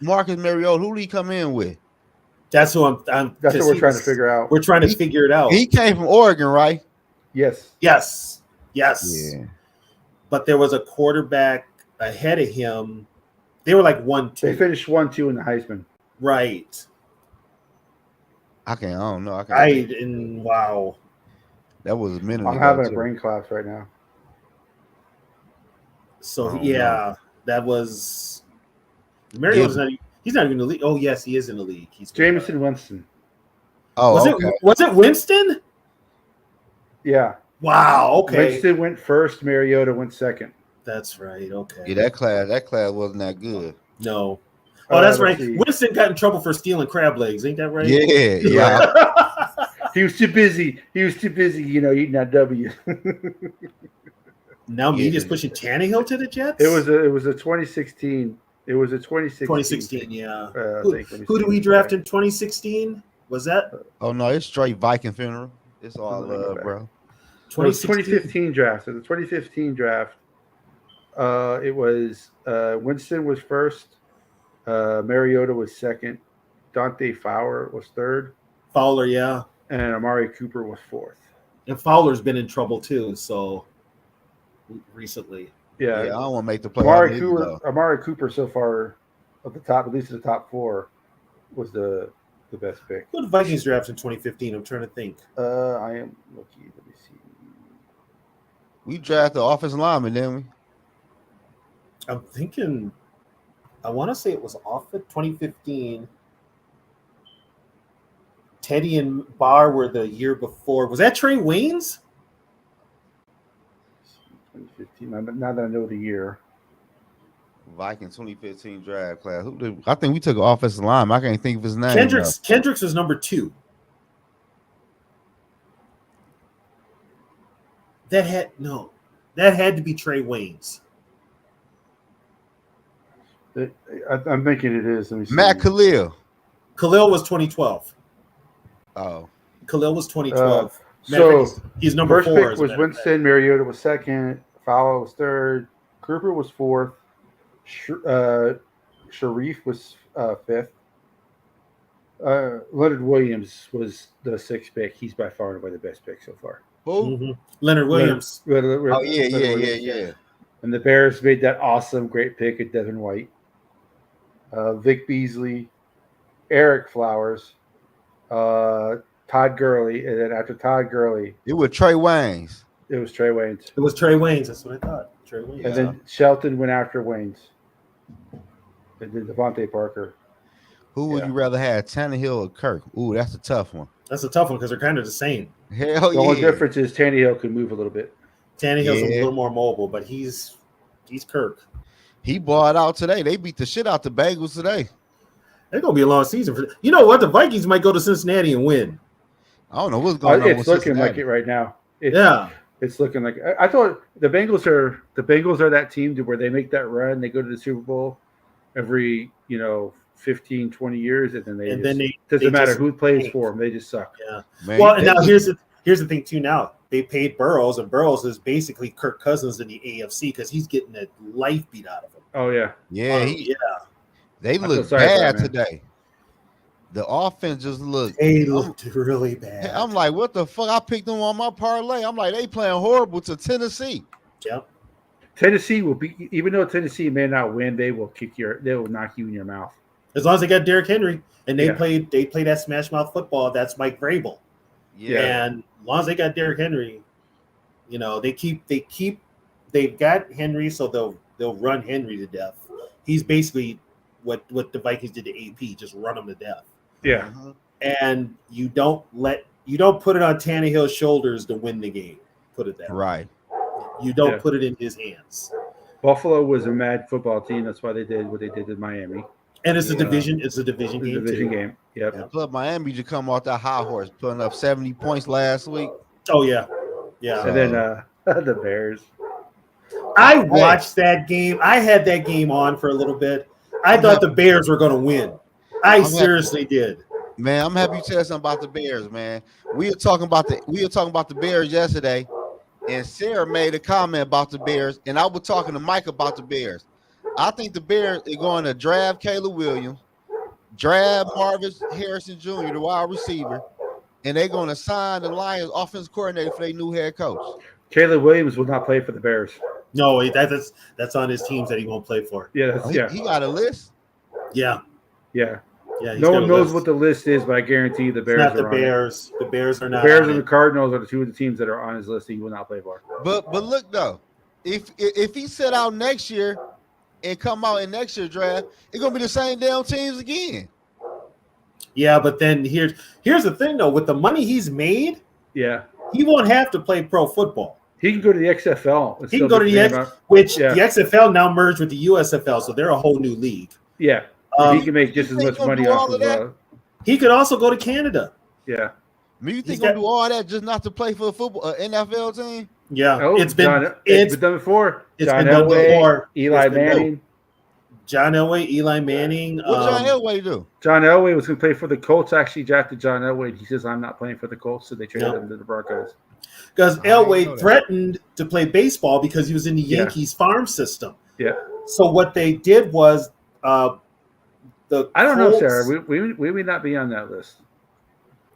Speaker 5: Marcus Mariota, who did he come in with?
Speaker 1: That's who
Speaker 2: That's what we're trying to figure out.
Speaker 1: We're trying to figure it out.
Speaker 5: He came from Oregon, right?
Speaker 2: Yes.
Speaker 1: Yeah. But there was a quarterback ahead of him. They were like 1-2.
Speaker 2: They finished 1-2 in the Heisman.
Speaker 1: Right.
Speaker 5: I don't know.
Speaker 1: Wow.
Speaker 5: That was a minute.
Speaker 2: I'm having a brain collapse right now.
Speaker 1: So that was Mariota's not. He's not even in the league. Oh yes, he is in the league. He's
Speaker 2: Jameson Winston.
Speaker 5: Oh,
Speaker 1: was it Winston?
Speaker 2: Yeah.
Speaker 1: Wow. Okay.
Speaker 2: Winston went first. Mariota went second.
Speaker 1: That's right. Okay.
Speaker 5: Yeah, that class wasn't that good.
Speaker 1: No. Oh, that's right.
Speaker 2: See.
Speaker 1: Winston got in trouble for stealing crab legs. Ain't that right?
Speaker 5: Yeah.
Speaker 2: He was too busy. Eating that W.
Speaker 1: Now me just pushing Tannehill to the Jets.
Speaker 2: It was a 2016. It was a 2016.
Speaker 1: 2016, yeah.
Speaker 2: Who
Speaker 1: did we draft in 2016? Was that?
Speaker 5: Oh no, it's straight Viking funeral. It's all love, bro.
Speaker 2: 2015 draft. So the 2015 draft. It was Winston was first. Mariota was second. Dante Fowler was third.
Speaker 1: Fowler, yeah.
Speaker 2: And Amari Cooper was fourth.
Speaker 1: And Fowler's been in trouble too. So recently.
Speaker 2: Yeah,
Speaker 5: I don't want to make the play.
Speaker 2: Amari Cooper so far at the top, at least the top four, was the best pick.
Speaker 1: Who did the Vikings draft in 2015? I'm trying to think.
Speaker 2: I am looking. Let me see.
Speaker 5: We drafted offensive lineman, didn't we?
Speaker 1: I'm thinking. I want to say it was off of 2015. Teddy and Barr were the year before. Was that Trey Waynes?
Speaker 2: 2015. Now that I know the year.
Speaker 5: Vikings 2015 draft class. I think we took an offensive lineman. I can't think of his name.
Speaker 1: Kendricks was number 2. That had to be Trey Waynes.
Speaker 2: I'm thinking it is. Let me see.
Speaker 5: Matt Khalil.
Speaker 1: Khalil was 2012.
Speaker 5: Oh.
Speaker 1: Khalil was 2012.
Speaker 2: So
Speaker 1: he's number 4.
Speaker 2: First pick was Winston. Mariota was second. Fowler was third. Cooper was fourth. Sharif was fifth. Leonard Williams was the 6th pick. He's by far and away the best pick so far.
Speaker 5: Who?
Speaker 1: Mhm. Leonard Williams.
Speaker 5: Oh yeah,
Speaker 2: Leonard
Speaker 5: yeah.
Speaker 2: Williams. And the Bears made that awesome, great pick at Devin White, Vic Beasley, Eric Flowers, Todd Gurley, and then after Todd Gurley,
Speaker 5: It was Trey Waynes.
Speaker 2: it was Trey Waynes.
Speaker 1: It was Trey Waynes. That's what I thought. Trey Waynes.
Speaker 2: And then Shelton went after Waynes. And then Devontae Parker.
Speaker 5: Who would you rather have, Tannehill or Kirk? Ooh, that's a tough one.
Speaker 1: That's a tough one because they're kind of the same.
Speaker 5: Hell
Speaker 2: The
Speaker 5: yeah.
Speaker 2: only difference is Tannehill can move a little bit.
Speaker 1: Tannehill's a
Speaker 5: Yeah.
Speaker 1: little more mobile, but he's Kirk.
Speaker 5: He bought out today. They beat the shit out the Bengals today.
Speaker 1: It's gonna be a long season for. You know what? The Vikings might go to Cincinnati and win.
Speaker 5: I don't know what's going on.
Speaker 2: It's
Speaker 5: with
Speaker 2: looking like
Speaker 5: Cincinnati.
Speaker 2: it right now. It's looking like I thought the Bengals are that team to where they make that run. They go to the Super Bowl every 15, 20 years, and then they doesn't matter who plays for them. They just suck.
Speaker 1: Yeah.
Speaker 5: Man,
Speaker 1: Well, and now here's the thing too. Now they paid Burrows, and Burrows is basically Kirk Cousins in the AFC because he's getting the life beat out of him.
Speaker 2: Oh yeah.
Speaker 5: They
Speaker 2: I feel
Speaker 5: look
Speaker 2: sorry for
Speaker 5: bad
Speaker 2: that, man.
Speaker 5: today. The offense just looked.
Speaker 1: They looked really bad.
Speaker 5: I'm like, what the fuck? I picked them on my parlay. I'm like, they playing horrible to Tennessee.
Speaker 1: Yep.
Speaker 2: Tennessee will be, even though Tennessee may not win, they will knock you in your mouth.
Speaker 1: As long as they got Derrick Henry and they
Speaker 2: Yeah.
Speaker 1: play that smash mouth football, that's Mike Vrabel.
Speaker 5: Yeah.
Speaker 1: And as long as they got Derrick Henry, they've got Henry, so they'll run Henry to death. He's basically what the Vikings did to AP, just run him to death.
Speaker 2: Yeah.
Speaker 1: And you don't put it on Tannehill's shoulders to win the game. Put it that way.
Speaker 5: Right.
Speaker 1: You don't
Speaker 2: Yeah.
Speaker 1: put it in his hands.
Speaker 2: Buffalo was a mad football team. That's why they did what they did in Miami.
Speaker 1: And it's a
Speaker 5: Yeah.
Speaker 1: division. It's a division game too.
Speaker 2: Game. Yep.
Speaker 1: Yeah.
Speaker 5: Plus, Miami just come off that high horse, putting up 70 points last week.
Speaker 1: Oh yeah, yeah.
Speaker 2: And then the Bears.
Speaker 1: I watched that game. I had that game on for a little bit. I thought the Bears were going to win. I seriously did.
Speaker 5: Man, I'm happy you said something about the Bears, man. We were talking about the Bears yesterday, and Sarah made a comment about the Bears, and I was talking to Mike about the Bears. I think the Bears are going to draft Caleb Williams, draft Marvin Harrison Jr., the wide receiver, and they're going to sign the Lions offensive coordinator for their new head coach.
Speaker 2: Caleb Williams will not play for the Bears.
Speaker 1: No, that's on his teams that he won't play for.
Speaker 2: Yeah,
Speaker 5: He got a list.
Speaker 1: Yeah.
Speaker 2: yeah.
Speaker 1: He's
Speaker 2: No
Speaker 1: got
Speaker 2: one
Speaker 1: a
Speaker 2: knows
Speaker 1: list.
Speaker 2: what the list is, but I guarantee you the
Speaker 1: It's
Speaker 2: Bears
Speaker 1: not
Speaker 2: are
Speaker 1: the
Speaker 2: on it.
Speaker 1: Bears. The Bears are
Speaker 2: The
Speaker 1: not.
Speaker 2: Bears
Speaker 1: on
Speaker 2: and the
Speaker 1: it.
Speaker 2: Cardinals are the two of the teams that are on his list that he will not play for.
Speaker 5: But look though, if he sit out next year and come out in next year's draft, it's gonna be the same damn teams again.
Speaker 1: Yeah, but then here's the thing though. With the money he's made,
Speaker 2: Yeah.
Speaker 1: he won't have to play pro football.
Speaker 2: He can go to the XFL. and
Speaker 1: He
Speaker 2: still
Speaker 1: can go to
Speaker 2: be
Speaker 1: the
Speaker 2: playing
Speaker 1: X,
Speaker 2: about-
Speaker 1: which
Speaker 2: Yeah.
Speaker 1: the XFL now merged with the USFL, so they're a whole new league.
Speaker 2: Yeah. He can make just as
Speaker 5: you
Speaker 2: much
Speaker 5: think
Speaker 2: money
Speaker 5: he'll do
Speaker 2: off
Speaker 5: all
Speaker 2: of
Speaker 5: of that?
Speaker 1: He could also go to Canada.
Speaker 2: Yeah.
Speaker 5: I mean, you think
Speaker 1: He's
Speaker 5: he'll
Speaker 1: got-
Speaker 5: do all that just not to play for a football NFL team?
Speaker 1: Yeah,
Speaker 2: Oh,
Speaker 1: it's been
Speaker 2: it's been done before.
Speaker 1: it's
Speaker 2: John
Speaker 1: been done
Speaker 2: Elway,
Speaker 1: before.
Speaker 2: Eli
Speaker 1: It's been done.
Speaker 2: Manning.
Speaker 1: John Elway, Eli Manning.
Speaker 5: What John Elway do?
Speaker 2: John Elway was going to play for the Colts. Actually, drafted John Elway. He says, "I'm not playing for the Colts," so they traded him to the Broncos.
Speaker 1: Because
Speaker 5: I didn't know
Speaker 1: Elway
Speaker 5: that.
Speaker 1: threatened to play baseball because he was in the
Speaker 2: Yeah.
Speaker 1: Yankees farm system.
Speaker 2: Yeah.
Speaker 1: So what they did was the
Speaker 2: I don't know,
Speaker 1: Colts-
Speaker 2: Sarah. We may not be on that list.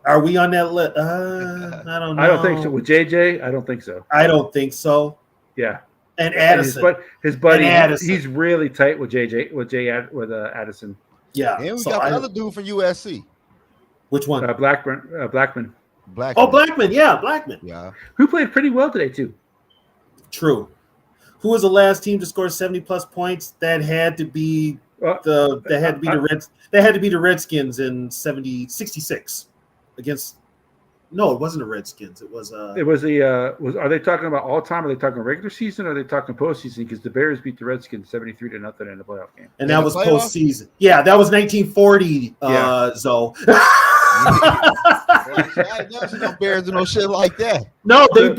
Speaker 1: Are we on that list? I don't know.
Speaker 2: I don't think so. With JJ, I don't think so.
Speaker 1: I don't think so.
Speaker 2: Yeah.
Speaker 1: And
Speaker 2: And his,
Speaker 1: Addison.
Speaker 2: his buddy,
Speaker 1: And Addison.
Speaker 2: he's really tight with Addison.
Speaker 1: Yeah.
Speaker 5: And we
Speaker 1: So
Speaker 5: got
Speaker 1: I-
Speaker 5: the other dude from USC,
Speaker 1: which one?
Speaker 2: Blackman.
Speaker 5: Black.
Speaker 1: Oh, Blackman. Yeah, Blackman.
Speaker 5: Yeah.
Speaker 2: Who played pretty well today too.
Speaker 1: True. Who was the last team to score 70+ points? That had to be the Redskins in 66 against. No, it wasn't the Redskins. It was
Speaker 2: It was the are they talking about all time? Are they talking regular season? Or are they talking postseason? Because the Bears beat the Redskins 73-0 in the playoff game.
Speaker 1: and
Speaker 5: In
Speaker 1: that
Speaker 5: the
Speaker 1: was
Speaker 5: playoffs?
Speaker 1: postseason. Yeah, that was 1940. Zoe.
Speaker 5: I never seen no Bears do no shit like that.
Speaker 1: No, they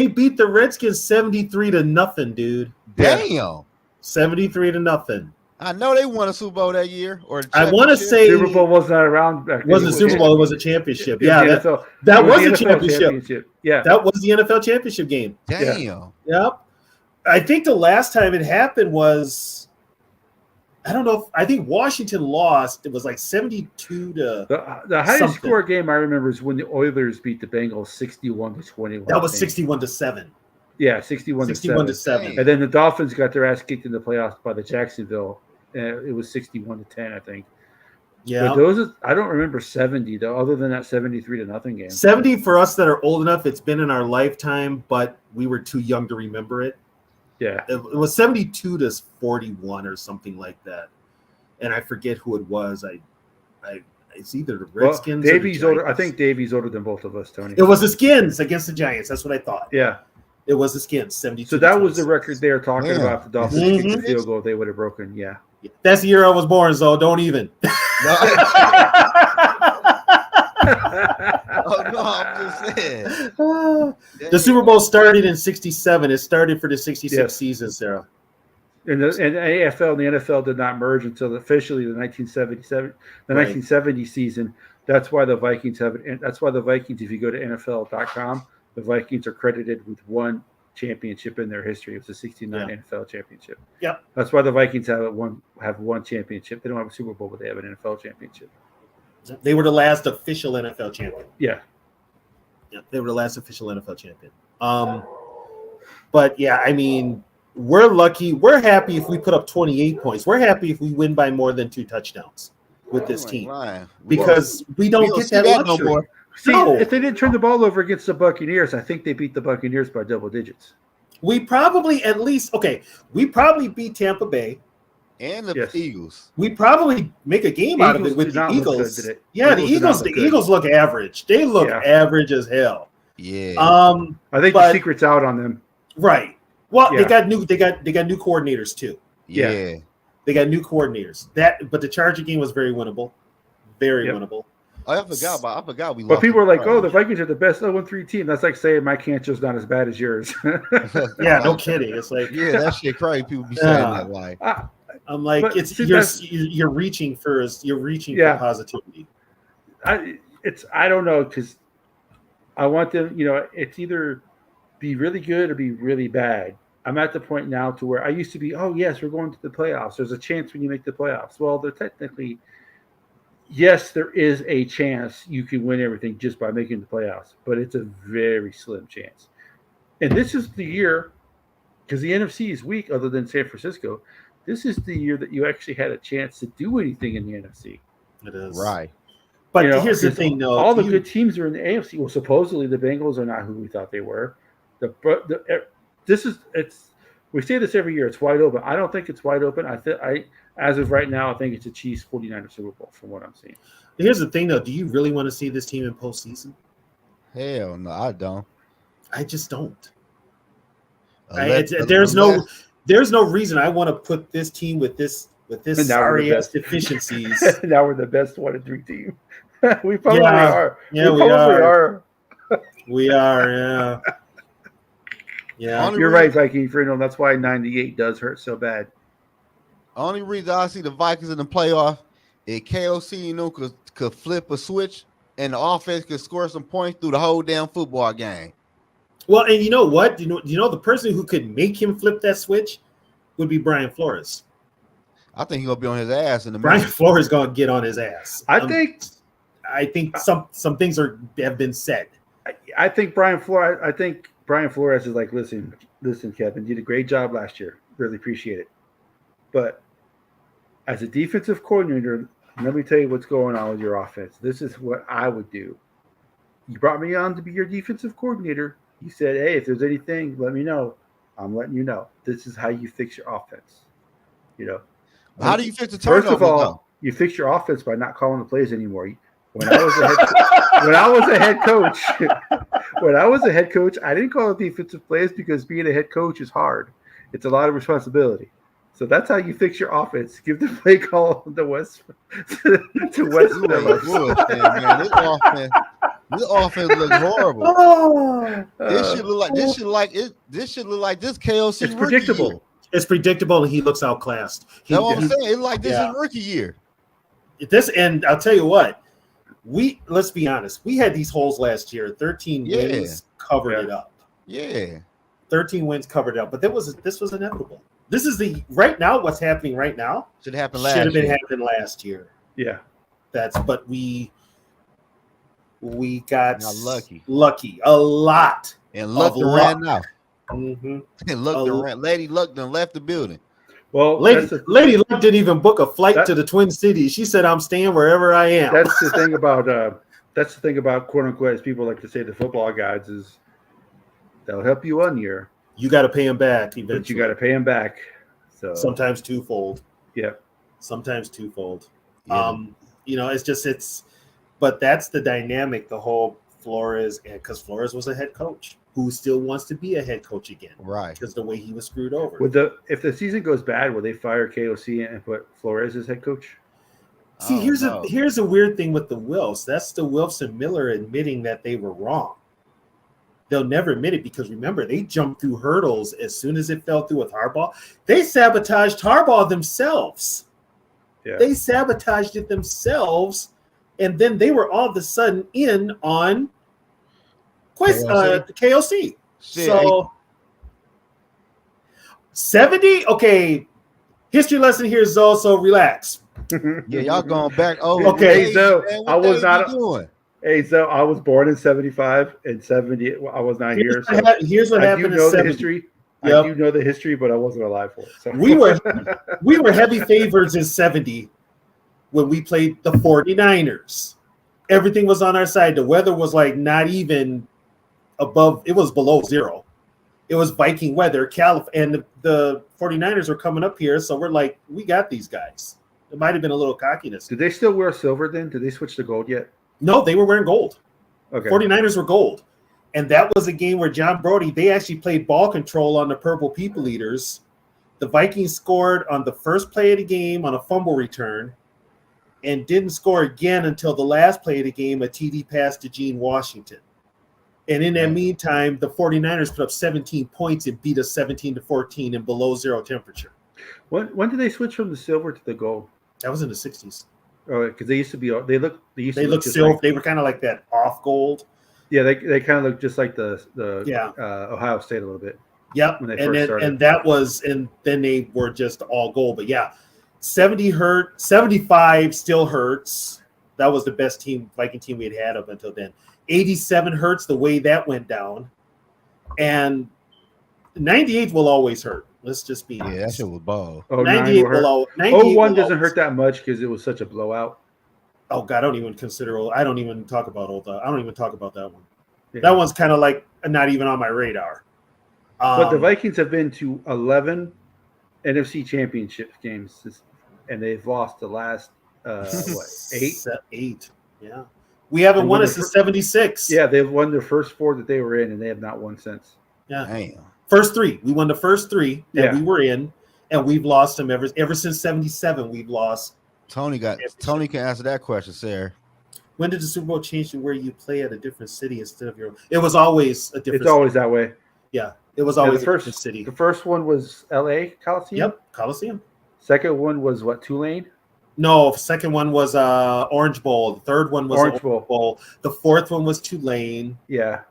Speaker 1: beat the Redskins 73-0, dude.
Speaker 5: Damn.
Speaker 1: 73-0.
Speaker 5: I know they won a Super Bowl that year. Or the
Speaker 1: I want to
Speaker 5: championship.
Speaker 1: say
Speaker 2: Super Bowl was not around back then.
Speaker 1: it wasn't a Super Bowl. It was a championship. Yeah,
Speaker 2: It was
Speaker 1: that was
Speaker 2: the
Speaker 1: a
Speaker 2: NFL
Speaker 1: championship.
Speaker 2: Yeah.
Speaker 1: That was the NFL championship game.
Speaker 5: Damn.
Speaker 1: Yep. I think the last time it happened was I don't know. I think Washington lost. It was like 72 to.
Speaker 2: The highest
Speaker 1: something.
Speaker 2: score game I remember is when the Oilers beat the Bengals 61-21.
Speaker 1: That was 61-7.
Speaker 2: Yeah, 61-7.
Speaker 1: 7.
Speaker 2: And then the Dolphins got their ass kicked in the playoffs by the Jacksonville. It was 61-10, I think.
Speaker 1: Yeah.
Speaker 2: But I don't remember 70 though, other than that 73-0 game.
Speaker 1: 70 for us that are old enough. It's been in our lifetime, but we were too young to remember it.
Speaker 2: Yeah,
Speaker 1: It was 72 to 41 or something like that, and I forget who it was. It's either the Redskins.
Speaker 2: Well, Davey's
Speaker 1: or the
Speaker 2: older. I
Speaker 1: Giants.
Speaker 2: think Davey's older than both of us, Tony.
Speaker 1: It was the Skins against the Giants. That's what I thought.
Speaker 2: Yeah.
Speaker 1: It was the Skins. 72.
Speaker 2: So that was the record they were talking about. The Dolphins kicked the
Speaker 1: Mhm.
Speaker 2: field goal, they would have broken. Yeah.
Speaker 1: That's the year I was born, so don't even.
Speaker 5: Oh no, I'm just saying.
Speaker 1: The Super Bowl started in 67. It started for the 66
Speaker 2: Yes.
Speaker 1: season, Sarah.
Speaker 2: And the AFL and the NFL did not merge until officially the 1977, the
Speaker 1: Right.
Speaker 2: 1970 season. That's why the Vikings have it. And that's why the Vikings, if you go to NFL.com, the Vikings are credited with one championship in their history. It was the 69 NFL championship.
Speaker 1: Yep.
Speaker 2: That's why the Vikings have one championship. They don't have a Super Bowl, but they have an NFL championship.
Speaker 1: They were the last official NFL champion.
Speaker 2: Yeah.
Speaker 1: Yeah, they were the last official NFL champion. But yeah, I mean, we're lucky. We're happy if we put up 28 points. We're happy if we win by more than 2 touchdowns with this team because we don't get that luxury.
Speaker 5: No more.
Speaker 2: See,
Speaker 1: No.
Speaker 2: if they didn't turn the ball over against the Buccaneers, I think they beat the Buccaneers by double digits.
Speaker 1: We probably we probably beat Tampa Bay.
Speaker 5: And the
Speaker 2: Yes.
Speaker 5: Eagles.
Speaker 1: We probably make a game out of it with
Speaker 2: did
Speaker 1: the
Speaker 2: not look
Speaker 1: Eagles.
Speaker 2: good, did it?
Speaker 1: Yeah, the
Speaker 2: Eagles did not
Speaker 1: Eagles.
Speaker 2: look
Speaker 1: The
Speaker 2: good.
Speaker 1: Eagles look average. They look
Speaker 2: Yeah.
Speaker 1: average as hell.
Speaker 5: Yeah.
Speaker 2: I think
Speaker 1: but-
Speaker 2: the secret's out on them.
Speaker 1: Right. Well,
Speaker 2: Yeah.
Speaker 1: they got new coordinators too.
Speaker 5: yeah.
Speaker 1: They got new coordinators. But the Charger game was very winnable. Very
Speaker 2: Yep.
Speaker 1: winnable.
Speaker 5: I forgot we
Speaker 2: But
Speaker 5: lost.
Speaker 2: people
Speaker 5: to
Speaker 2: are like,
Speaker 5: Chargers.
Speaker 2: "Oh, the Vikings are the best 0-3 team." That's like saying my cancer's not as bad as yours.
Speaker 1: Yeah, no kidding. It's like
Speaker 5: Yeah, that shit crazy. People be saying
Speaker 1: Yeah.
Speaker 5: that like
Speaker 1: I'm like,
Speaker 2: But
Speaker 1: it's
Speaker 2: see,
Speaker 1: you're reaching for
Speaker 2: Yeah.
Speaker 1: for positivity.
Speaker 2: I don't know because I want them. It's either be really good or be really bad. I'm at the point now to where I used to be. Oh yes, we're going to the playoffs. There's a chance when you make the playoffs. Well, they're technically. Yes, there is a chance you can win everything just by making the playoffs, but it's a very slim chance. And this is the year, because the NFC is weak other than San Francisco. This is the year that you actually had a chance to do anything in the NFC.
Speaker 1: It is
Speaker 5: right.
Speaker 1: But here's the thing, though.
Speaker 2: All the good teams are in the AFC. Well, supposedly the Bengals are not who we thought they were. We say this every year. It's wide open. I don't think it's wide open. As of right now, I think it's a Chiefs 49ers Super Bowl from what I'm seeing.
Speaker 1: Here's the thing, though. Do you really want to see this team in postseason?
Speaker 5: Hell no, I don't.
Speaker 1: I just don't.
Speaker 5: Unless-
Speaker 1: There's no reason I want to put this team with this
Speaker 2: And now we're the
Speaker 1: sorry ass
Speaker 2: best.
Speaker 1: deficiencies.
Speaker 2: Now we're the best 1-3 team. We probably
Speaker 1: Yeah.
Speaker 2: are.
Speaker 1: Yeah, we
Speaker 2: probably
Speaker 1: are. We are, yeah. Yeah.
Speaker 5: Only
Speaker 2: You're
Speaker 5: reason-
Speaker 2: right, Viking Freedom. That's why 98 does hurt so bad.
Speaker 5: Only reason I see the Vikings in the playoff is KOC, could flip a switch and the offense could score some points through the whole damn football game.
Speaker 1: Well, and you know what? You know the person who could make him flip that switch would be Brian Flores.
Speaker 5: I think he's gonna be on his ass in the
Speaker 1: Brian
Speaker 5: minute.
Speaker 1: Flores gonna get on his ass.
Speaker 2: I think
Speaker 1: some things have been said.
Speaker 2: I think Brian Flores is like, listen, Kevin, you did a great job last year. Really appreciate it. But as a defensive coordinator, let me tell you what's going on with your offense. This is what I would do. You brought me on to be your defensive coordinator. You said, hey, if there's anything, let me know. I'm letting you know. This is how you fix your offense.
Speaker 5: How do you fix the turnover?
Speaker 2: First of all,
Speaker 5: though?
Speaker 2: you fix your offense by not calling the plays anymore. When I was a head coach, I didn't call the defensive plays because being a head coach is hard. It's a lot of responsibility. So that's how you fix your offense. Give the play call to West.
Speaker 5: You ain't good, man. This offense looks horrible. This should look like this KOC.
Speaker 2: It's predictable.
Speaker 5: Year.
Speaker 1: It's predictable, and he looks outclassed.
Speaker 5: That's what I'm saying. It's like this is rookie year.
Speaker 1: And I'll tell you what, let's be honest. We had these holes last year. 13 wins covered it up.
Speaker 5: Yeah.
Speaker 1: 13 wins covered it up, but this was inevitable. This is the right now. What's happening right now
Speaker 5: Should happen
Speaker 1: should
Speaker 5: last
Speaker 1: have been
Speaker 5: year.
Speaker 1: happening last year.
Speaker 2: Yeah.
Speaker 1: But we got
Speaker 5: Not lucky.
Speaker 1: lucky a lot.
Speaker 5: And Luck
Speaker 1: Of
Speaker 5: done
Speaker 1: luck.
Speaker 5: ran out.
Speaker 1: Mm-hmm.
Speaker 5: And Luck done ran. Lady Luck done left the building.
Speaker 2: Well,
Speaker 1: Lady Luck didn't even book a flight
Speaker 2: That-
Speaker 1: to the Twin Cities. She said, "I'm staying wherever I am."
Speaker 2: that's the thing about quote unquote, as people like to say, the football guys is they'll help you 1 year,
Speaker 1: You got to pay him back eventually.
Speaker 2: but you got to pay them back. So
Speaker 1: Sometimes twofold.
Speaker 2: yeah,
Speaker 1: Sometimes twofold.
Speaker 5: Yeah.
Speaker 1: But that's the dynamic. The whole Flores, because Flores was a head coach who still wants to be a head coach again,
Speaker 5: Right.
Speaker 1: because the way he was screwed over.
Speaker 2: if the season goes bad, will they fire KOC and put Flores as head coach?
Speaker 1: See, here's a weird thing with the Wilfs. That's the Wilfs and Miller admitting that they were wrong. They'll never admit it because remember, they jumped through hurdles as soon as it fell through with Harbaugh. They sabotaged Harbaugh themselves.
Speaker 2: Yeah.
Speaker 1: They sabotaged it themselves, and then they were all of a sudden in on KOC.
Speaker 5: Shit,
Speaker 1: So 70? Okay. History lesson here, Zoe, so relax.
Speaker 5: yeah, y'all going back. Oh,
Speaker 1: Okay,
Speaker 2: so
Speaker 5: man,
Speaker 2: I
Speaker 5: what
Speaker 2: was
Speaker 5: they
Speaker 2: not-
Speaker 5: be doing?
Speaker 2: Hey, so I was born in 75 and 70. I was not here. So
Speaker 1: Here's what
Speaker 2: I do
Speaker 1: happened in
Speaker 2: know the
Speaker 1: 70.
Speaker 2: history.
Speaker 1: Yep.
Speaker 2: I do know the history, but I wasn't alive for it. So.
Speaker 1: We were heavy favorites in 70 when we played the 49ers. Everything was on our side. The weather was like not even above, it was below zero. It was Viking weather. And the 49ers were coming up here, so we're like, we got these guys. It might have been a little cockiness.
Speaker 2: Did they still wear silver then? Did they switch to gold yet?
Speaker 1: No, they were wearing gold.
Speaker 2: Okay.
Speaker 1: 49ers were gold. And that was a game where John Brody, they actually played ball control on the Purple People Eaters. The Vikings scored on the first play of the game on a fumble return and didn't score again until the last play of the game, a TD pass to Gene Washington. And in that meantime, the 49ers put up 17 points and beat us 17-14 in below zero temperature.
Speaker 2: When did they switch from the silver to the gold?
Speaker 1: That was in the 60s.
Speaker 2: Oh, because they used to be. They looked just
Speaker 1: silver.
Speaker 2: like-
Speaker 1: They were kind of like that off gold.
Speaker 2: yeah, they kind of look just like the
Speaker 1: Yeah.
Speaker 2: Ohio State a little bit.
Speaker 1: Yep.
Speaker 2: When they
Speaker 1: And
Speaker 2: first
Speaker 1: then
Speaker 2: started.
Speaker 1: and then they were just all gold. But yeah, 70 hurt, 75 still hurts. That was the best Viking team we had up until then. 87 hurts the way that went down. And 98 will always hurt. Let's just be
Speaker 5: Yeah, that
Speaker 1: honest.
Speaker 5: shit was ball.
Speaker 2: Oh,
Speaker 1: 98
Speaker 2: will hurt.
Speaker 1: will always. 98
Speaker 2: 01
Speaker 1: will
Speaker 2: doesn't
Speaker 1: always-
Speaker 2: hurt that much because it was such a blowout.
Speaker 1: Oh God, I don't even consider. I don't even talk about old. I don't even talk about that one.
Speaker 2: Yeah.
Speaker 1: That one's kind of like not even on my radar.
Speaker 2: But the Vikings have been to 11 NFC Championship games, and they've lost the last eight.
Speaker 1: 8. Yeah, we haven't
Speaker 2: And
Speaker 1: won
Speaker 2: when
Speaker 1: it
Speaker 2: the
Speaker 1: since '76.
Speaker 2: Yeah, they've won their first 4 that they were in, and they have not won since.
Speaker 1: Yeah.
Speaker 5: Damn.
Speaker 1: First 3. We won the first 3 that
Speaker 2: Yeah.
Speaker 1: we were in, and we've lost them ever since '77. We've lost.
Speaker 5: Tony can answer that question, sir.
Speaker 1: When did the Super Bowl change to where you play at a different city instead of your? It was always a different.
Speaker 2: It's always that way.
Speaker 1: Yeah, it was
Speaker 2: Yeah,
Speaker 1: always
Speaker 2: the
Speaker 1: a
Speaker 2: first
Speaker 1: different city.
Speaker 2: The first one was L.A. Coliseum.
Speaker 1: Yep, Coliseum.
Speaker 2: Second one was what, Tulane?
Speaker 1: No, second one was Orange Bowl. The third one was
Speaker 2: Orange
Speaker 1: Orange
Speaker 2: Bowl.
Speaker 1: Bowl. The fourth one was Tulane.
Speaker 2: Yeah.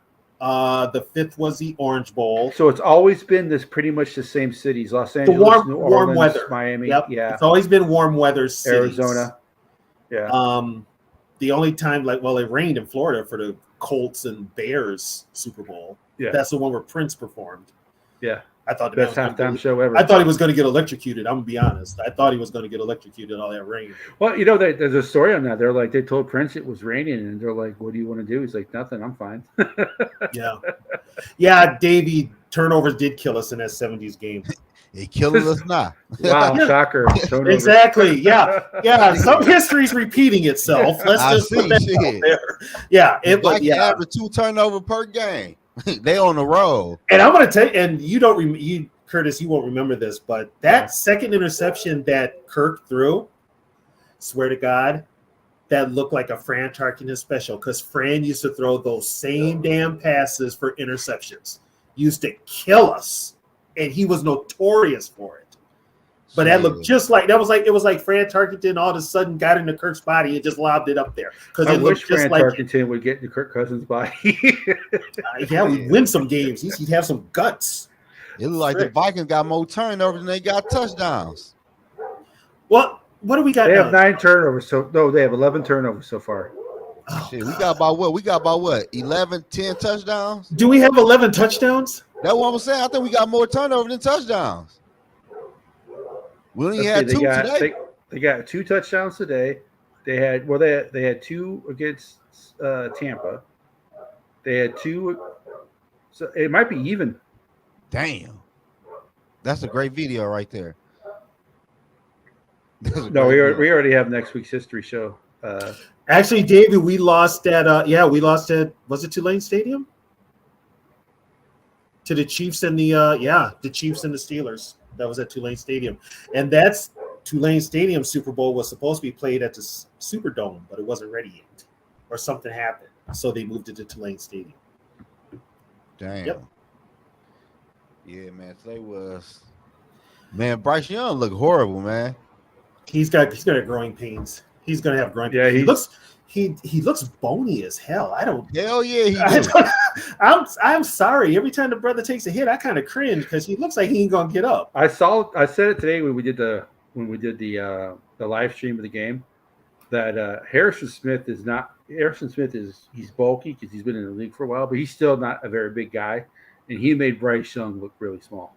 Speaker 1: The fifth was the Orange Bowl.
Speaker 2: So it's always been this pretty much the same cities: Los
Speaker 1: The
Speaker 2: Angeles, New
Speaker 1: warm
Speaker 2: Orleans,
Speaker 1: weather.
Speaker 2: Miami.
Speaker 1: Yep.
Speaker 2: Yeah.
Speaker 1: It's always been warm weather cities.
Speaker 2: Arizona. Yeah.
Speaker 1: The only time, it rained in Florida for the Colts and Bears Super Bowl.
Speaker 2: Yeah.
Speaker 1: That's the one where Prince performed.
Speaker 2: Yeah.
Speaker 1: I thought the
Speaker 2: Best
Speaker 1: man was gonna
Speaker 2: halftime
Speaker 1: get-
Speaker 2: show ever.
Speaker 1: I thought he was going to get electrocuted. I'm gonna be honest. I thought he was going to get electrocuted in all that rain.
Speaker 2: Well, there's a story on that. They're like, they told Prince it was raining, and they're like, "What do you want to do?" He's like, "Nothing. I'm fine."
Speaker 1: Yeah, Davey, turnovers did kill us in that '70s game.
Speaker 5: It killing us now.
Speaker 2: Wow, shocker! Turnovers.
Speaker 1: Exactly. Yeah. Some history's repeating itself. Let's
Speaker 5: I
Speaker 1: just put
Speaker 5: see,
Speaker 1: that
Speaker 5: shit.
Speaker 1: out there. Yeah.
Speaker 5: Like average 2 turnovers per game. They on the road.
Speaker 1: And I'm going to tell you, and you don't, Curtis, you won't remember this, but that second interception that Kirk threw, swear to God, that looked like a Fran Tarkenton special because Fran used to throw those same damn passes for interceptions. Used to kill us, and he was notorious for it. But that looked just like it was like Fran Tarkenton all of a sudden got into Kirk's body and just lobbed it up there because
Speaker 2: I
Speaker 1: it
Speaker 2: wish
Speaker 1: looked just
Speaker 2: Fran
Speaker 1: like
Speaker 2: Tarkenton would get into Kirk Cousins' body.
Speaker 1: yeah, we'd win some games. He'd have some guts.
Speaker 5: It looked like the Vikings got more turnovers than they got touchdowns.
Speaker 1: What do we got?
Speaker 2: They have 9 turnovers. They have 11 turnovers so far.
Speaker 5: Oh, shit, we got about what? 11, 10 touchdowns?
Speaker 1: Do we have 11 touchdowns?
Speaker 5: That's what I'm saying. I think we got more turnovers than touchdowns. We only had 2 today.
Speaker 2: They got 2 touchdowns today. They had 2 against Tampa. They had 2. So it might be even.
Speaker 5: Damn. That's a great video right there.
Speaker 2: No, we already have next week's history show.
Speaker 1: Actually, David, we lost at was it Tulane Stadium? To the Chiefs and the Chiefs and the Steelers. That was at Tulane Stadium. And that's Tulane Stadium Super Bowl was supposed to be played at the Superdome, but it wasn't ready yet. Or something happened. So they moved it to Tulane Stadium.
Speaker 5: Damn.
Speaker 1: Yep.
Speaker 5: Yeah, man. Today was Bryce Young looked horrible, man.
Speaker 1: He's got growing pains. He's gonna have growing pains. He looks bony as hell.
Speaker 5: Hell yeah,
Speaker 1: I'm sorry. Every time the brother takes a hit, I kind of cringe because he looks like he ain't gonna get up.
Speaker 2: I said it today when we did the live stream of the game that Harrison Smith is he's bulky because he's been in the league for a while, but he's still not a very big guy, and he made Bryce Young look really small.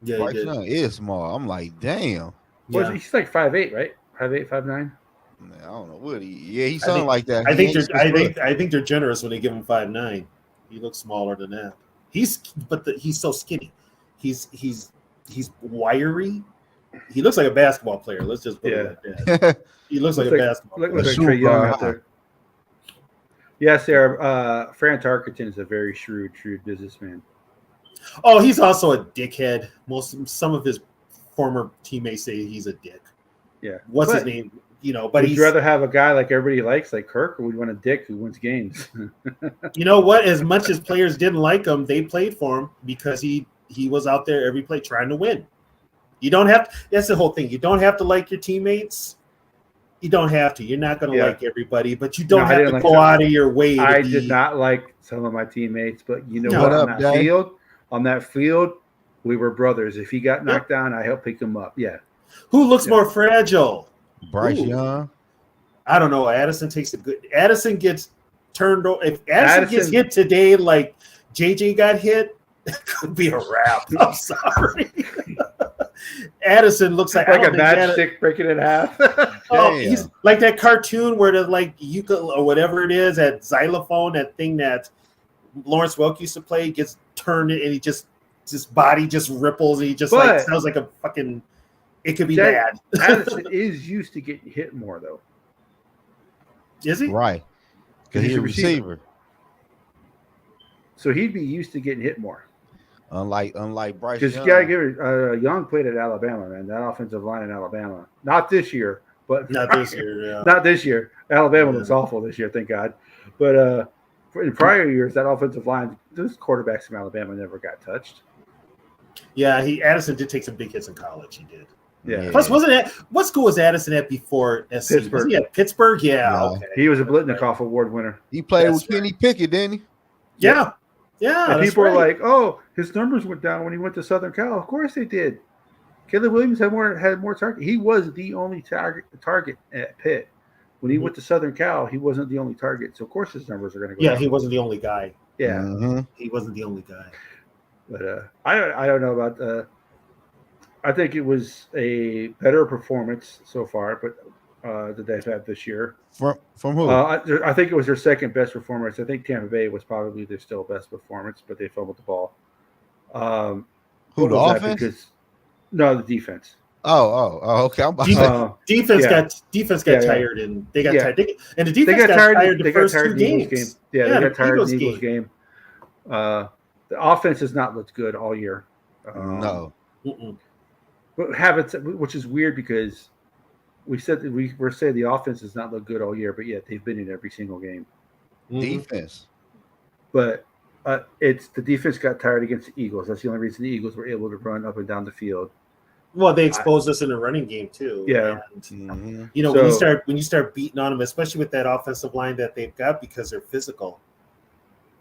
Speaker 1: Yeah,
Speaker 5: Bryce Young is small. I'm like, damn.
Speaker 2: Yeah. He's like 5'8", right? 5'8", 5'9".
Speaker 5: Man, I don't know what he's something like that.
Speaker 1: I think they're generous when they give him 5'9". He looks smaller than that. He's so skinny. He's wiry. He looks like a basketball player. Let's just put it like that. He looks like a basketball player.
Speaker 2: Looks like Trey Young out there. Yes, Fran Tarkenton is a very shrewd businessman.
Speaker 1: Oh, he's also a dickhead. Some of his former teammates say he's a dick.
Speaker 2: Yeah.
Speaker 1: What's his name? But
Speaker 2: would you rather have a guy like everybody likes, like Kirk, or would you want a dick who wins games?
Speaker 1: You know what? As much as players didn't like him, they played for him because he was out there every play trying to win. You don't have to, that's the whole thing. You don't have to like your teammates. You don't have to. You're not going to like everybody, but you don't have to go out of your way.
Speaker 2: I did not like some of my teammates, but you know what? On that field, we were brothers. If he got knocked down, I helped pick him up. Yeah.
Speaker 1: Who looks more fragile?
Speaker 5: Bryce Young.
Speaker 1: I don't know. Addison gets turned over. If Addison gets hit today, like JJ got hit, it could be a wrap. I'm sorry. Addison looks like
Speaker 2: a matchstick breaking in half.
Speaker 1: He's like that cartoon where the or whatever it is, that xylophone, that thing that Lawrence Welk used to play, gets turned and he just his body just ripples and he just sounds like a fucking. It could be bad.
Speaker 2: Addison is used to getting hit more though.
Speaker 1: Is he?
Speaker 5: Right. Because he's a receiver.
Speaker 2: So he'd be used to getting hit more.
Speaker 5: Unlike Bryce Young.
Speaker 2: Because you gotta give it. Young played at Alabama, man. That offensive line in Alabama. Not this year, but
Speaker 1: not this year. Yeah.
Speaker 2: Not this year. Alabama looks awful this year, thank God. But in prior years, that offensive line, those quarterbacks from Alabama never got touched.
Speaker 1: Yeah, Addison did take some big hits in college. He did.
Speaker 2: Yeah.
Speaker 1: Plus, what school was Addison at before SC?
Speaker 2: Pittsburgh.
Speaker 1: Was he at Pittsburgh? Yeah.
Speaker 5: No.
Speaker 1: Okay.
Speaker 2: He was a Blitnikoff Award winner.
Speaker 5: He played with Kenny Pickett, didn't he?
Speaker 1: Yeah. Yeah.
Speaker 2: And people are like, "Oh, his numbers went down when he went to Southern Cal." Of course they did. Caleb Williams had more target. He was the only target at Pitt. When he went to Southern Cal, he wasn't the only target. So of course his numbers are going to go down.
Speaker 1: He wasn't the only guy.
Speaker 2: Yeah.
Speaker 5: Mm-hmm.
Speaker 1: He wasn't the only guy.
Speaker 2: But I don't know about I think it was a better performance so far, but that they've had this year.
Speaker 5: From who?
Speaker 2: I think it was their second best performance. I think Tampa Bay was probably their still best performance, but they fumbled the ball.
Speaker 5: Who, the offense?
Speaker 2: No, the defense.
Speaker 5: Oh, okay.
Speaker 1: Defense got tired, and they got tired. And the defense got tired the first two games.
Speaker 2: They got tired in the Eagles game. The offense has not looked good all year.
Speaker 5: No.
Speaker 2: But which is weird because we said that we're saying the offense has not looked good all year, but yet they've been in every single game.
Speaker 5: Defense.
Speaker 2: But it's the defense got tired against the Eagles. That's the only reason the Eagles were able to run up and down the field.
Speaker 1: Well, they exposed us in the running game too.
Speaker 2: Yeah.
Speaker 1: And, when you start beating on them, especially with that offensive line that they've got because they're physical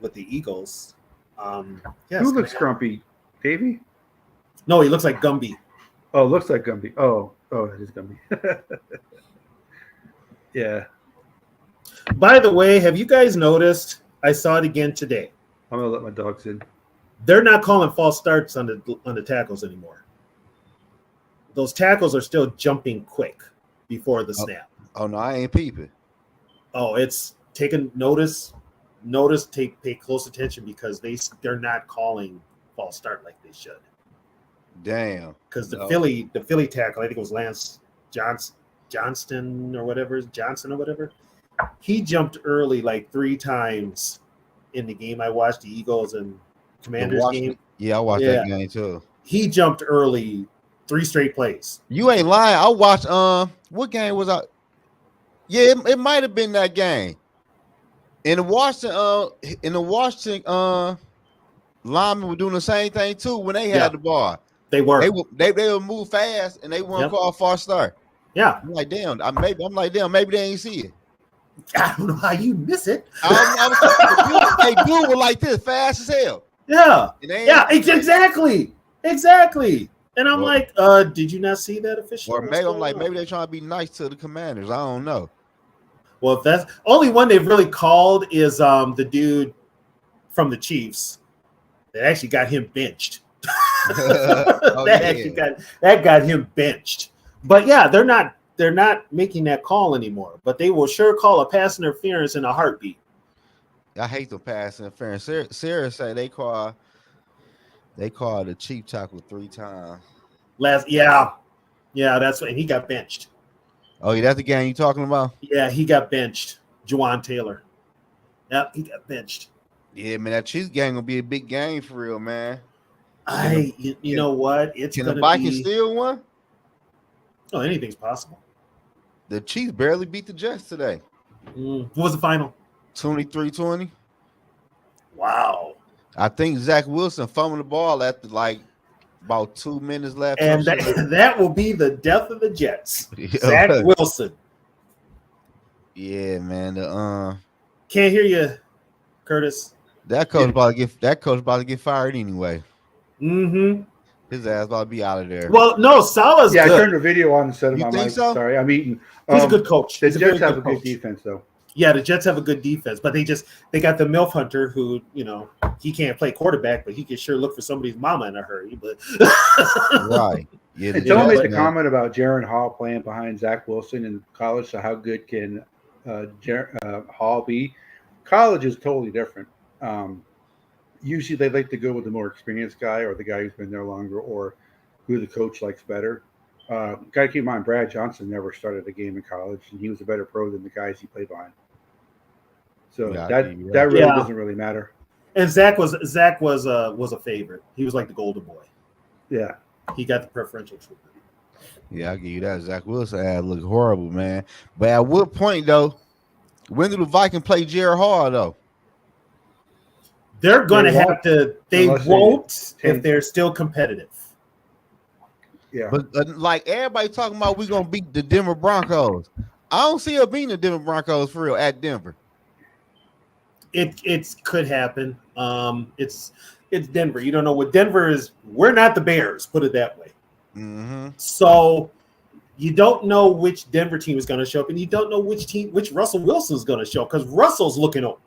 Speaker 1: with the Eagles.
Speaker 2: Who looks grumpy? Davey?
Speaker 1: No, he looks like Gumby.
Speaker 2: Oh, looks like Gumby. Oh, it is Gumby. Yeah.
Speaker 1: By the way, have you guys noticed? I saw it again today.
Speaker 2: I'm gonna let my dogs in.
Speaker 1: They're not calling false starts on the tackles anymore. Those tackles are still jumping quick before the snap.
Speaker 5: Oh no, I ain't peeping.
Speaker 1: Oh, it's taking notice. Pay close attention because they're not calling false start like they should.
Speaker 5: Damn.
Speaker 1: Because the Philly tackle, I think it was Lance Johnston or whatever, he jumped early like 3 times in the game. I watched the Eagles and Commanders game.
Speaker 5: Yeah, I watched that game too.
Speaker 1: He jumped early 3 straight plays.
Speaker 5: You ain't lying. I watched what game was I? Yeah, it might have been that game. In the Washington linemen were doing the same thing too when they had the ball.
Speaker 1: They were.
Speaker 5: They would move fast and they wouldn't call a false start.
Speaker 1: Yeah.
Speaker 5: I'm like, damn, maybe they ain't see it.
Speaker 1: I don't know how you miss it.
Speaker 5: They do it like this, fast as hell.
Speaker 1: Yeah. Exactly. And I'm like, did you not see that official?
Speaker 5: Or maybe they're trying to be nice to the Commanders. I don't know.
Speaker 1: Well, if that's only one they've really called is the dude from the Chiefs. That actually got him benched. That got him benched. But yeah, they're not making that call anymore. But they will sure call a pass interference in a heartbeat.
Speaker 5: I hate the pass interference. Sarah said they call the cheap tackle 3 times.
Speaker 1: That's what, and he got benched.
Speaker 5: Oh, yeah, that's the game you talking about?
Speaker 1: Yeah, he got benched. Juwan Taylor. Yep, he got benched.
Speaker 5: Yeah, man, that Chiefs game gonna be a big game for real, man.
Speaker 1: You know what?
Speaker 5: Can the Vikings steal one?
Speaker 1: Oh, anything's possible.
Speaker 5: The Chiefs barely beat the Jets today.
Speaker 1: What was the final?
Speaker 5: 23-20.
Speaker 1: Wow.
Speaker 5: I think Zach Wilson fumbled the ball after like about 2 minutes left.
Speaker 1: And that will be the death of the Jets. Zach Wilson.
Speaker 5: Yeah, man.
Speaker 1: Can't hear you, Curtis.
Speaker 5: That coach about to get fired anyway.
Speaker 1: Mm-hmm.
Speaker 5: His ass about to be out of there.
Speaker 1: Well, no, Salah's good.
Speaker 2: I turned the video on instead of
Speaker 5: you
Speaker 2: my
Speaker 5: think
Speaker 2: mic.
Speaker 5: So?
Speaker 2: Sorry, I'm eating.
Speaker 1: He's a good coach.
Speaker 2: The Jets have a good defense, though.
Speaker 1: Yeah, the Jets have a good defense, but they got the MILF Hunter who, he can't play quarterback, but he can sure look for somebody's mama in a hurry. But
Speaker 5: right. Yeah,
Speaker 2: someone made the comment about Jaron Hall playing behind Zach Wilson in college. So how good can Hall be? College is totally different. Usually they like to go with the more experienced guy or the guy who's been there longer or who the coach likes better. Got to keep in mind, Brad Johnson never started a game in college, and he was a better pro than the guys he played behind. So that really doesn't really matter.
Speaker 1: And Zach was a favorite. He was like the golden boy.
Speaker 2: Yeah,
Speaker 1: he got the preferential treatment.
Speaker 5: Yeah, I'll give you that. Zach Wilson ad look horrible, man. But at what point though? When do the Vikings play Jared Hall though?
Speaker 1: They're going to have to. They won't if they're still competitive.
Speaker 2: Yeah,
Speaker 5: but like everybody talking about, we're gonna beat the Denver Broncos. I don't see us beating the Denver Broncos for real at Denver.
Speaker 1: It could happen. It's Denver. You don't know what Denver is. We're not the Bears. Put it that way.
Speaker 5: Mm-hmm.
Speaker 1: So you don't know which Denver team is going to show up, and you don't know which Russell Wilson is going to show up because Russell's looking old.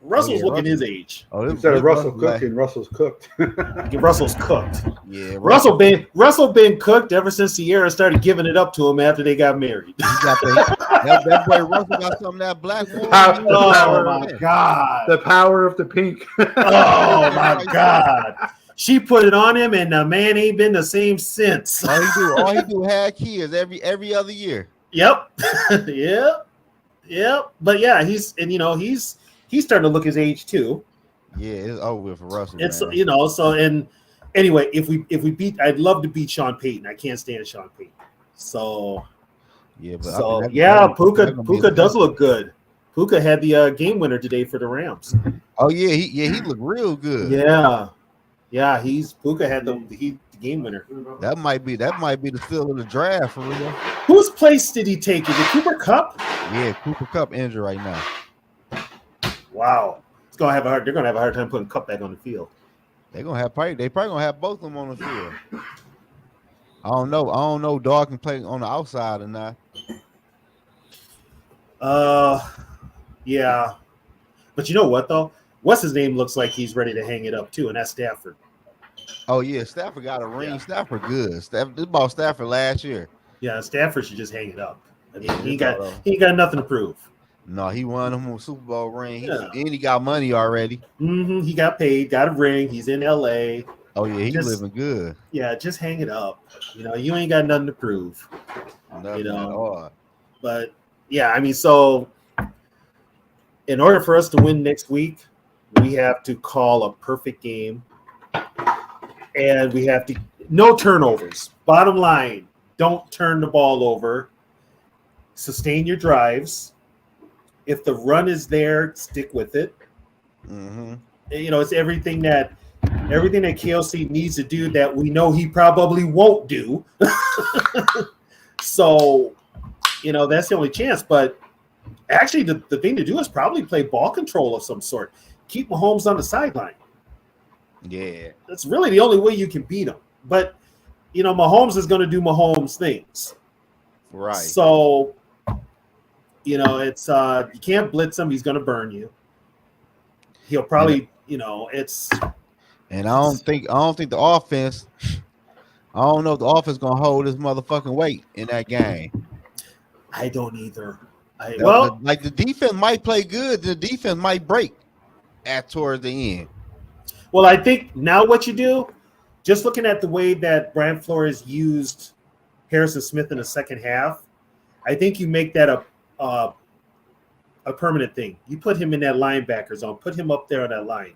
Speaker 1: Russell's looking his age.
Speaker 2: Instead of Russell cooking, Russell's cooked.
Speaker 1: Russell's cooked.
Speaker 5: Yeah,
Speaker 1: Russell been cooked ever since Sierra started giving it up to him after they got married.
Speaker 5: That boy Russell got some of that black woman.
Speaker 1: Oh my God!
Speaker 2: The power of the pink.
Speaker 1: Oh my God! She put it on him, and the man ain't been the same since.
Speaker 5: All he do had kids every other year.
Speaker 1: Yep. Yep. But yeah, he's starting to look his age too.
Speaker 5: Yeah, it's over with for Russell.
Speaker 1: It's
Speaker 5: man.
Speaker 1: So and anyway, if we beat, I'd love to beat Sean Payton. I can't stand Sean Payton. So
Speaker 5: yeah, but
Speaker 1: Puka does look good. Puka had the game winner today for the Rams.
Speaker 5: Oh yeah, he looked real good.
Speaker 1: Yeah, Puka had the game winner.
Speaker 5: That might be the steal of the draft for real.
Speaker 1: Whose place did he take? Is it Cooper Kupp?
Speaker 5: Yeah, Cooper Kupp injured right now.
Speaker 1: Wow, they're gonna have a hard time putting Kupp back on the field.
Speaker 5: They probably gonna have both of them on the field. I don't know. Dog can play on the outside or not.
Speaker 1: Yeah. But you know what though? What's his name looks like he's ready to hang it up too, and that's Stafford.
Speaker 5: Oh yeah, Stafford got a ring.
Speaker 1: Yeah.
Speaker 5: Stafford good. This about Stafford last year.
Speaker 1: Yeah, Stafford should just hang it up. I mean, he
Speaker 5: Yeah,
Speaker 1: ain't got nothing to prove.
Speaker 5: No, he won him a Super Bowl ring.
Speaker 1: Yeah.
Speaker 5: And he got money already.
Speaker 1: He got paid, got a ring. He's in LA.
Speaker 5: Oh yeah, he's living good.
Speaker 1: Yeah, just hang it up. You know, you ain't got nothing to prove.
Speaker 5: Nothing at all.
Speaker 1: But yeah, I mean, so in order for us to win next week, we have to call a perfect game, and we have to no turnovers. Bottom line, don't turn the ball over. Sustain your drives. If the run is there, stick with it.
Speaker 5: Mm-hmm.
Speaker 1: You know, it's everything that KLC needs to do that we know he probably won't do. So, you know, that's the only chance. But actually, the thing to do is probably play ball control of some sort. Keep Mahomes on the sideline.
Speaker 5: Yeah.
Speaker 1: That's really the only way you can beat him. But, you know, Mahomes is going to do Mahomes things.
Speaker 5: Right.
Speaker 1: So, you know, it's you can't blitz him. He's going to burn you. He'll probably, you know, it's.
Speaker 5: And I don't think the offense. I don't know if the offense gonna hold his motherfucking weight in that game.
Speaker 1: I don't either.
Speaker 5: Like the defense might play good. The defense might break towards the end.
Speaker 1: Well, I think now what you do, just looking at the way that Brian Flores used Harrison Smith in the second half, I think you make that a permanent thing. You put him in that linebacker zone. Put him up there on that line.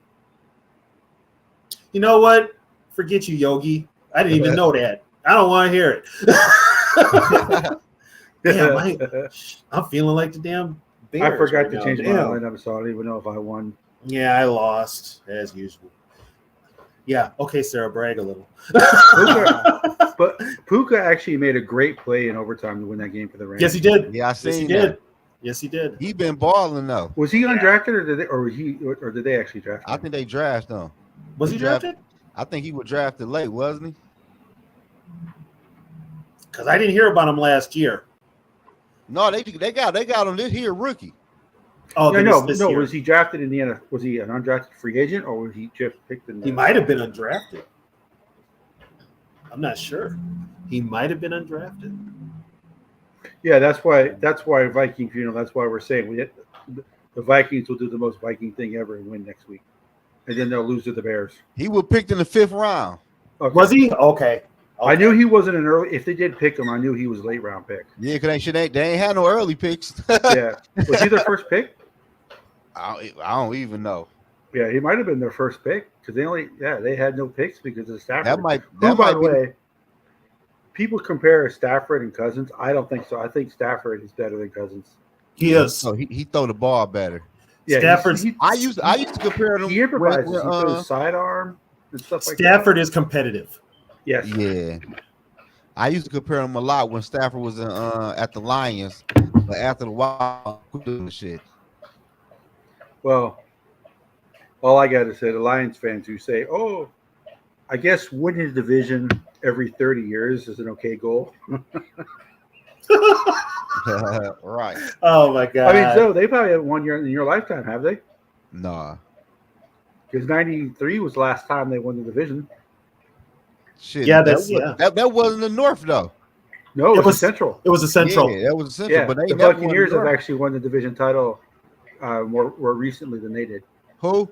Speaker 1: You know what? Forget you, Yogi. I didn't even know that. I don't want to hear it. Damn, I'm feeling like the damn Bears.
Speaker 2: I forgot
Speaker 1: right
Speaker 2: to
Speaker 1: now.
Speaker 2: change my
Speaker 1: Damn.
Speaker 2: lineup, so I don't even know if I won.
Speaker 1: Yeah, I lost as usual. Yeah, okay, Sarah, brag a little.
Speaker 2: But Puka actually made a great play in overtime to win that game for the Rams.
Speaker 1: Yes, he did.
Speaker 5: Yeah, I
Speaker 1: Yes, he
Speaker 5: seen
Speaker 1: did.
Speaker 5: that.
Speaker 1: Yes, he did.
Speaker 5: He been balling though.
Speaker 2: Was he undrafted or did they actually draft him?
Speaker 5: I think they drafted him.
Speaker 1: Was he drafted?
Speaker 5: I think he was drafted late, wasn't he?
Speaker 1: Because I didn't hear about him last year.
Speaker 5: No, they got him this here rookie.
Speaker 1: Oh,
Speaker 2: no.
Speaker 1: year.
Speaker 2: Was he drafted in the NFL? Was he an undrafted free agent or was he just picked in?
Speaker 1: He might have been undrafted. I'm not sure. He might have been undrafted.
Speaker 2: Yeah, that's why Vikings. You know, that's why we're saying the Vikings will do the most Viking thing ever and win next week, and then they'll lose to the Bears.
Speaker 5: He was picked in the 5th round.
Speaker 2: Okay.
Speaker 1: Was he? Okay.
Speaker 2: I knew he wasn't an early. If they did pick him, I knew he was a late round pick.
Speaker 5: Yeah, because they ain't had no early picks.
Speaker 2: Yeah, was he their first pick?
Speaker 5: I don't even know.
Speaker 2: Yeah, he might have been their first pick because they had no picks because of Stafford.
Speaker 5: That might
Speaker 2: by the
Speaker 5: be.
Speaker 2: way, people compare Stafford and Cousins. I don't think so. I think Stafford is better than Cousins.
Speaker 1: He is.
Speaker 5: So he throw the ball better.
Speaker 2: Yeah,
Speaker 1: Stafford.
Speaker 5: I used to compare them.
Speaker 2: He improvises. He throws sidearm and stuff like that.
Speaker 1: Stafford is competitive.
Speaker 2: Yes.
Speaker 5: Yeah. I used to compare him a lot when Stafford was at the Lions, but after a while, doing shit.
Speaker 2: Well, all I got to say, the Lions fans who say, "Oh, I guess winning the division every 30 years is an okay goal."
Speaker 5: Right.
Speaker 1: Oh my god.
Speaker 2: I mean, so they probably haven't won in your lifetime, have they?
Speaker 5: Nah.
Speaker 2: Because '93 was the last time they won the division.
Speaker 5: Shit.
Speaker 1: Yeah,
Speaker 5: that wasn't the North though.
Speaker 2: No, it was
Speaker 1: Central.
Speaker 2: Central.
Speaker 1: It was a Central.
Speaker 5: Yeah, that was the Central.
Speaker 2: Yeah,
Speaker 5: But they
Speaker 2: the
Speaker 5: never
Speaker 2: Buccaneers
Speaker 5: won the
Speaker 2: have
Speaker 5: North.
Speaker 2: actually won the division title more recently than they did.
Speaker 5: Who?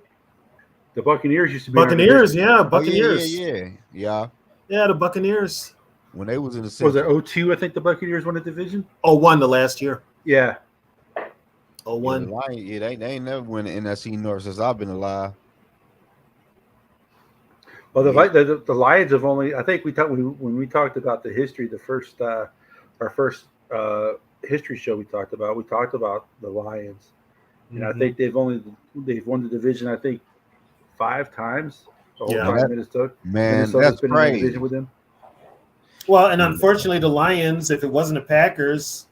Speaker 2: The Buccaneers used to be
Speaker 1: Buccaneers, yeah,
Speaker 5: Oh,
Speaker 1: Buccaneers.
Speaker 5: yeah.
Speaker 1: Yeah, the Buccaneers.
Speaker 5: When they was in the Central.
Speaker 2: Was it 02? I think the Buccaneers won the division.
Speaker 1: 01 the last year.
Speaker 2: Yeah.
Speaker 1: 01.
Speaker 5: Yeah, they ain't never win the NFC North since I've been alive.
Speaker 2: Well, the Lions have only. I think when we talked about the history, our first history show we talked about the Lions, and I think they've won the division. I think 5 times. The whole time Minnesota's
Speaker 5: That's
Speaker 2: been in the
Speaker 5: crazy.
Speaker 2: division with them.
Speaker 1: Well, and unfortunately, the Lions, if it wasn't the Packers,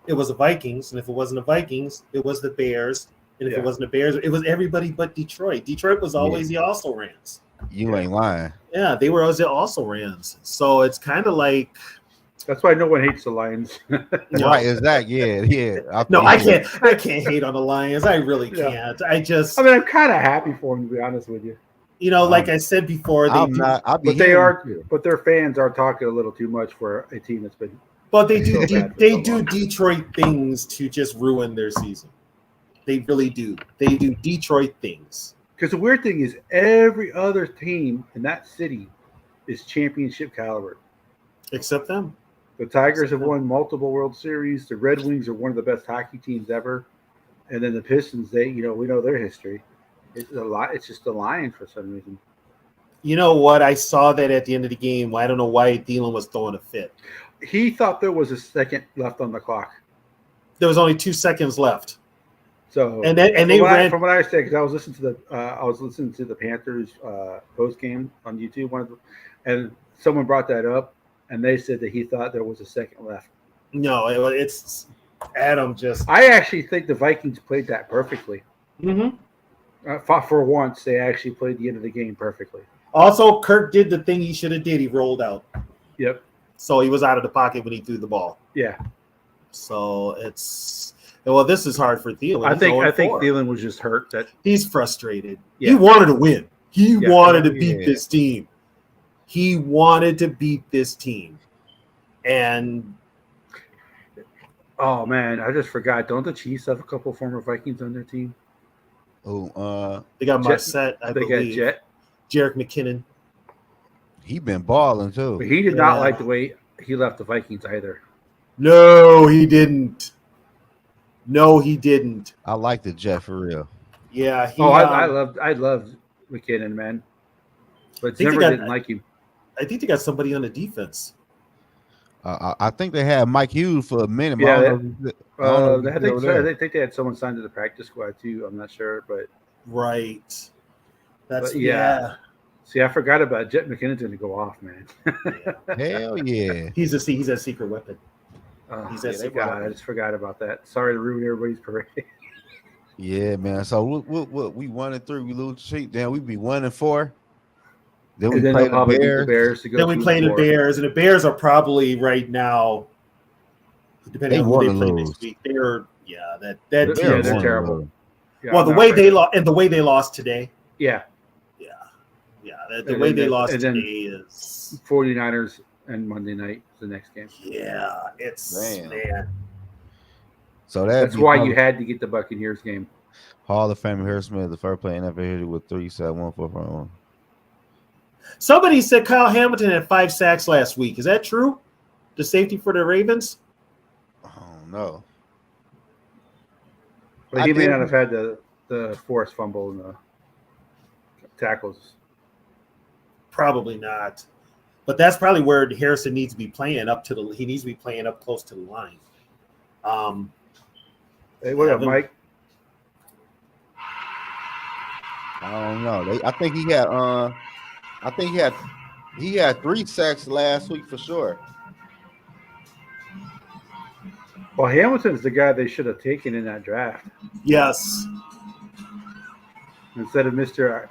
Speaker 1: it was the Vikings. And if it wasn't the Vikings, it was the Bears. And if it wasn't the Bears, it was everybody but Detroit. Detroit was always the also-rans.
Speaker 5: You ain't lying.
Speaker 1: Yeah, they were also Rams. So it's kind of like,
Speaker 2: That's why no one hates the Lions.
Speaker 1: No.
Speaker 5: Right, exactly. Yeah.
Speaker 1: no, I can't hate on the Lions. I really
Speaker 2: Yeah.
Speaker 1: can't. I just,
Speaker 2: I mean, I'm kind of happy for them, to be honest with you.
Speaker 1: like I said before,
Speaker 5: I'm not. I'll be
Speaker 2: But they
Speaker 5: hearing
Speaker 2: are,
Speaker 5: you.
Speaker 2: but their fans are talking a little too much for a team that's been.
Speaker 1: but they do
Speaker 2: So bad for
Speaker 1: they
Speaker 2: so
Speaker 1: do
Speaker 2: long.
Speaker 1: Detroit things to just ruin their season. They really do. They do Detroit things.
Speaker 2: Because the weird thing is, every other team in that city is championship caliber.
Speaker 1: Except them.
Speaker 2: The Tigers have won multiple World Series. The Red Wings are one of the best hockey teams ever. And then the Pistons, we know their history. It's a lot. It's just the Lions for some reason.
Speaker 1: You know what? I saw that at the end of the game. I don't know why Thielen was throwing a fit.
Speaker 2: He thought there was a second left on the clock.
Speaker 1: There was only 2 seconds left.
Speaker 2: So
Speaker 1: And they ran.
Speaker 2: from what I understand, because I was listening to the Panthers post game on YouTube, and someone brought that up, and they said that he thought there was a second left.
Speaker 1: No, it's Adam just.
Speaker 2: I actually think the Vikings played that perfectly.
Speaker 1: Mm-hmm.
Speaker 2: For once, they actually played the end of the game perfectly.
Speaker 1: Also, Kirk did the thing he should have did. He rolled out.
Speaker 2: Yep.
Speaker 1: So he was out of the pocket when he threw the ball.
Speaker 2: Yeah.
Speaker 1: So this is hard for Thielen.
Speaker 2: I think Thielen was just hurt. That
Speaker 1: he's frustrated.
Speaker 2: Yeah.
Speaker 1: He wanted to win. He
Speaker 2: Yeah.
Speaker 1: wanted to beat this team. He wanted to beat this team. And
Speaker 2: oh man, I just forgot. Don't the Chiefs have a couple former Vikings on their team?
Speaker 5: Oh,
Speaker 1: they got
Speaker 2: Jet-
Speaker 1: Marset, I
Speaker 2: They
Speaker 1: believe.
Speaker 2: got Jet.
Speaker 1: Jarek McKinnon.
Speaker 5: he been balling too.
Speaker 2: But he did not like the way he left the Vikings either.
Speaker 1: No, he didn't. No, he didn't.
Speaker 5: I like the Jet for real.
Speaker 1: Yeah.
Speaker 2: I loved McKinnon, man. But
Speaker 1: think they
Speaker 2: Zimmer
Speaker 1: got-
Speaker 2: didn't like him.
Speaker 1: I think they got somebody on the defense.
Speaker 5: I think they had Mike Hughes for a minute.
Speaker 2: Yeah,
Speaker 5: I don't know if
Speaker 2: I
Speaker 5: he's still there.
Speaker 2: think they had someone signed to the practice squad too. I'm not sure, but
Speaker 1: Right. That's
Speaker 2: But yeah. See, I forgot about Jet McKinnon's going to go off, man.
Speaker 5: Hell yeah.
Speaker 1: He's a secret weapon.
Speaker 2: Oh,
Speaker 1: He's that
Speaker 2: yeah,
Speaker 1: secret
Speaker 2: God,
Speaker 1: weapon.
Speaker 2: I just forgot about that. Sorry to ruin everybody's parade.
Speaker 5: Yeah, man. So we 1-3, we lose streak. Then we be 1-4. Then we
Speaker 2: And then
Speaker 5: play
Speaker 2: they'll probably
Speaker 5: the
Speaker 2: beat the
Speaker 5: Bears.
Speaker 2: Bears to go.
Speaker 1: Then we play the
Speaker 2: 2-4.
Speaker 1: Bears, and the Bears are probably right now, depending
Speaker 5: They
Speaker 1: on who they
Speaker 5: wanna
Speaker 1: play
Speaker 5: lose.
Speaker 1: next week. They're that
Speaker 2: Yeah,
Speaker 1: team.
Speaker 2: they're
Speaker 5: wanna
Speaker 2: terrible.
Speaker 5: lose.
Speaker 2: Yeah,
Speaker 1: Well,
Speaker 2: I'm
Speaker 1: the
Speaker 2: not
Speaker 1: way
Speaker 2: ready.
Speaker 1: they lost and the way they lost today.
Speaker 2: Yeah,
Speaker 1: The
Speaker 2: And
Speaker 1: way
Speaker 2: then
Speaker 1: they
Speaker 2: the-
Speaker 1: lost
Speaker 2: and then-
Speaker 1: today is
Speaker 2: 49ers and Monday night is the next game.
Speaker 1: it's
Speaker 5: Damn.
Speaker 1: man.
Speaker 5: So
Speaker 2: That's why you had to get the Buccaneers game.
Speaker 5: Hall of Famer Harris Smith, the first player in NFL history with 3 sacks, 1 4
Speaker 1: Somebody said Kyle Hamilton had 5 sacks last week. Is that true? The safety for the Ravens?
Speaker 5: I don't know.
Speaker 2: But
Speaker 5: I
Speaker 2: he may
Speaker 5: did-
Speaker 2: not have had the forced fumble and the tackles.
Speaker 1: Probably not. But that's probably where Harrison needs to be playing he needs to be playing up close to the line.
Speaker 2: Hey, what up,
Speaker 1: Yeah,
Speaker 2: Mike?
Speaker 5: I don't know. I think he had 3 sacks last week for sure.
Speaker 2: Well, Hamilton's the guy they should have taken in that draft
Speaker 1: Yes.
Speaker 2: instead of Mr.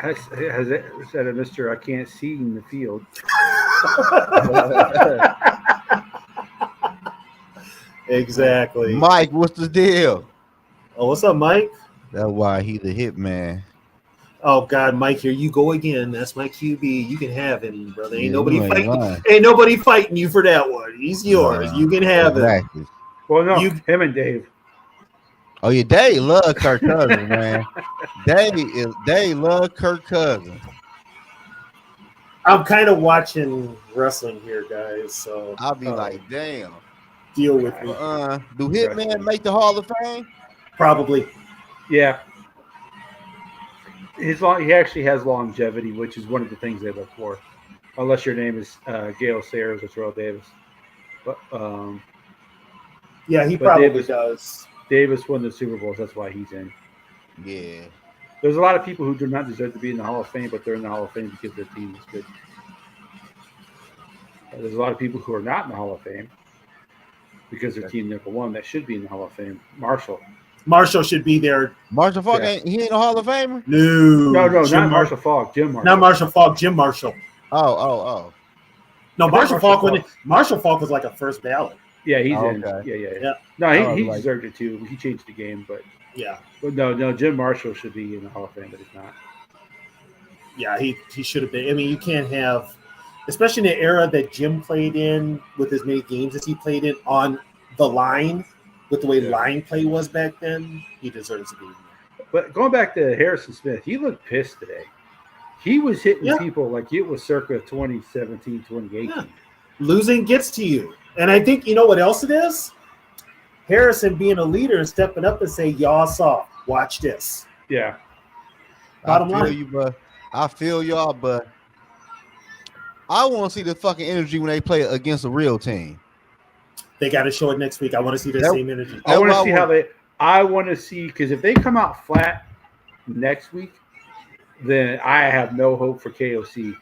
Speaker 2: Instead of Mr. I can't see in the field.
Speaker 1: Exactly.
Speaker 5: Mike, what's the deal?
Speaker 1: Oh, what's up, Mike?
Speaker 5: That's why he the hit man.
Speaker 1: Oh God, Mike, here you go again. That's my QB. You can have him, brother. Ain't
Speaker 5: Yeah,
Speaker 1: nobody
Speaker 5: you ain't
Speaker 1: fighting.
Speaker 5: lying.
Speaker 1: Ain't nobody fighting you for that one. He's yours. You can have him.
Speaker 5: Exactly.
Speaker 2: Well, no,
Speaker 1: You-
Speaker 2: him and Dave.
Speaker 5: Oh yeah, they love Kirk Cousins, man. They love Kirk Cousins.
Speaker 1: I'm kind of watching wrestling here, guys. So
Speaker 5: I'll be like, damn.
Speaker 1: deal with me.
Speaker 5: Do Hitman make the Hall of Fame?
Speaker 1: Probably.
Speaker 2: Yeah. He actually has longevity, which is one of the things they look for. Unless your name is Gale Sayers or Terrell Davis. But
Speaker 1: Yeah, he
Speaker 2: But
Speaker 1: probably
Speaker 2: Davis-
Speaker 1: does.
Speaker 2: Davis won the Super Bowls. That's why he's in.
Speaker 5: Yeah.
Speaker 2: There's a lot of people who do not deserve to be in the Hall of Fame, but they're in the Hall of Fame because their team is good. There's a lot of people who are not in the Hall of Fame because their team never won that should be in the Hall of Fame. Marshall.
Speaker 1: Marshall should be there.
Speaker 5: Marshall Falk
Speaker 2: Yeah.
Speaker 5: ain't a Hall of Famer?
Speaker 2: No,
Speaker 1: Jim
Speaker 2: not Marshall Falk. Jim Marshall.
Speaker 1: Not Marshall Falk. Jim Marshall.
Speaker 5: Oh.
Speaker 1: No,
Speaker 2: I think
Speaker 1: Marshall Falk.
Speaker 2: Falk.
Speaker 1: Marshall Falk was like a first ballot.
Speaker 2: Yeah, he's
Speaker 5: Oh,
Speaker 2: in.
Speaker 5: okay.
Speaker 2: Yeah. No,
Speaker 5: I
Speaker 2: he
Speaker 5: was like-
Speaker 2: deserved it too. He changed the game, but
Speaker 1: Yeah,
Speaker 2: no, Jim Marshall should be in the Hall of Fame, but he's not.
Speaker 1: yeah, he should have been. I mean, you can't have, especially in the era that Jim played in with as many games as he played in on the line, with the way line play was back then. He deserves to be in there.
Speaker 2: But going back to Harrison Smith, he looked pissed today. He was hitting
Speaker 1: Yeah.
Speaker 2: people like it was circa 2017, 2018.
Speaker 1: Yeah. Losing gets to you, and I think you know what else it is. Harrison being a leader and stepping up and say, "Y'all saw, watch this."
Speaker 2: Yeah.
Speaker 1: Bottom
Speaker 5: I feel
Speaker 1: line.
Speaker 5: you, but I feel y'all, but I want to see the fucking energy when they play against a real team.
Speaker 1: They got to show it next week. I want to see the
Speaker 5: That-
Speaker 1: same energy.
Speaker 2: I want to see
Speaker 5: what I
Speaker 2: how they. I want to see because if they come out flat next week, then I have no hope for KOC.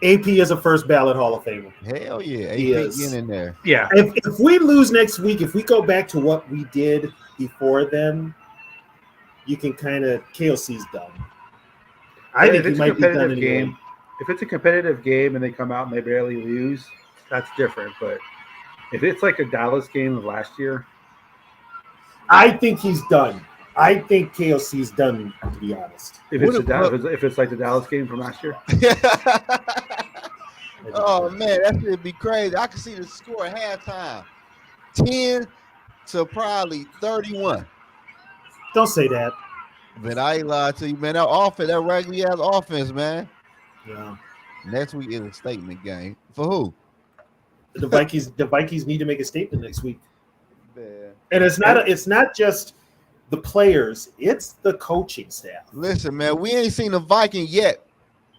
Speaker 1: AP is a first ballot Hall of Famer.
Speaker 5: Hell yeah,
Speaker 1: He
Speaker 5: AP
Speaker 1: is.
Speaker 5: getting in there.
Speaker 2: Yeah.
Speaker 1: If we lose next week, if we go back to what we did before then, you can kind of KOC's done. I think
Speaker 2: if
Speaker 1: he
Speaker 2: it's a
Speaker 1: might be done
Speaker 2: competitive
Speaker 1: anyway.
Speaker 2: game, if it's a competitive game and they come out and they barely lose, that's different. But if it's like a Dallas game of last year,
Speaker 1: I think he's done. I think KOC's done, to be honest.
Speaker 2: if
Speaker 5: What
Speaker 2: it's,
Speaker 5: about-
Speaker 2: if it's like the Dallas game from last year,
Speaker 5: Oh man, that should be crazy. I can see the score at halftime. 10 to probably 31.
Speaker 1: Don't say that.
Speaker 5: But I ain't lying to you, man. That offense, that regular ass offense, man.
Speaker 1: Yeah.
Speaker 5: Next week is a statement game. For who?
Speaker 1: The Vikings need to make a statement next week.
Speaker 5: Man.
Speaker 1: And it's not just the players, it's the coaching staff.
Speaker 5: Listen, man, we ain't seen the Viking yet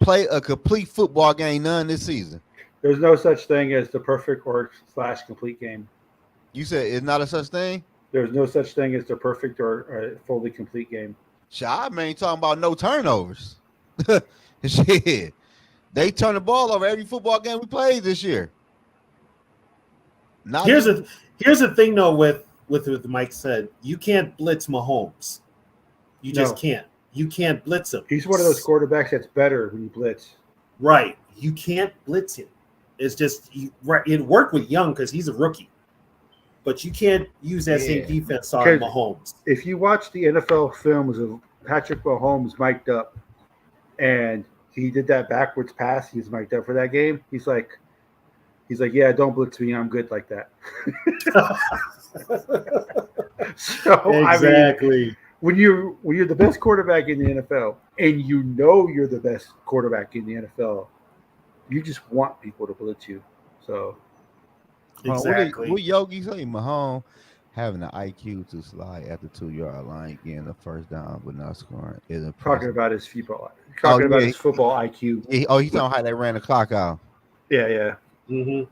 Speaker 5: play a complete football game none this season.
Speaker 2: there's no such thing as the perfect or / complete game.
Speaker 5: You said it's not a such thing?
Speaker 2: There's no such thing as the perfect or fully complete game.
Speaker 5: Shot, man, talking about no turnovers. Shit. They turn the ball over every football game we played this year. Not
Speaker 1: Here's
Speaker 5: just-
Speaker 1: the thing though with what Mike said. You can't blitz Mahomes. You just
Speaker 2: No.
Speaker 1: can't. You can't blitz him.
Speaker 2: He's one of those quarterbacks that's better when you blitz.
Speaker 1: Right. You can't blitz him. It's just it worked with Young because he's a rookie. But you can't use that same
Speaker 5: Yeah.
Speaker 1: defense on
Speaker 2: Because-
Speaker 1: Mahomes.
Speaker 2: If you watch the NFL films of Patrick Mahomes mic'd up and he did that backwards pass, he was mic'd up for that game, he's like, yeah, don't blitz me. I'm good like that. So I mean,
Speaker 1: Exactly.
Speaker 2: when you're the best quarterback in the NFL and you know you're the best quarterback in the NFL, you just want people to blitz you. So
Speaker 1: Exactly.
Speaker 5: What Yogi say? Mahomes having the IQ to slide at the 2-yard line, getting the first down but not scoring is
Speaker 2: talking
Speaker 5: impressive.
Speaker 2: about his football IQ.
Speaker 5: He's talking about how they ran the clock out.
Speaker 2: Yeah.
Speaker 1: hmm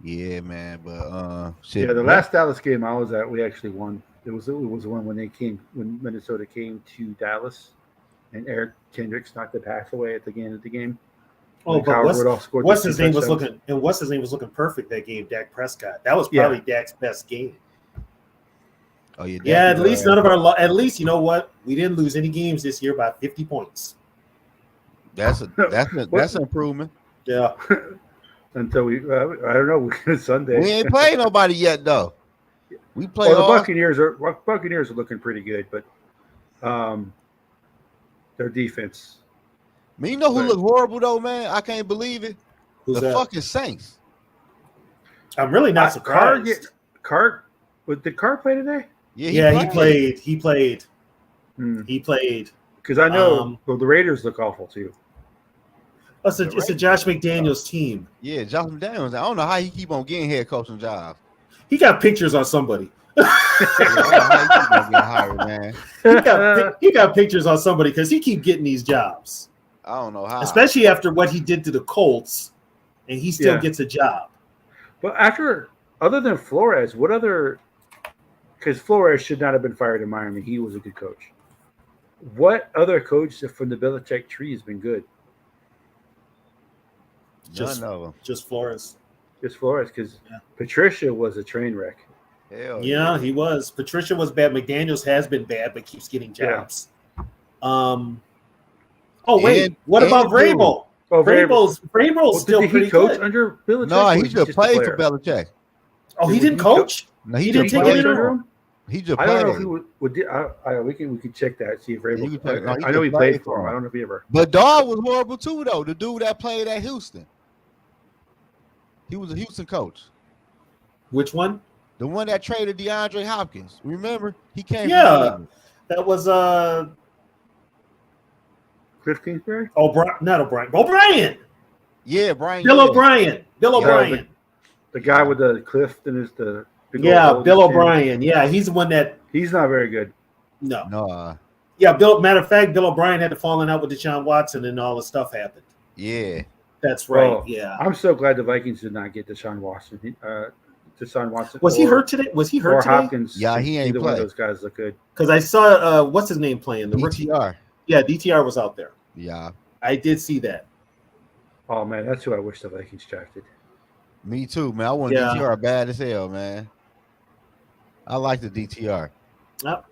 Speaker 5: Yeah, man. But shit.
Speaker 2: Yeah, the last Dallas game I was at, we actually won. It was one when Minnesota came to Dallas, and Eric Kendricks knocked the pass away at the end of the game.
Speaker 1: Oh,
Speaker 2: And Kyle
Speaker 1: but
Speaker 2: Rudolph scored
Speaker 1: what's
Speaker 2: the
Speaker 1: his
Speaker 2: two
Speaker 1: name was
Speaker 2: touchdowns.
Speaker 1: looking perfect that game. Dak Prescott. That was
Speaker 2: Yeah.
Speaker 1: probably Dak's best game.
Speaker 5: Oh yeah.
Speaker 1: Yeah, at
Speaker 5: definitely.
Speaker 1: least none of our. At least you know what? We didn't lose any games this year by 50 points.
Speaker 5: That's an improvement.
Speaker 1: Yeah.
Speaker 2: Until we, I don't know, Sunday.
Speaker 5: We ain't played nobody yet though. We play
Speaker 2: Well, the
Speaker 5: all.
Speaker 2: Buccaneers are looking pretty good, but their defense.
Speaker 5: Man, you know who
Speaker 2: Right.
Speaker 5: look horrible though, man? I can't believe it.
Speaker 1: Who's
Speaker 5: The
Speaker 1: that?
Speaker 5: fucking Saints.
Speaker 1: I'm really not surprised.
Speaker 2: Did Carr play today?
Speaker 1: Yeah, he played. He played.
Speaker 2: Hmm.
Speaker 1: He played.
Speaker 2: Because I know
Speaker 1: Um,
Speaker 2: the Raiders look awful too.
Speaker 1: It's a Josh McDaniels team.
Speaker 5: Yeah, Josh McDaniels. I don't know how he keep on getting head coaching jobs.
Speaker 1: He got pictures on somebody.
Speaker 5: Yeah, I don't know how he keep on getting hired, man.
Speaker 1: He got pictures on somebody because he keep getting these jobs,
Speaker 5: I don't know how.
Speaker 1: especially after what he did to the Colts, and he still
Speaker 2: Yeah.
Speaker 1: gets a job.
Speaker 2: But other than Flores, what other? Because Flores should not have been fired in Miami. He was a good coach. What other coach from the Belichick tree has been good?
Speaker 5: None of them.
Speaker 1: Just Flores.
Speaker 2: Just Flores, because
Speaker 1: Yeah.
Speaker 2: Patricia was a train wreck.
Speaker 5: Hell
Speaker 1: Yeah, he was. Patricia was bad. McDaniels has been bad, but keeps getting jobs. Oh wait, what about Vrabel?
Speaker 2: Oh,
Speaker 1: Vrabel's still
Speaker 2: did
Speaker 1: pretty
Speaker 2: he coach
Speaker 1: good.
Speaker 2: under Belichick?
Speaker 5: No,
Speaker 2: or
Speaker 5: he
Speaker 2: was
Speaker 5: just
Speaker 2: just a
Speaker 5: played for
Speaker 2: player?
Speaker 5: Belichick.
Speaker 1: Oh, he
Speaker 2: Did
Speaker 1: didn't
Speaker 2: he
Speaker 1: coach.
Speaker 5: No,
Speaker 1: He
Speaker 2: Did
Speaker 1: didn't
Speaker 2: he
Speaker 1: take
Speaker 2: coach
Speaker 1: it
Speaker 2: under
Speaker 1: in.
Speaker 2: him?
Speaker 5: He just
Speaker 2: I don't know
Speaker 5: played.
Speaker 2: if he would. We can check that. See if Vrabel.
Speaker 5: You can check- no, he
Speaker 2: I know he
Speaker 5: just
Speaker 2: played
Speaker 5: played
Speaker 2: for him.
Speaker 5: for
Speaker 2: I
Speaker 5: him.
Speaker 2: don't know if he ever.
Speaker 5: But Dawg was horrible too, though. The dude that played at Houston. He was a Houston coach.
Speaker 1: Which one?
Speaker 5: The one that traded DeAndre Hopkins. Remember? He came from
Speaker 1: Yeah,
Speaker 5: New England.
Speaker 1: that was
Speaker 2: Cliff Kingsbury.
Speaker 1: O'Brien.
Speaker 5: Yeah, Brian.
Speaker 1: Bill
Speaker 5: Yedlin.
Speaker 1: O'Brien. Bill O'Brien.
Speaker 2: The guy with the cliff and his the big old
Speaker 1: Yeah,
Speaker 2: hole in
Speaker 1: Bill
Speaker 2: his chin.
Speaker 1: O'Brien. Yeah, he's the one that
Speaker 2: He's not very good.
Speaker 1: no.
Speaker 5: No.
Speaker 1: Yeah, matter of fact, Bill O'Brien had to falling out with Deshaun Watson and all the stuff happened.
Speaker 5: Yeah.
Speaker 1: That's right.
Speaker 2: Well,
Speaker 1: yeah.
Speaker 2: I'm so glad the Vikings did not get Deshaun Watson. Deshaun Watson.
Speaker 1: Was he hurt today? Was he hurt
Speaker 2: Or
Speaker 1: today?
Speaker 2: Hopkins.
Speaker 5: Yeah, he ain't
Speaker 2: Either one of
Speaker 5: play.
Speaker 2: those guys look good.
Speaker 1: Because I saw what's his name playing the rookie.
Speaker 5: DTR.
Speaker 1: Yeah, DTR was out there.
Speaker 5: Yeah.
Speaker 1: I did see that.
Speaker 2: Oh man, that's who I wish the Vikings drafted.
Speaker 5: Me too, man. I want
Speaker 1: Yeah.
Speaker 5: DTR bad as hell, man. I like the DTR.
Speaker 1: Yep.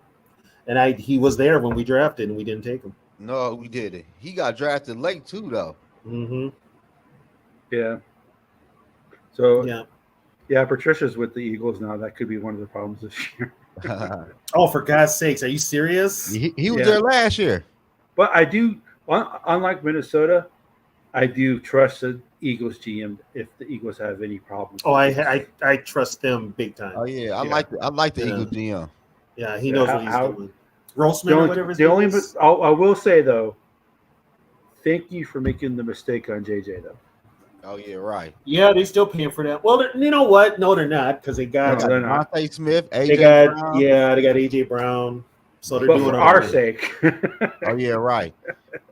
Speaker 1: And he was there when we drafted and we didn't take him.
Speaker 5: No, we didn't. He got drafted late too, though.
Speaker 1: Mm-hmm.
Speaker 2: Yeah. So
Speaker 1: Yeah.
Speaker 2: Patricia's with the Eagles now. That could be one of the problems this year.
Speaker 1: Oh, for God's sakes, are you serious?
Speaker 5: he was
Speaker 2: Yeah.
Speaker 5: there last year.
Speaker 2: But I do, unlike Minnesota, I do trust the Eagles GM if the Eagles have any problems.
Speaker 1: Oh, I trust them big time.
Speaker 5: Oh yeah, I
Speaker 2: Yeah.
Speaker 5: like the
Speaker 1: Yeah.
Speaker 5: Eagle GM.
Speaker 1: Yeah, he knows what he's doing. Grossman
Speaker 2: The
Speaker 1: or
Speaker 2: only,
Speaker 1: whatever his
Speaker 2: the
Speaker 1: name
Speaker 2: only
Speaker 1: is.
Speaker 2: I will say though, thank you for making the mistake on JJ though.
Speaker 5: Oh yeah, right.
Speaker 1: Yeah, they still paying for that. Well, you know what? No, they're not because they got
Speaker 2: No, they're not.
Speaker 5: Devontae Smith, AJ
Speaker 1: they got
Speaker 5: Brown.
Speaker 1: they got AJ Brown. So they're
Speaker 2: But
Speaker 1: doing
Speaker 2: for
Speaker 1: all
Speaker 2: our
Speaker 1: right.
Speaker 2: sake,
Speaker 5: Oh yeah, right.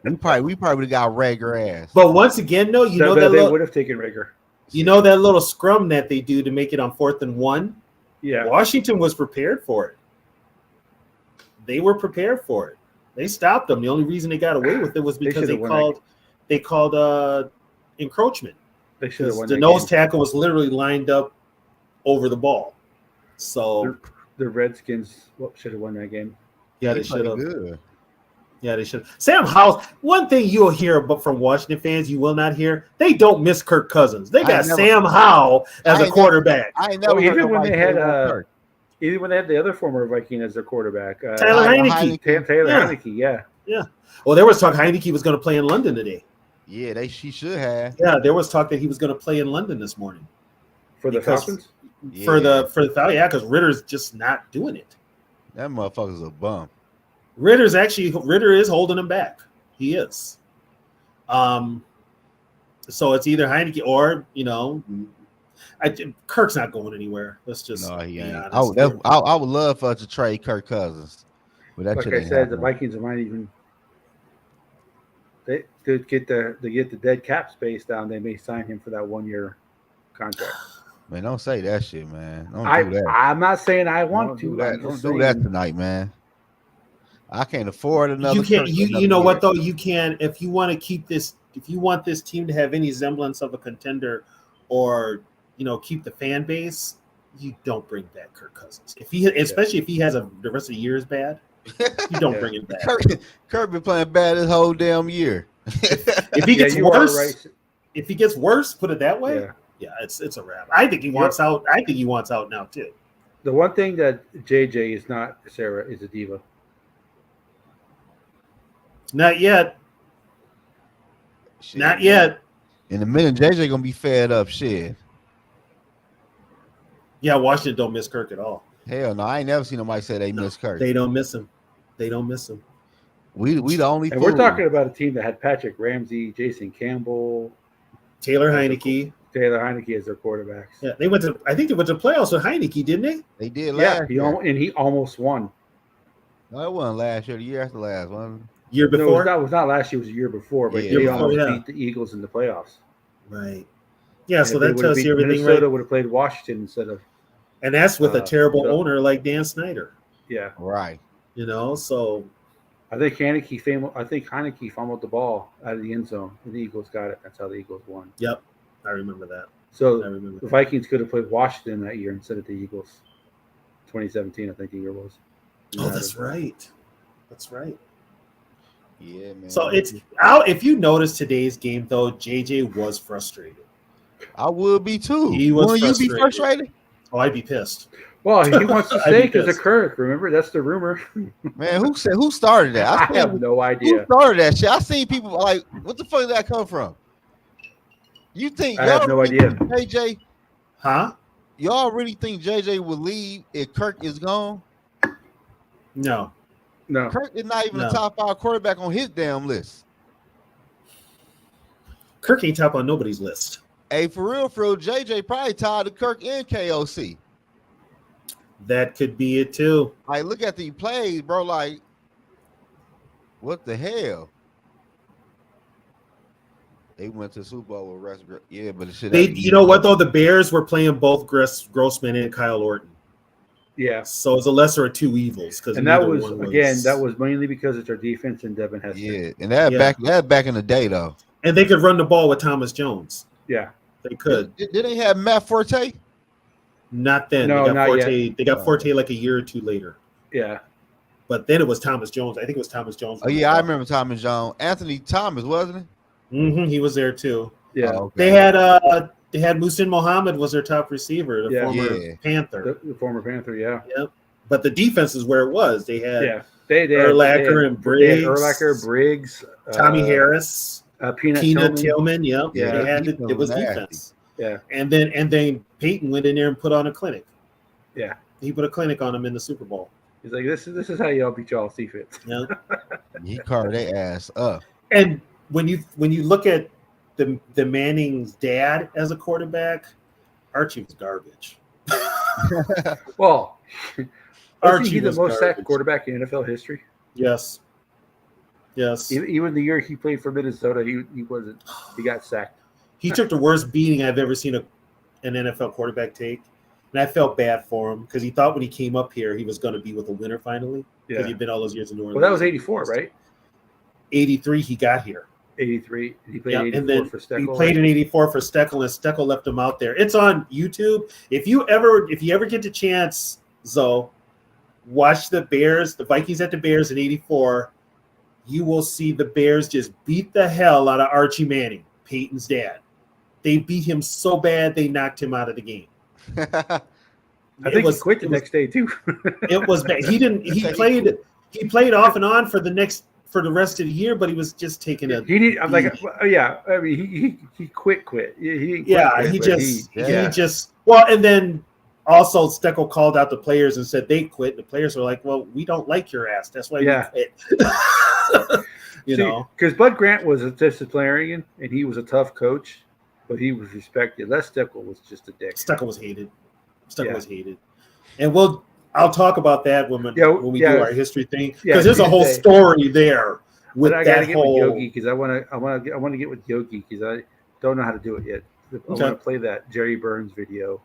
Speaker 5: We probably got Rager ass.
Speaker 1: But once again, though, you know that
Speaker 2: they
Speaker 1: little,
Speaker 2: would have taken Rager.
Speaker 1: you know that little scrum that they do to make it on 4th and 1.
Speaker 2: Yeah,
Speaker 1: Washington was prepared for it. They were prepared for it. They stopped them. The only reason they got away with it was because
Speaker 2: should've won
Speaker 1: they called encroachment.
Speaker 2: they should have won.
Speaker 1: The
Speaker 2: that
Speaker 1: nose
Speaker 2: game.
Speaker 1: tackle was literally lined up over the ball. So
Speaker 2: The Redskins should have won that game.
Speaker 1: yeah,
Speaker 5: He
Speaker 1: they should have.
Speaker 5: played good.
Speaker 1: Yeah, they should. Sam Howell. One thing you'll hear from Washington fans, you will not hear. They don't miss Kirk Cousins. They got Sam Howell as a quarterback.
Speaker 5: I ain't never heard
Speaker 2: even when
Speaker 5: nobody
Speaker 2: they
Speaker 5: say
Speaker 2: had
Speaker 5: about Kirk.
Speaker 2: even when they had the other former Viking as their quarterback,
Speaker 1: Taylor
Speaker 5: Tyler
Speaker 1: Heineke.
Speaker 2: Taylor
Speaker 1: Yeah.
Speaker 2: Heineke. Yeah,
Speaker 1: Well, there was talk Heineke was going to play in London today.
Speaker 5: Yeah, she should have.
Speaker 1: Yeah, there was talk that he was going to play in London this morning
Speaker 2: for the
Speaker 1: Because-
Speaker 2: Falcons.
Speaker 1: for the Falcons. Yeah, because Ritter's just not doing it.
Speaker 5: That motherfucker's a bum.
Speaker 1: Ritter is holding him back. He is. So it's either Heineke or Kirk's not going anywhere. Let's just
Speaker 5: No, he
Speaker 1: be
Speaker 5: ain't.
Speaker 1: honest.
Speaker 5: I would love for us to trade Kirk Cousins, but that
Speaker 2: Like
Speaker 5: shit
Speaker 2: I
Speaker 5: ain't
Speaker 2: said, the
Speaker 5: happening.
Speaker 2: Vikings might even they to get the dead cap space down. They may sign him for that 1-year contract.
Speaker 5: Man, don't say that shit, man. Don't do that.
Speaker 2: I'm not saying I want
Speaker 5: Don't
Speaker 2: to.
Speaker 5: do that.
Speaker 2: I'm
Speaker 5: Don't
Speaker 2: just
Speaker 5: do that
Speaker 2: saying-
Speaker 5: tonight, man. I can't afford another.
Speaker 1: You can't.
Speaker 5: Kirk
Speaker 1: You
Speaker 5: another
Speaker 1: know
Speaker 5: year.
Speaker 1: what though? You can if you want to keep this. If you want this team to have any semblance of a contender, or keep the fan base, you don't bring back Kirk Cousins. Especially if he has the rest of the year is bad, you don't bring him back.
Speaker 5: Kirk been playing bad this whole damn year.
Speaker 1: If he gets
Speaker 2: you are
Speaker 1: worse,
Speaker 2: right.
Speaker 1: if he gets worse, put it that way.
Speaker 2: Yeah.
Speaker 1: Yeah, it's a wrap. I think he wants out. I think he wants out now too.
Speaker 2: The one thing that JJ is not, Sarah, is a diva.
Speaker 1: Not yet.
Speaker 5: Shit,
Speaker 1: Not
Speaker 5: man.
Speaker 1: yet.
Speaker 5: In a minute, JJ gonna be fed up. Shit.
Speaker 1: Yeah, Washington don't miss Kirk at all.
Speaker 5: Hell no, I ain't never seen nobody say they miss Kirk.
Speaker 1: They don't miss him. They don't miss him.
Speaker 5: We the only.
Speaker 2: And we're
Speaker 5: fool.
Speaker 2: talking about a team that had Patrick Ramsey, Jason Campbell,
Speaker 1: Taylor Heineke.
Speaker 2: Taylor Heineke as their quarterbacks.
Speaker 1: Yeah, they went to. I think they went to playoffs with Heineke, didn't they?
Speaker 5: They did
Speaker 2: Yeah,
Speaker 5: last
Speaker 2: he
Speaker 5: year.
Speaker 2: he almost won.
Speaker 5: No, it wasn't last year. The year after last one.
Speaker 1: Year
Speaker 2: No,
Speaker 1: before.
Speaker 2: it was not last year. It was the year before. But
Speaker 5: Yeah.
Speaker 2: they
Speaker 5: Year
Speaker 1: before,
Speaker 2: almost
Speaker 1: yeah.
Speaker 2: beat the Eagles in the playoffs.
Speaker 1: Right. Yeah,
Speaker 2: And
Speaker 1: so
Speaker 2: if they
Speaker 1: that
Speaker 2: would've
Speaker 1: tells
Speaker 2: beat
Speaker 1: you everything,
Speaker 2: Minnesota
Speaker 1: right?
Speaker 2: would have played Washington instead of
Speaker 1: And that's with a terrible
Speaker 2: the-
Speaker 1: owner like Dan Snyder.
Speaker 2: yeah.
Speaker 5: Right.
Speaker 1: So
Speaker 2: I think Heineke fumbled the ball out of the end zone, and the Eagles got it. That's how the Eagles won.
Speaker 1: yep, I remember that. I
Speaker 2: So
Speaker 1: remember
Speaker 2: the
Speaker 1: that.
Speaker 2: Vikings could have played Washington that year instead of the Eagles. 2017, I think the year was.
Speaker 1: Oh, that's right. That's right.
Speaker 5: Yeah, man.
Speaker 1: So it's out. If you notice today's game, though, JJ was frustrated.
Speaker 5: I would be too.
Speaker 1: He was
Speaker 5: Will you be
Speaker 1: frustrated.
Speaker 5: frustrated?
Speaker 1: Oh, I'd be pissed.
Speaker 2: Well, he wants to
Speaker 1: I'd
Speaker 2: stay
Speaker 1: be
Speaker 2: because of
Speaker 1: pissed.
Speaker 2: Kirk. Remember, that's the rumor.
Speaker 5: Man, who started that?
Speaker 2: I have no
Speaker 5: Who
Speaker 2: idea.
Speaker 5: started that shit? I seen people like, what the fuck did that come from? You think
Speaker 2: I have no
Speaker 5: really
Speaker 2: idea.
Speaker 5: think JJ?
Speaker 1: Huh?
Speaker 5: Y'all really think JJ will leave if Kirk is gone?
Speaker 1: No.
Speaker 2: No.
Speaker 5: Kirk is not even
Speaker 1: No.
Speaker 5: a top 5 quarterback on his damn list.
Speaker 1: Kirk ain't top on nobody's list.
Speaker 5: Hey, for real, JJ probably tied to Kirk and KOC.
Speaker 1: That could be it too.
Speaker 5: Like, look at the plays, bro. Like, what the hell? They went to the Super Bowl with Russ. Yeah, but it should.
Speaker 1: You know what though? The Bears were playing both Grossman and Kyle Orton.
Speaker 2: Yeah.
Speaker 1: So it's a lesser of two evils.
Speaker 2: And that was mainly because it's our defense and Devin Hester.
Speaker 5: Yeah, and that back in the day though.
Speaker 1: And they could run the ball with Thomas Jones.
Speaker 2: Yeah,
Speaker 1: they could.
Speaker 5: Did they have Matt Forte?
Speaker 1: Not then.
Speaker 2: No,
Speaker 1: they got
Speaker 2: not
Speaker 1: Forte.
Speaker 2: yet.
Speaker 1: They got Forte like a year or two later.
Speaker 2: Yeah.
Speaker 1: But then it was Thomas Jones. I think it was Thomas Jones.
Speaker 5: Oh yeah, I remember Thomas Jones. Anthony Thomas, wasn't he?
Speaker 1: Mm-hmm, he was there too.
Speaker 2: Yeah.
Speaker 5: Oh, okay.
Speaker 1: They had Muhsin Muhammad was their top receiver, the former Panther.
Speaker 2: The former Panther, yeah.
Speaker 1: Yep. But the defense is where it was. They had
Speaker 2: they
Speaker 1: Urlacher and Briggs.
Speaker 2: They had Urlacher, Briggs,
Speaker 1: Tommy Harris,
Speaker 2: Peanut
Speaker 1: Tillman. Yep.
Speaker 2: Yeah.
Speaker 1: They had it was defense.
Speaker 2: Yeah.
Speaker 1: And then Peyton went in there and put on a clinic.
Speaker 2: Yeah.
Speaker 1: He put a clinic on him in the Super Bowl.
Speaker 2: He's like, this is how y'all beat y'all's defense.
Speaker 1: Yeah.
Speaker 5: He carved their ass up.
Speaker 1: And when you look at the Manning's dad as a quarterback, Archie was garbage.
Speaker 2: Well,
Speaker 1: Archie
Speaker 2: he the
Speaker 1: was
Speaker 2: most sacked
Speaker 1: garbage.
Speaker 2: quarterback in NFL history?
Speaker 1: Yes.
Speaker 2: Even the year he played for Minnesota, he wasn't. He got sacked.
Speaker 1: He took the worst beating I've ever seen an NFL quarterback take, and I felt bad for him because he thought when he came up here he was going to be with a winner finally because he'd been all those years in New Orleans.
Speaker 2: Well, that was 84, right?
Speaker 1: 83, he got here.
Speaker 2: 83. He played 84
Speaker 1: and then
Speaker 2: for Steckel.
Speaker 1: He played in 84 for Steckel, and Steckel left him out there. It's on YouTube. If you ever get the chance, Zoe, watch the Vikings at the Bears in 84. You will see the Bears just beat the hell out of Archie Manning, Peyton's dad. They beat him so bad they knocked him out of the game.
Speaker 2: I think he quit the next day too.
Speaker 1: It was bad. He played off and on for the rest of the year, but he was just taking a.
Speaker 2: I mean, he quit. He
Speaker 1: just and then also Steckel called out the players and said they quit. The players were like, "Well, we don't like your ass. That's why we quit."
Speaker 2: Because Bud Grant was a disciplinarian and he was a tough coach, but he was respected. Les Steckel was just a dick.
Speaker 1: Steckel was hated. Was hated, and I'll talk about that when we do our history thing because there's a whole story there with
Speaker 2: I
Speaker 1: that
Speaker 2: get
Speaker 1: whole.
Speaker 2: With Yogi because I want to get with Yogi because I don't know how to do it yet. I want to play that Jerry Burns video.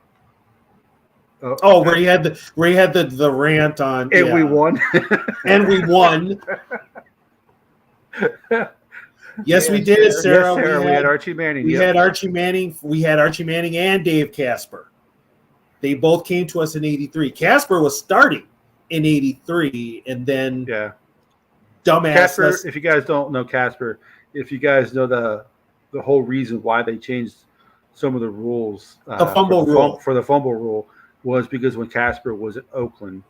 Speaker 1: Where he had the rant on,
Speaker 2: and we won,
Speaker 1: and we won. Yes, we did, Sarah.
Speaker 2: Yes, Sarah. We had Archie Manning.
Speaker 1: We had Archie Manning. We had Archie Manning and Dave Casper. They both came to us in 83. Casper was starting in 83, and then dumbass.
Speaker 2: Casper, if you guys don't know Casper, if you guys know the whole reason why they changed some of the rules,
Speaker 1: the fumble rule
Speaker 2: for the fumble rule was because when Casper was at Oakland,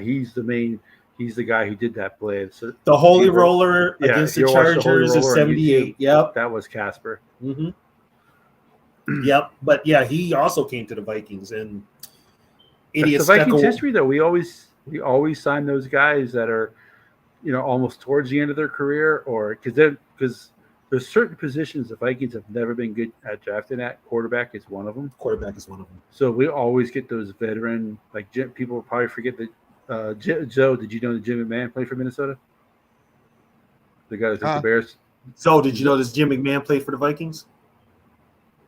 Speaker 2: he's the guy who did that play. So
Speaker 1: the Holy Roller against the Chargers of 78. Yep,
Speaker 2: that was Casper.
Speaker 1: Mm-hmm. Yep, but he also came to the Vikings and
Speaker 2: the Vikings history though. We always sign those guys that are, almost towards the end of their career, or because there's certain positions the Vikings have never been good at drafting at. Quarterback is one of them. So we always get those veteran people will probably forget that. Joe, did you know that Jim McMahon played for Minnesota? The guy that took the Bears.
Speaker 1: So did you know this Jim McMahon played for the Vikings?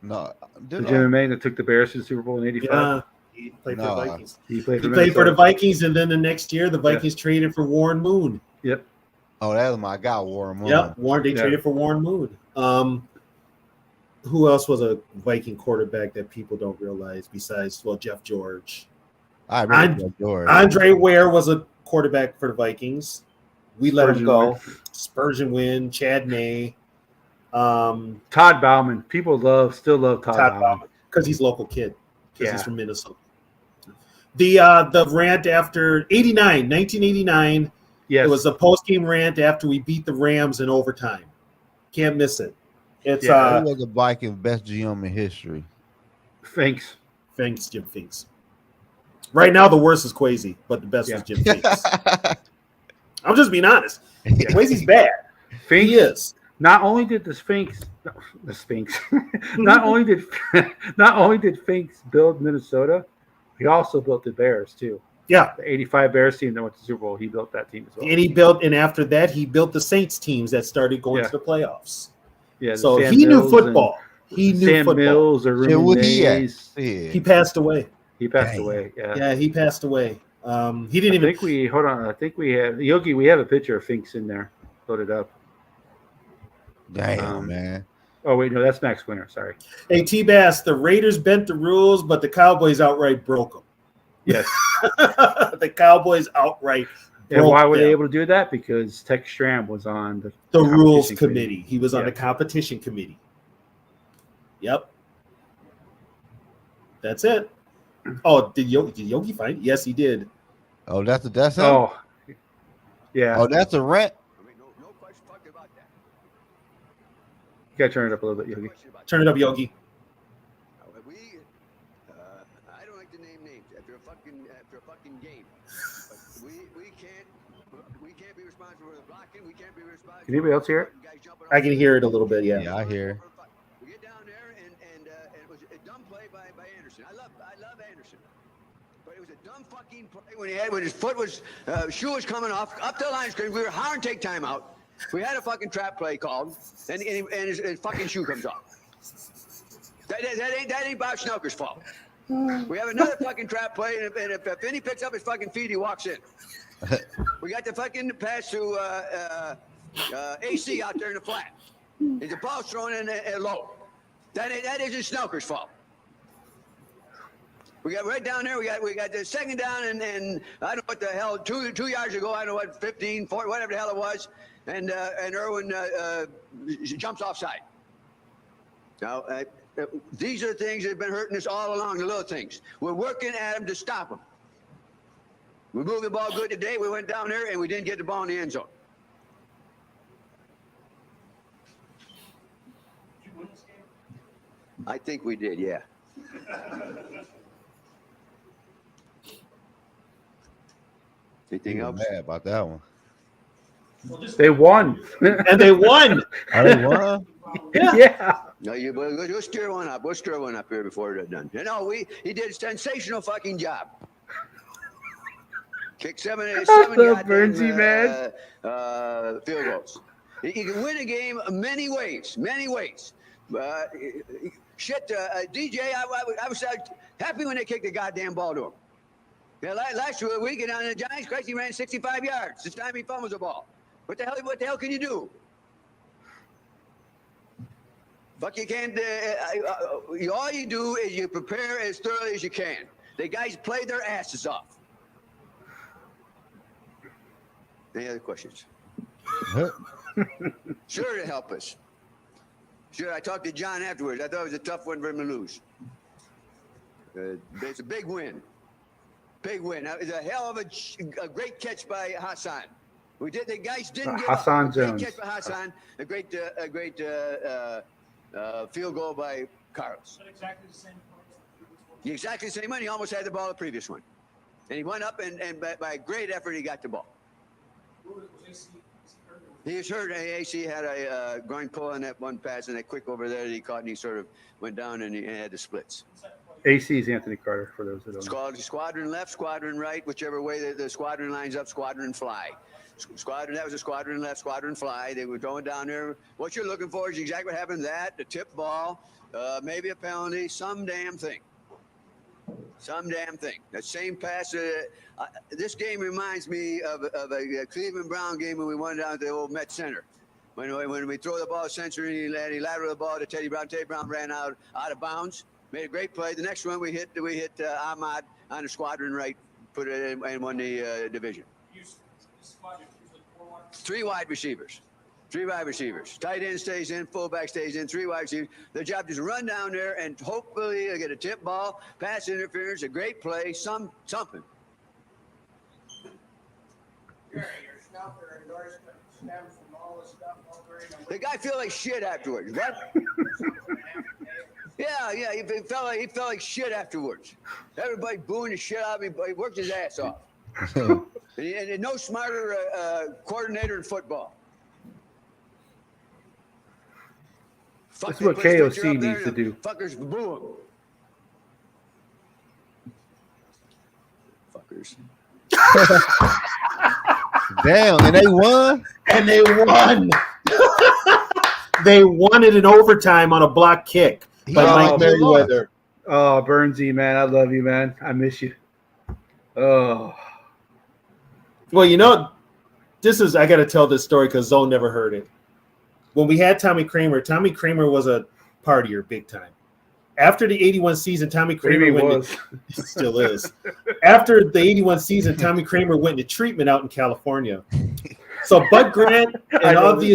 Speaker 5: No,
Speaker 2: Jim McMahon that took the Bears to the Super Bowl in '85.
Speaker 1: Yeah, he played for the Vikings.
Speaker 2: He played
Speaker 1: for the Vikings, and then the next year the Vikings traded for Warren Moon.
Speaker 2: Yep.
Speaker 5: Oh, that was my guy, Warren Moon.
Speaker 1: Yep, They traded for Warren Moon. Who else was a Viking quarterback that people don't realize besides Jeff George?
Speaker 5: I really like yours.
Speaker 1: Andre Ware was a quarterback for the Vikings. We let him go. Spurgeon win. Chad May.
Speaker 2: Todd Bauman. People still love Todd Bauman
Speaker 1: because he's a local kid. Because he's from Minnesota. The rant after 1989.
Speaker 2: Yes.
Speaker 1: It was a post-game rant after we beat the Rams in overtime. Can't miss it. It's
Speaker 5: who was the Vikings best GM in history?
Speaker 2: Finks,
Speaker 1: Jim Finks. Right now, the worst is Kwesi, but the best was Jim Finks. I'm just being honest. Kwesi's bad.
Speaker 2: Finks,
Speaker 1: he is.
Speaker 2: Not only did the Sphinx, not only did Finks build Minnesota, he also built the Bears too.
Speaker 1: Yeah,
Speaker 2: the '85 Bears team that went to the Super Bowl. He built that team as well.
Speaker 1: And after that, he built the Saints teams that started going to the playoffs.
Speaker 2: Yeah,
Speaker 1: so he knew football. He knew
Speaker 2: Sam
Speaker 1: football.
Speaker 2: Mills or
Speaker 1: he passed away.
Speaker 2: He passed away.
Speaker 1: Yeah, he passed away. He didn't even.
Speaker 2: I think we have Yogi. We have a picture of Finks in there. Loaded up.
Speaker 5: Damn, man.
Speaker 2: Oh wait, no, that's Max Winter. Sorry.
Speaker 1: Hey, T-Bass, the Raiders bent the rules, but the Cowboys outright broke them.
Speaker 2: Yes.
Speaker 1: The Cowboys outright broke
Speaker 2: And why were
Speaker 1: them.
Speaker 2: they able to do that? Because Tex Schramm was on
Speaker 1: the rules committee. He was on the competition committee. Yep. That's it. Oh, did Yogi find it? Yes, he did.
Speaker 5: Oh, that's him?
Speaker 2: Oh, yeah.
Speaker 5: Oh, that's a rant?
Speaker 2: You gotta turn it up a little bit, Yogi.
Speaker 1: Turn it up, Yogi.
Speaker 6: I don't like to name names after a fucking game. But we can't be responsible for the blocking. We can't be responsible.
Speaker 2: Can anybody else hear it?
Speaker 1: I can hear it a little bit. Yeah.
Speaker 5: Yeah, I hear.
Speaker 6: We get down there and it was a dumb play by Anderson. I love Anderson, but it was a dumb fucking play when his foot was shoe was coming off up the line screen. We were hard and take timeout. We had a fucking trap play called, and his fucking shoe comes off. That ain't Bob Schnauker's fault. We have another fucking trap play, and if Vinny picks up his fucking feet, he walks in. We got the fucking pass to AC out there in the flat. The ball's thrown in low. That isn't Schnauker's fault. We got right down there. We got the second down, and I don't know what the hell. 2 yards ago, I don't know what 15, 40, whatever the hell it was. And Irwin jumps offside. Now, these are the things that have been hurting us all along, the little things. We're working at them to stop them. We moved the ball good today. We went down there, and we didn't get the ball in the end zone. Did you win this game? I think we did, yeah. Anything else?
Speaker 5: Mad about that one.
Speaker 2: They won.
Speaker 1: And they won.
Speaker 5: Oh, they won?
Speaker 2: Yeah.
Speaker 6: No, we'll stir one up. We'll stir one up here before they're done. You know, he did a sensational fucking job. Kicked seven
Speaker 2: Bernsey,
Speaker 6: field goals. You can win a game many ways. DJ, I was happy when they kicked the goddamn ball to him. Yeah, last week on the Giants, Christy ran 65 yards. This time he fumbles the ball. What the hell can you do? Fuck, you can't. All you do is you prepare as thoroughly as you can. The guys played their asses off. Any other questions? Sure, to help us. Sure, I talked to John afterwards. I thought it was a tough one for him to lose. It's a big win. Big win. That was a hell of a great catch by Hassan. The guys didn't get
Speaker 2: Hassan
Speaker 6: a great
Speaker 2: Jones.
Speaker 6: catch by Hassan. A great field goal by Carlos.
Speaker 7: Exactly the same.
Speaker 6: Exactly the same one. He almost had the ball the previous one, and he went up and by great effort he got the ball. He was hurt. AC had a groin pull on that one pass and that quick over there that he caught, and he sort of went down and he had the splits.
Speaker 2: AC is Anthony Carter, for those that don't know.
Speaker 6: Squadron left, squadron right, whichever way the squadron lines up, squadron fly. That was a squadron left, squadron fly. They were going down there. What you're looking for is exactly what happened. The tip ball, maybe a penalty, some damn thing. That same pass. This game reminds me of a Cleveland Brown game when we went down to the old Met Center. When we throw the ball century, he lateral the ball to Teddy Brown. Teddy Brown ran out of bounds. Made a great play. The next one we hit Ahmad. on the squadron right, put it in and won the division. Three wide receivers. Tight end stays in, fullback stays in, 3 wide receivers. Their job is to run down there and hopefully get a tip ball, pass interference, a great play, something. The guy feel like shit afterwards. What? Yeah, he felt like shit afterwards. Everybody booing the shit out of him, but he worked his ass off. and no smarter coordinator in football.
Speaker 2: That's what KOC needs to do.
Speaker 6: Fuckers boo him. Fuckers.
Speaker 5: Damn, and they won?
Speaker 1: And they won. They won it in overtime on a block kick by Mike Merriweather.
Speaker 2: Oh, Burnsy, man. I love you, man. I miss you. Oh.
Speaker 1: Well, you know, I got to tell this story because Zone never heard it. When we had Tommy Kramer was a partier big time. After the 81 season, Tommy Kramer still is. After the 81 season, Tommy Kramer went into treatment out in California. So Bud Grant and all the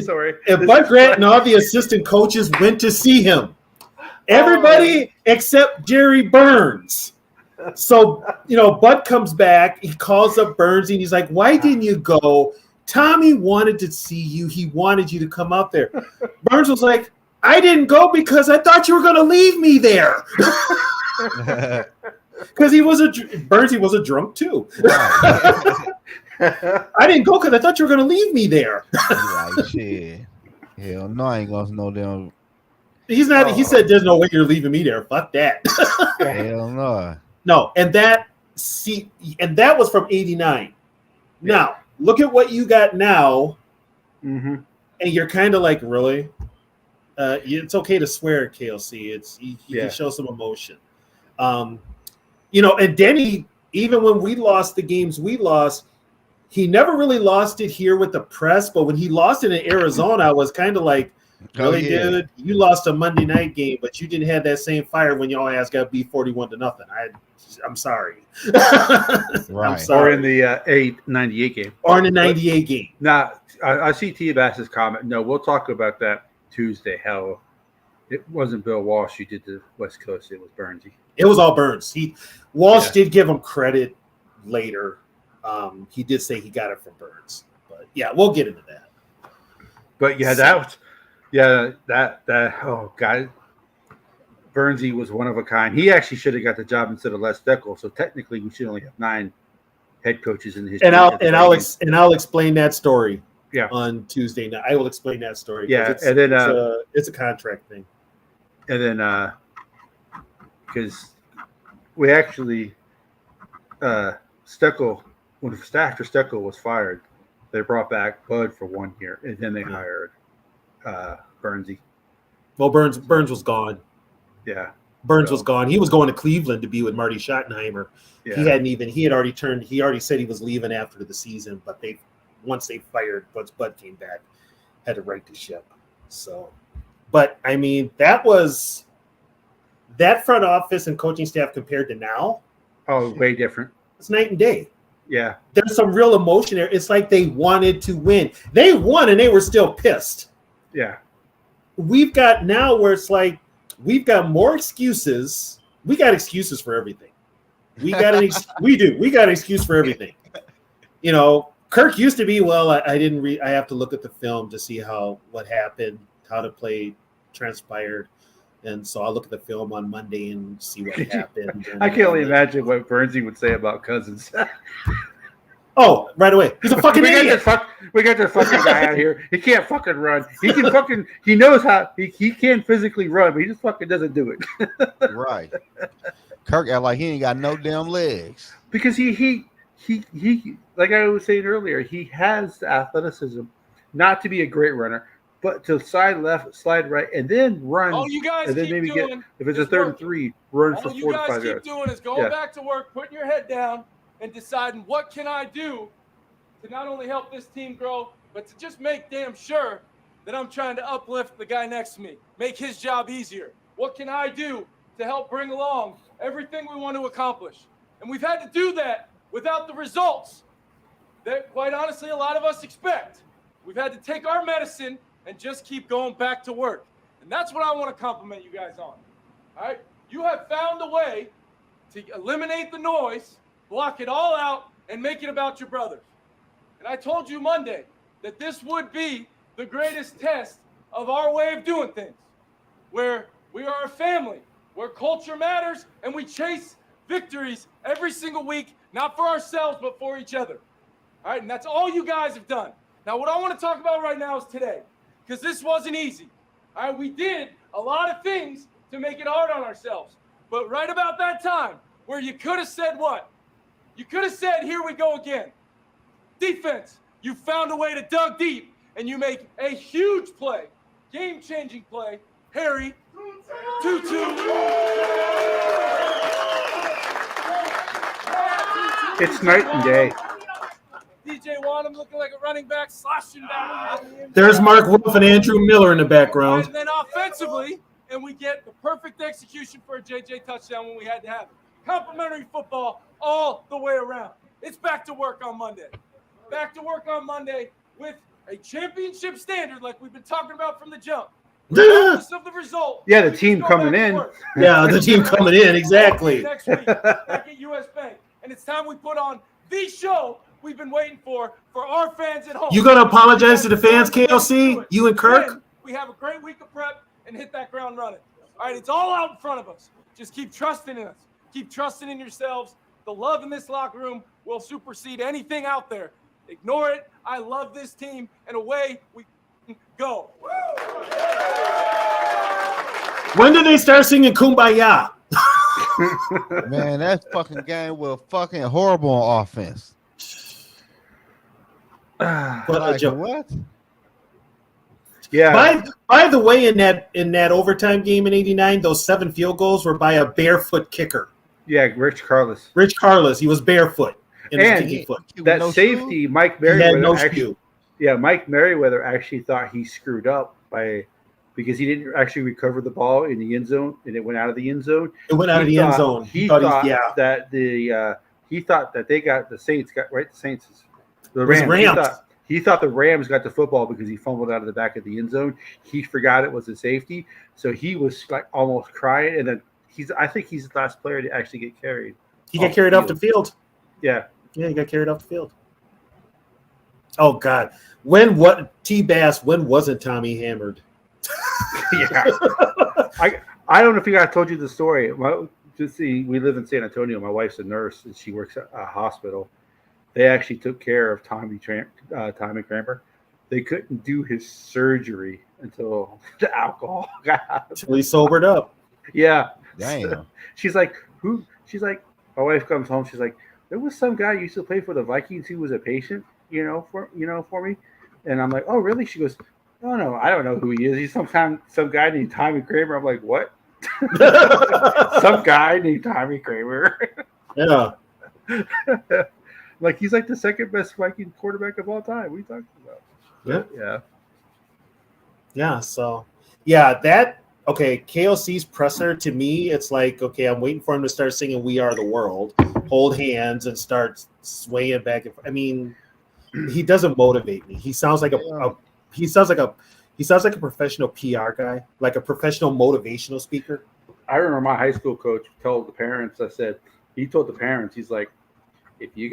Speaker 1: assistant coaches went to see him. Everybody except Jerry Burns. So, Bud comes back. He calls up Burns and he's like, "Why didn't you go? Tommy wanted to see you. He wanted you to come out there." Burns was like, "I didn't go because I thought you were going to leave me there." Because he was a drunk too. I didn't go because I thought you were going to leave me there.
Speaker 5: Like, shit. Hell no, I ain't going to know them.
Speaker 1: He's not. He said, "There's no way you're leaving me there. Fuck that."
Speaker 5: Hell no.
Speaker 1: No, and that was from '89. Yeah. Now look at what you got now, and you're kind of like, really? It's okay to swear at KLC. You can show some emotion. And Denny, even when we lost the games we lost, he never really lost it here with the press. But when he lost it in Arizona, I was kind of like, really, dude? You lost a Monday night game, but you didn't have that same fire when y'all ass got beat 41-0. I'm sorry.
Speaker 5: Right.
Speaker 1: I'm sorry.
Speaker 2: Or in the 98 game.
Speaker 1: Or in the 98 game.
Speaker 2: Now, I see T. Bass's comment. No, we'll talk about that Tuesday. How it wasn't Bill Walsh who did the West Coast. It was Burnsy.
Speaker 1: It was all Burns. Walsh did give him credit later. He did say he got it from Burns. But, yeah, we'll get into that.
Speaker 2: But, that oh, God. Burnsy was one of a kind. He actually should have got the job instead of Les Steckel. So technically, we should only have 9 head coaches in the history.
Speaker 1: And I'll explain that story.
Speaker 2: Yeah.
Speaker 1: On Tuesday night, I will explain that story.
Speaker 2: Yeah, and then
Speaker 1: it's a contract thing.
Speaker 2: And then because we actually Steckel, after Steckel was fired, they brought back Bud for 1 year, and then they hired Burnsy.
Speaker 1: Well, Burns was gone.
Speaker 2: Yeah.
Speaker 1: Burns was gone. He was going to Cleveland to be with Marty Schottenheimer. Yeah. He already said he was leaving after the season, but once they fired Bud came back, had to right the ship. So, but I mean, that front office and coaching staff compared to now.
Speaker 2: Oh, way different.
Speaker 1: It's night and day.
Speaker 2: Yeah.
Speaker 1: There's some real emotion there. It's like they wanted to win. They won and they were still pissed.
Speaker 2: Yeah.
Speaker 1: We've got now where it's like, we've got more excuses. We got excuses for everything. We got an excuse for everything. Kirk used to be, well, I didn't read. I have to look at the film to see what happened, how the play transpired. And so I'll look at the film on Monday and see what happened.
Speaker 2: I can only imagine what Burnsy would say about Cousins.
Speaker 1: Oh, right away. He's a fucking idiot.
Speaker 2: We got this fucking guy out here. He can't fucking run. He knows how he can physically run, but he just fucking doesn't do it.
Speaker 5: Right. Kirk act like he ain't got no damn legs.
Speaker 2: Because he like I was saying earlier, he has the athleticism not to be a great runner, but to slide left, slide right, and then run.
Speaker 7: All you guys
Speaker 2: and then
Speaker 7: keep
Speaker 2: maybe
Speaker 7: doing,
Speaker 2: if it's a 3rd and 3, run for 4 to 5 yards.
Speaker 7: All you guys keep doing is going back to work, putting your head down, and deciding what can I do to not only help this team grow, but to just make damn sure that I'm trying to uplift the guy next to me, make his job easier. What can I do to help bring along everything we want to accomplish? And we've had to do that without the results that, quite honestly, a lot of us expect. We've had to take our medicine and just keep going back to work. And that's what I want to compliment you guys on. All right? You have found a way to eliminate the noise, block it all out, and make it about your brothers. And I told you Monday that this would be the greatest test of our way of doing things, where we are a family, where culture matters, and we chase victories every single week, not for ourselves, but for each other. All right, and that's all you guys have done. Now, what I want to talk about right now is today, because this wasn't easy. All right, we did a lot of things to make it hard on ourselves. But right about that time, where you could have said what? You could have said, here we go again. Defense, you found a way to dug deep, and you make a huge play, game-changing play. Harry, 2-2.
Speaker 2: It's night and day.
Speaker 7: DJ Wanham looking like a running back, slashing back.
Speaker 1: There's Mark Wolf and Andrew Miller in the background.
Speaker 7: And then offensively, and we get the perfect execution for a JJ touchdown when we had to have it. Complimentary football all the way around. It's back to work on Monday. Back to work on Monday with a championship standard like we've been talking about from the jump. Regardless of the result.
Speaker 2: Yeah, the team coming in.
Speaker 1: Yeah, the team coming in, exactly.
Speaker 7: Next week, back at US Bank. And it's time we put on the show we've been waiting for our fans at home.
Speaker 1: You gonna apologize to the fans, KLC? You and Kirk?
Speaker 7: Then we have a great week of prep and hit that ground running. All right, it's all out in front of us. Just keep trusting in us. Keep trusting in yourselves. The love in this locker room will supersede anything out there. Ignore it. I love this team, and away we go.
Speaker 1: When did they start singing Kumbaya?
Speaker 5: Man, that fucking game was fucking horrible on offense. Like, what?
Speaker 2: Yeah.
Speaker 1: By the way, in that overtime game in '89, those 7 field goals were by a barefoot kicker.
Speaker 2: Yeah, Rich Carlos.
Speaker 1: Rich Carlos, he was barefoot in his
Speaker 2: And
Speaker 1: kicking foot.
Speaker 2: that
Speaker 5: No
Speaker 2: safety,
Speaker 5: shoe?
Speaker 2: Mike
Speaker 1: He had
Speaker 2: Merriweather,
Speaker 1: no
Speaker 2: actually,
Speaker 1: shoe.
Speaker 2: yeah, Mike Merriweather actually thought he screwed up because he didn't actually recover the ball in the end zone, and it went out of the end zone.
Speaker 1: It went out of the end zone.
Speaker 2: He thought
Speaker 1: that
Speaker 2: that they got the Saints got right. The Saints, the
Speaker 1: was
Speaker 2: Rams.
Speaker 1: Rams.
Speaker 2: He thought the Rams got the football because he fumbled out of the back of the end zone. He forgot it was a safety, so he was like almost crying. And then I think he's the last player to actually get carried.
Speaker 1: he got carried off the field.
Speaker 2: Yeah.
Speaker 1: Yeah, he got carried off the field. Oh God, when wasn't Tommy hammered?
Speaker 2: Yeah. I don't know if I told you the story. We live in San Antonio. My wife's a nurse and she works at a hospital. They actually took care of Tommy Kramer. They couldn't do his surgery until the alcohol got out.
Speaker 1: Until he sobered up.
Speaker 2: Yeah.
Speaker 5: Damn.
Speaker 2: She's like, who? She's like, my wife comes home. She's like, there was some guy who used to play for the Vikings who was a patient, for me. And I'm like, oh, really? She goes, no, I don't know who he is. He's some guy named Tommy Kramer. I'm like, what? Some guy named Tommy Kramer.
Speaker 1: Yeah.
Speaker 2: Like, he's like the second best Viking quarterback of all time. What are you talking about?
Speaker 1: Yeah. Yeah. So, yeah, KLC's presser, to me, it's like, okay, I'm waiting for him to start singing "We Are the World," hold hands, and start swaying back and forth. I mean, he doesn't motivate me. He sounds like a professional PR guy, like a professional motivational speaker.
Speaker 2: I remember my high school coach told the parents, he told the parents, he's like, if you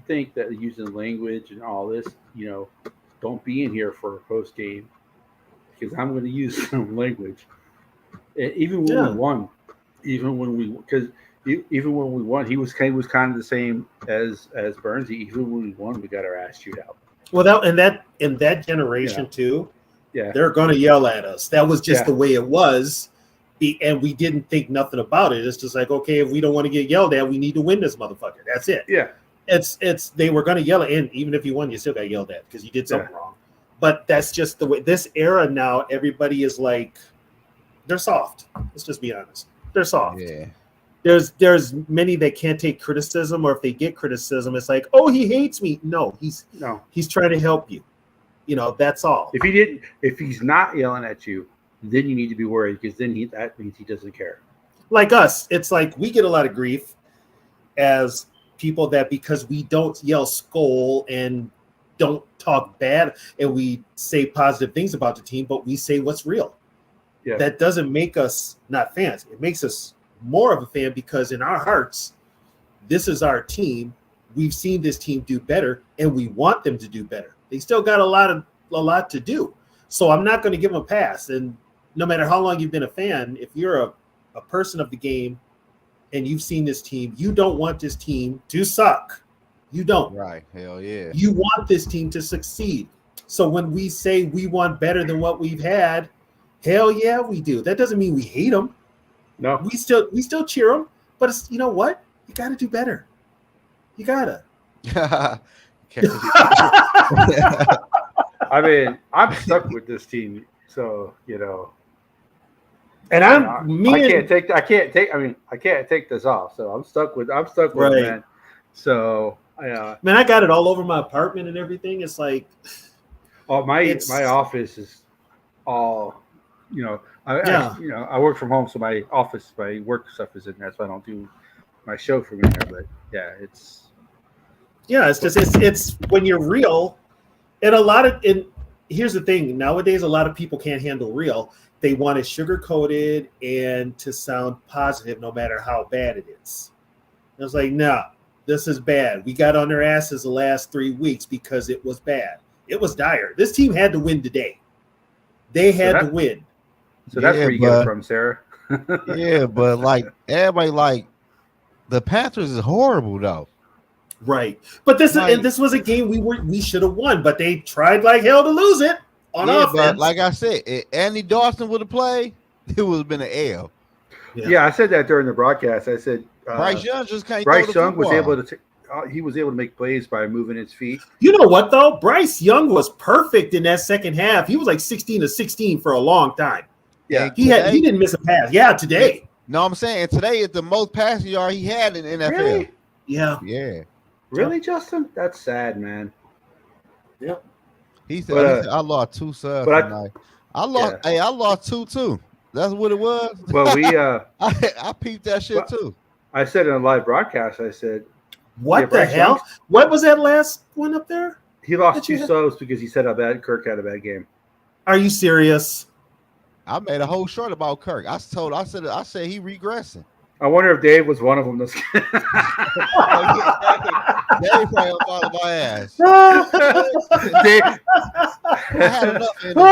Speaker 2: think that using language and all this, don't be in here for a post game because I'm going to use some language. And even when we won, even when we won, he was kind of the same as Burnsy. Even when we won, we got our ass chewed out.
Speaker 1: Well, in that generation too, they're going to yell at us. That was just the way it was. And we didn't think nothing about it. It's just like, okay, if we don't want to get yelled at, we need to win this motherfucker. That's it.
Speaker 2: Yeah.
Speaker 1: They were going to yell at, and even if you won, you still got yelled at because you did something wrong. But that's just the way. This era now, everybody is like, they're soft. Let's just be honest. They're soft.
Speaker 5: Yeah.
Speaker 1: There's many that can't take criticism, or if they get criticism, it's like, oh, he hates me. No, he's trying to help you. That's all.
Speaker 2: If he's not yelling at you, then you need to be worried because then that means he doesn't care.
Speaker 1: Like us, it's like we get a lot of grief, as people that because we don't yell SKOL and don't talk bad and we say positive things about the team, but we say what's real.
Speaker 2: Yeah.
Speaker 1: That doesn't make us not fans. It makes us more of a fan because in our hearts, this is our team. We've seen this team do better, and we want them to do better. They still got a lot to do. So I'm not going to give them a pass. And no matter how long you've been a fan, if you're a person of the game and you've seen this team, you don't want this team to suck. You don't.
Speaker 5: Right. Hell yeah.
Speaker 1: You want this team to succeed. So when we say we want better than what we've had, hell yeah, we do. That doesn't mean we hate them.
Speaker 2: No.
Speaker 1: We still cheer them, but it's, you know what? You got to do better. You gotta.
Speaker 2: I mean, I'm stuck with this team, so
Speaker 1: And
Speaker 2: I can't take this off. So I'm stuck with
Speaker 1: Right.
Speaker 2: it, man. So
Speaker 1: Man, I got it all over my apartment and everything. It's like,
Speaker 2: my office is all, I work from home, so my work stuff is in there, so I don't do my show from in there. But yeah, it's just
Speaker 1: it's when you're real, and here's the thing. Nowadays, a lot of people can't handle real. They want it sugar-coated and to sound positive no matter how bad it is. I was like, no, this is bad. We got on their asses the last 3 weeks because it was bad. It was dire. This team had to win today. They had to win.
Speaker 2: So that's where you get it from, Sarah.
Speaker 5: Yeah, but like everybody, like the Panthers is horrible though.
Speaker 1: Right. But this was a game we should have won, but they tried like hell to lose it on offense.
Speaker 5: But like I said, if Andy Dawson would have played, it would have been an L.
Speaker 2: Yeah, I said that during the broadcast. I said
Speaker 5: Bryce Young just can't.
Speaker 2: Bryce Young was able to. He was able to make plays by moving his feet.
Speaker 1: You know what though? Bryce Young was perfect in that second half. He was like 16 to 16 for a long time.
Speaker 2: Yeah,
Speaker 1: he didn't miss a pass. Yeah, today.
Speaker 5: No, I'm saying today is the most passing yard he had in NFL.
Speaker 2: Really?
Speaker 1: Yeah.
Speaker 2: Really, Justin? That's sad, man.
Speaker 1: Yep.
Speaker 5: He said, I lost 2 subs tonight. I lost 2 too. That's what it was.
Speaker 2: Well, we
Speaker 5: I peeped that shit too.
Speaker 2: I said in a live broadcast, I said,
Speaker 1: what the hell? What was that last one up there?
Speaker 2: He lost 2 subs because he said how bad Kirk had a bad game.
Speaker 1: Are you serious?
Speaker 5: I made a whole short about Kirk. I said he regressing.
Speaker 2: I wonder if Dave was one of them.
Speaker 5: Dave probably on my ass.
Speaker 2: Dave,
Speaker 5: I had enough in the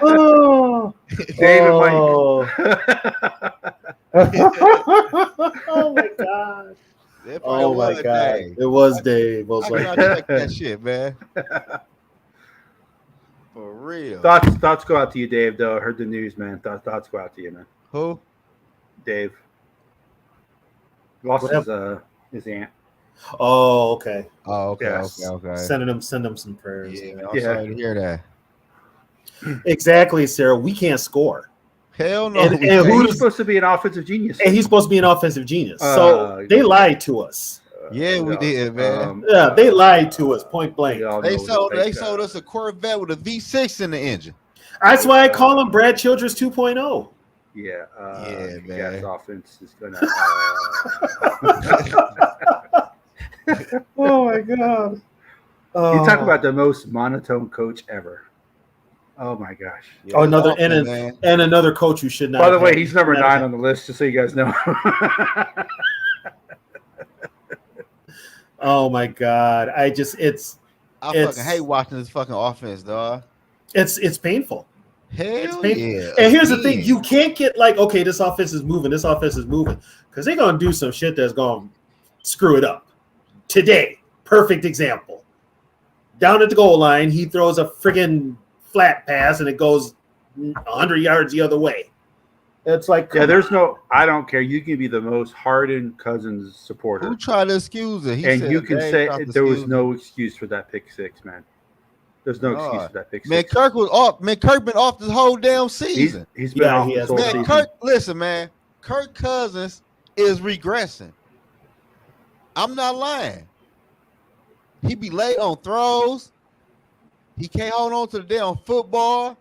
Speaker 5: zone.
Speaker 2: Dave
Speaker 1: Oh my god.
Speaker 5: Oh my god.
Speaker 1: Dave. It was Dave. I was
Speaker 5: like, check that shit, man. For real.
Speaker 2: Thoughts go out to you, Dave, though. I heard the news, man. Thoughts go out to you, man.
Speaker 5: Who?
Speaker 2: Dave. Lost his aunt.
Speaker 1: Oh, okay.
Speaker 5: Oh, okay.
Speaker 2: Yes.
Speaker 5: Okay.
Speaker 1: Send him some prayers.
Speaker 5: Yeah, I'm sorry to hear that.
Speaker 1: Exactly, Sarah. We can't score.
Speaker 5: Hell no.
Speaker 2: And who's supposed to be an offensive genius?
Speaker 1: And he's supposed to be an offensive genius. So they lied to us.
Speaker 5: Yeah, we did, man.
Speaker 1: They lied to us, point blank.
Speaker 5: They sold us a Corvette with a V6 in the engine.
Speaker 1: That's why I call him Brad Childress 2.0.
Speaker 2: Yeah,
Speaker 5: man.
Speaker 2: Gas offense is gonna.
Speaker 1: Oh my god!
Speaker 2: You talk about the most monotone coach ever. Oh my gosh!
Speaker 1: Yeah, another coach who should not.
Speaker 2: By the way, he's number 9 on the list, just so you guys know.
Speaker 1: Oh my god! I
Speaker 5: fucking hate watching this fucking offense, dog.
Speaker 1: It's painful.
Speaker 5: Hell yeah!
Speaker 1: And here's the thing: you can't get like, okay, this offense is moving, because they're gonna do some shit that's gonna screw it up. Today, perfect example. Down at the goal line, he throws a friggin' flat pass and it goes 100 yards the other way. It's like,
Speaker 2: I don't care. You can be the most hardened Cousins supporter.
Speaker 5: Who tried to excuse it?
Speaker 2: You can say there was no excuse for that pick 6, man. There's no excuse for that pick 6.
Speaker 5: Man, Kirk was off. Man, Kirk been off this whole damn season.
Speaker 2: He's been off this whole season.
Speaker 5: Listen, man. Kirk Cousins is regressing. I'm not lying. He be late on throws. He can't hold on to the damn football.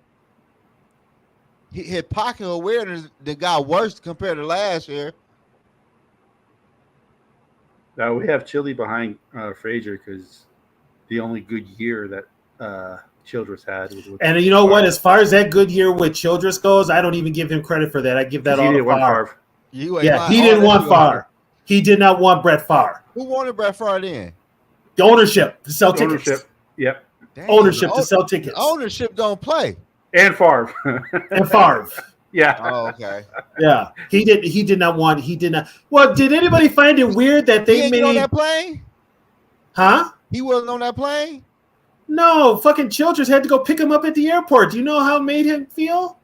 Speaker 5: His pocket awareness that got worse compared to last year.
Speaker 2: Now we have Chili behind Frazier because the only good year that Childress had was with
Speaker 1: And you know what? As far as that good year with Childress goes, I don't even give him credit for that. I give that all to Favre.
Speaker 5: You ain't
Speaker 1: Yeah,
Speaker 5: lying.
Speaker 1: he
Speaker 5: All
Speaker 1: didn't
Speaker 5: that
Speaker 1: want
Speaker 5: you gonna
Speaker 1: Favre. He did not want Brett Favre.
Speaker 5: Who wanted Brett Favre then?
Speaker 1: The ownership to sell tickets.
Speaker 2: Ownership. Yep.
Speaker 5: Damn,
Speaker 1: Ownership to sell tickets.
Speaker 5: Ownership don't play.
Speaker 2: And Favre.
Speaker 1: And Favre.
Speaker 2: Yeah.
Speaker 5: Oh, okay.
Speaker 1: Yeah. He did not. Well, did anybody find it weird that
Speaker 5: He
Speaker 1: they
Speaker 5: ain't
Speaker 1: made
Speaker 5: on that plane?
Speaker 1: Huh?
Speaker 5: He wasn't on that plane?
Speaker 1: No, fucking Childress had to go pick him up at the airport. Do you know how it made him feel?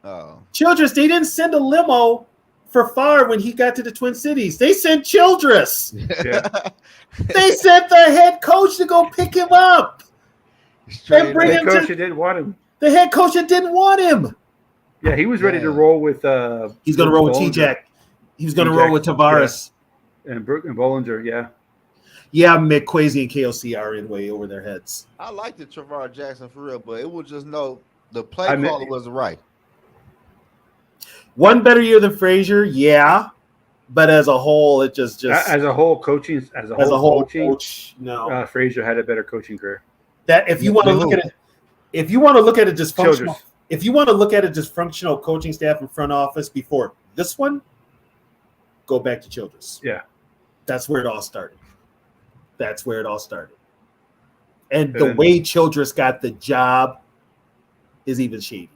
Speaker 5: Oh.
Speaker 1: Childress, they didn't send a limo for Favre when he got to the Twin Cities. They sent Childress.
Speaker 2: Yeah.
Speaker 1: They sent the head coach to go pick him up. And bring him
Speaker 2: coach
Speaker 1: to
Speaker 2: didn't want him.
Speaker 1: the head coach that didn't want him.
Speaker 2: Yeah, he was ready to roll with
Speaker 1: he's gonna roll with
Speaker 2: Bollinger.
Speaker 1: T-Jack. He was gonna roll with Tavares.
Speaker 2: Yeah. And Bollinger, yeah.
Speaker 1: Yeah, McQuazy and KOC are in way over their heads.
Speaker 5: I like the Trevor Jackson for real, but it was just the play caller wasn't right.
Speaker 1: One better year than Frazier, yeah. But as a whole, it just
Speaker 2: as a whole coaching
Speaker 1: coach, no.
Speaker 2: Frazier had a better coaching career.
Speaker 1: That if you want to look at it, if you want to look at it just functional,
Speaker 2: Childress.
Speaker 1: if you want to look at it just functional coaching staff and front office before this one, go back to Childress.
Speaker 2: Yeah.
Speaker 1: That's where it all started. And the way Childress got the job is even shadier.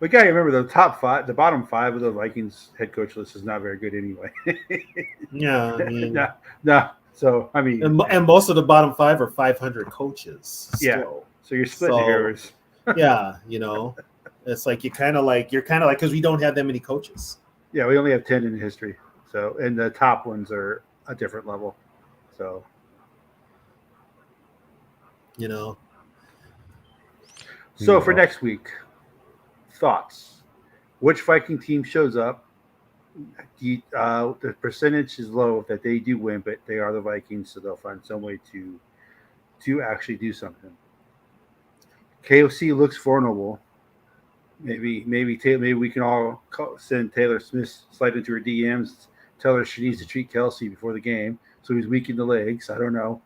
Speaker 2: We got to remember the bottom five of the Vikings head coach list is not very good anyway.
Speaker 1: Yeah, I mean,
Speaker 2: no. So I mean,
Speaker 1: and most of the bottom five are 500 coaches.
Speaker 2: Yeah.
Speaker 1: Still.
Speaker 2: So you're splitting hairs.
Speaker 1: Yeah, it's like you're kind of like because we don't have that many coaches.
Speaker 2: Yeah, we only have 10 in history. So and the top ones are a different level. So So for next week, thoughts. Which Viking team shows up? The percentage is low that they do win, but they are the Vikings, so they'll find some way to actually do something. KOC looks vulnerable. Maybe we can all send Taylor Smith slide into her DMs, tell her she needs to treat Kelsey before the game, so he's weak in the legs. I don't know.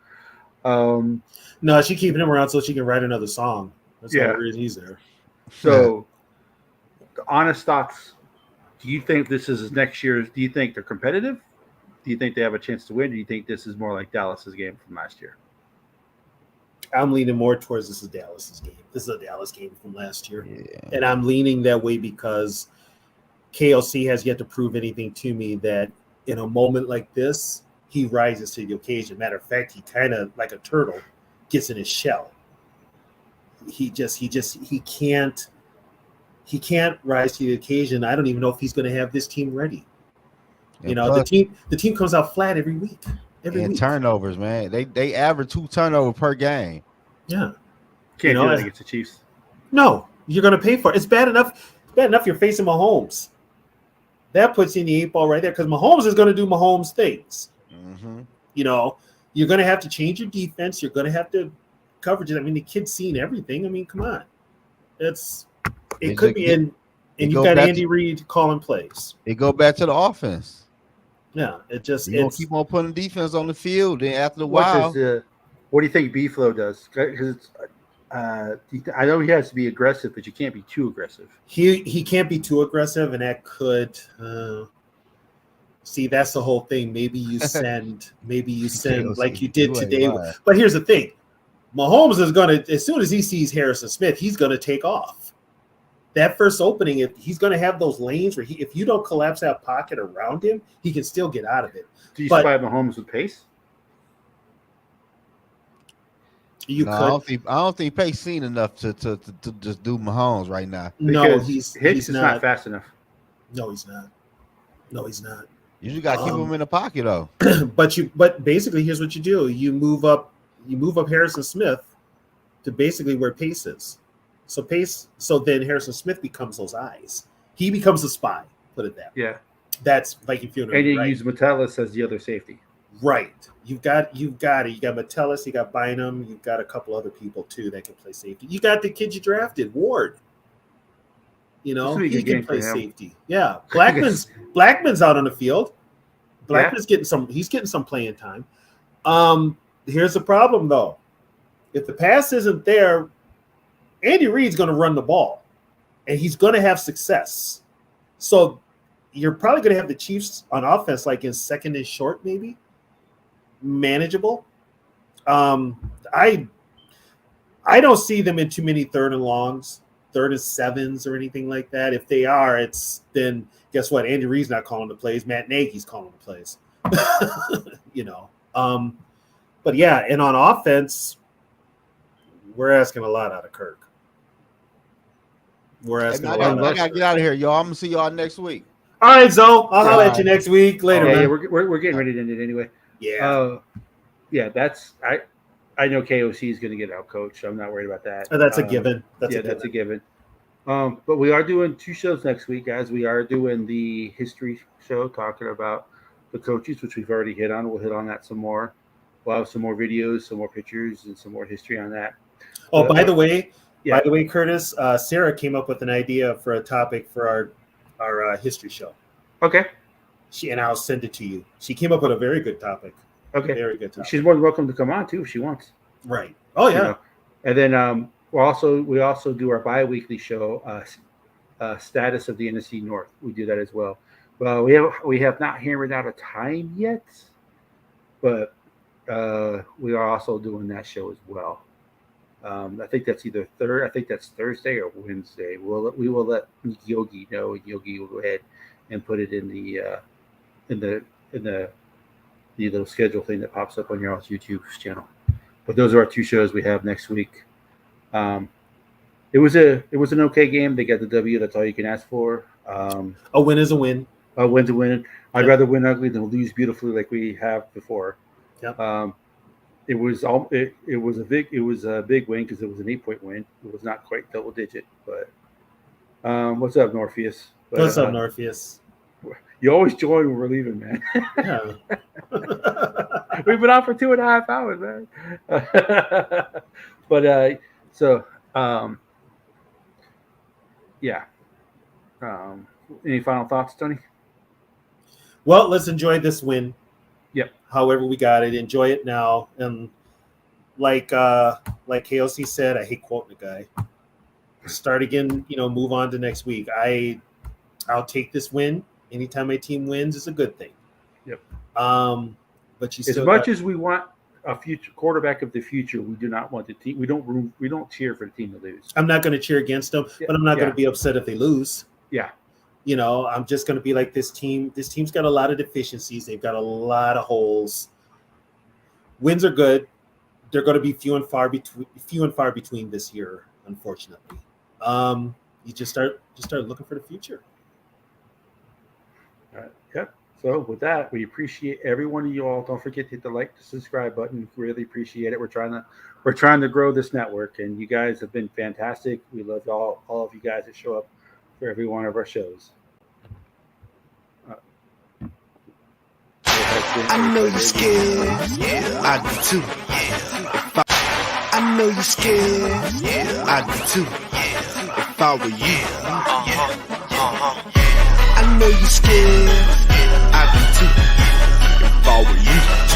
Speaker 1: No, she's keeping him around so she can write another song. That's the only reason he's there.
Speaker 2: So, the honest thoughts. Do you think this is next year's? Do you think they're competitive? Do you think they have a chance to win? Do you think this is more like Dallas's game from last year?
Speaker 1: I'm leaning more towards this is Dallas's game. This is a Dallas game from last year.
Speaker 5: Yeah.
Speaker 1: And I'm leaning that way because KLC has yet to prove anything to me that in a moment like this, he rises to the occasion. Matter of fact, he kind of like a turtle gets in his shell. He can't rise to the occasion. I don't even know if he's going to have this team ready. The team comes out flat every week. Every week.
Speaker 5: Turnovers, man. They average 2 turnovers per game.
Speaker 1: Yeah.
Speaker 2: Can't do that against the Chiefs.
Speaker 1: No, you're going to pay for it. It's bad enough. You're facing Mahomes. That puts you in the 8 ball right there because Mahomes is going to do Mahomes things.
Speaker 5: Mm-hmm.
Speaker 1: You're going to have to change your defense. You're going to have to coverage it. I mean, the kid's seen everything. I mean, come on. It could be in, and you've got Andy Reid calling plays.
Speaker 5: It go back to the offense.
Speaker 1: Yeah, it's
Speaker 5: keep on putting defense on the field. Then after a while,
Speaker 2: what do you think B-Flow does? Because I know he has to be aggressive, but you can't be too aggressive.
Speaker 1: He can't be too aggressive, and that could see. That's the whole thing. Maybe you send like you did today. But here's the thing: Mahomes is gonna, as soon as he sees Harrison Smith, he's gonna take off. That first opening, he's going to have those lanes where if you don't collapse that pocket around him, he can still get out of it.
Speaker 2: Do you spy Mahomes with pace?
Speaker 5: I don't think Pace seen enough to just do Mahomes right now.
Speaker 1: No,
Speaker 2: he's
Speaker 1: Hicks
Speaker 2: not fast enough.
Speaker 1: No, he's not.
Speaker 5: You just got to keep him in the pocket though.
Speaker 1: But basically, here's what you do: you move up Harrison Smith to basically where Pace is. So then Harrison Smith becomes those eyes. He becomes a spy. Put it that way.
Speaker 2: Yeah,
Speaker 1: that's Viking Funeral.
Speaker 2: And you use Metellus as the other safety.
Speaker 1: Right. You've got it. You got Metellus. You got Bynum. You've got a couple other people too that can play safety. You got the kid you drafted, Ward. He can play safety. Yeah, Blackman's out on the field. Blackman's getting some playing time. Here's the problem though. If the pass isn't there, Andy Reid's going to run the ball, and he's going to have success. So you're probably going to have the Chiefs on offense like in second and short, maybe manageable. I don't see them in too many third and longs, third and sevens, or anything like that. If they are, then guess what? Andy Reid's not calling the plays. Matt Nagy's calling the plays. But yeah, and on offense, we're asking a lot out of Kirk. We're asking a lot.
Speaker 5: I gotta get out of here, y'all. I'm gonna see y'all next week.
Speaker 1: All right, Zoe. I'll holler at you next week. Later, man.
Speaker 2: Yeah, we're getting ready to end it anyway.
Speaker 1: Yeah.
Speaker 2: That's I know KOC is going to get out coached. I'm not worried about that.
Speaker 1: That's a given. That's
Speaker 2: a given. But we are doing 2 shows next week, guys. We are doing the history show talking about the coaches, which we've already hit on. We'll hit on that some more. We'll have some more videos, some more pictures, and some more history on that.
Speaker 1: Oh, by the way, Curtis, Sarah came up with an idea for a topic for our history show.
Speaker 2: Okay.
Speaker 1: And I'll send it to you. She came up with a very good topic.
Speaker 2: Okay.
Speaker 1: Very good topic.
Speaker 2: She's more than welcome to come on too if she wants.
Speaker 1: Right. Oh yeah.
Speaker 2: And then we also do our bi-weekly show, status of the NFC North. We do that as well. Well, we have not hammered out a time yet, but we are also doing that show as well. I think that's either Thursday or Wednesday. We will let Yogi know, and Yogi will go ahead and put it in the little schedule thing that pops up on your YouTube channel. But those are our 2 shows we have next week. It was an okay game. They got the W. That's all you can ask for.
Speaker 1: A win is a win.
Speaker 2: A win's a win. I'd rather win ugly than lose beautifully like we have before.
Speaker 1: Yep.
Speaker 2: It was a big win because it was an 8-point win. It was not quite double digit, but what's up, Morpheus?
Speaker 1: What's up, Morpheus?
Speaker 2: You always join when we're leaving, man.
Speaker 1: Yeah.
Speaker 2: We've been on for 2.5 hours, man. But any final thoughts, Tony?
Speaker 1: Well, let's enjoy this win.
Speaker 2: Yep.
Speaker 1: However we got it, enjoy it now. And like KOC said, I hate quoting the guy. Start again, move on to next week. I'll take this win. Anytime my team wins is a good thing.
Speaker 2: Yep.
Speaker 1: But
Speaker 2: as much as we want a future quarterback of the future, we do not want the team. We don't cheer for the team to lose.
Speaker 1: I'm not going to cheer against them, but I'm not going to be upset if they lose.
Speaker 2: Yeah.
Speaker 1: I'm just going to be like this team. This team's got a lot of deficiencies. They've got a lot of holes. Wins are good. They're going to be few and far between this year, unfortunately. You just start looking for the future.
Speaker 2: All right. Yep. So with that, we appreciate every one of you all. Don't forget to hit the like, the subscribe button. Really appreciate it. We're trying to grow this network, and you guys have been fantastic. We love all of you guys that show up for every one of our shows.
Speaker 8: I know you're scared. Yeah, I do too. I know you're scared. Yeah, I do too. If I were you. I know you're scared. I do too. If I were you.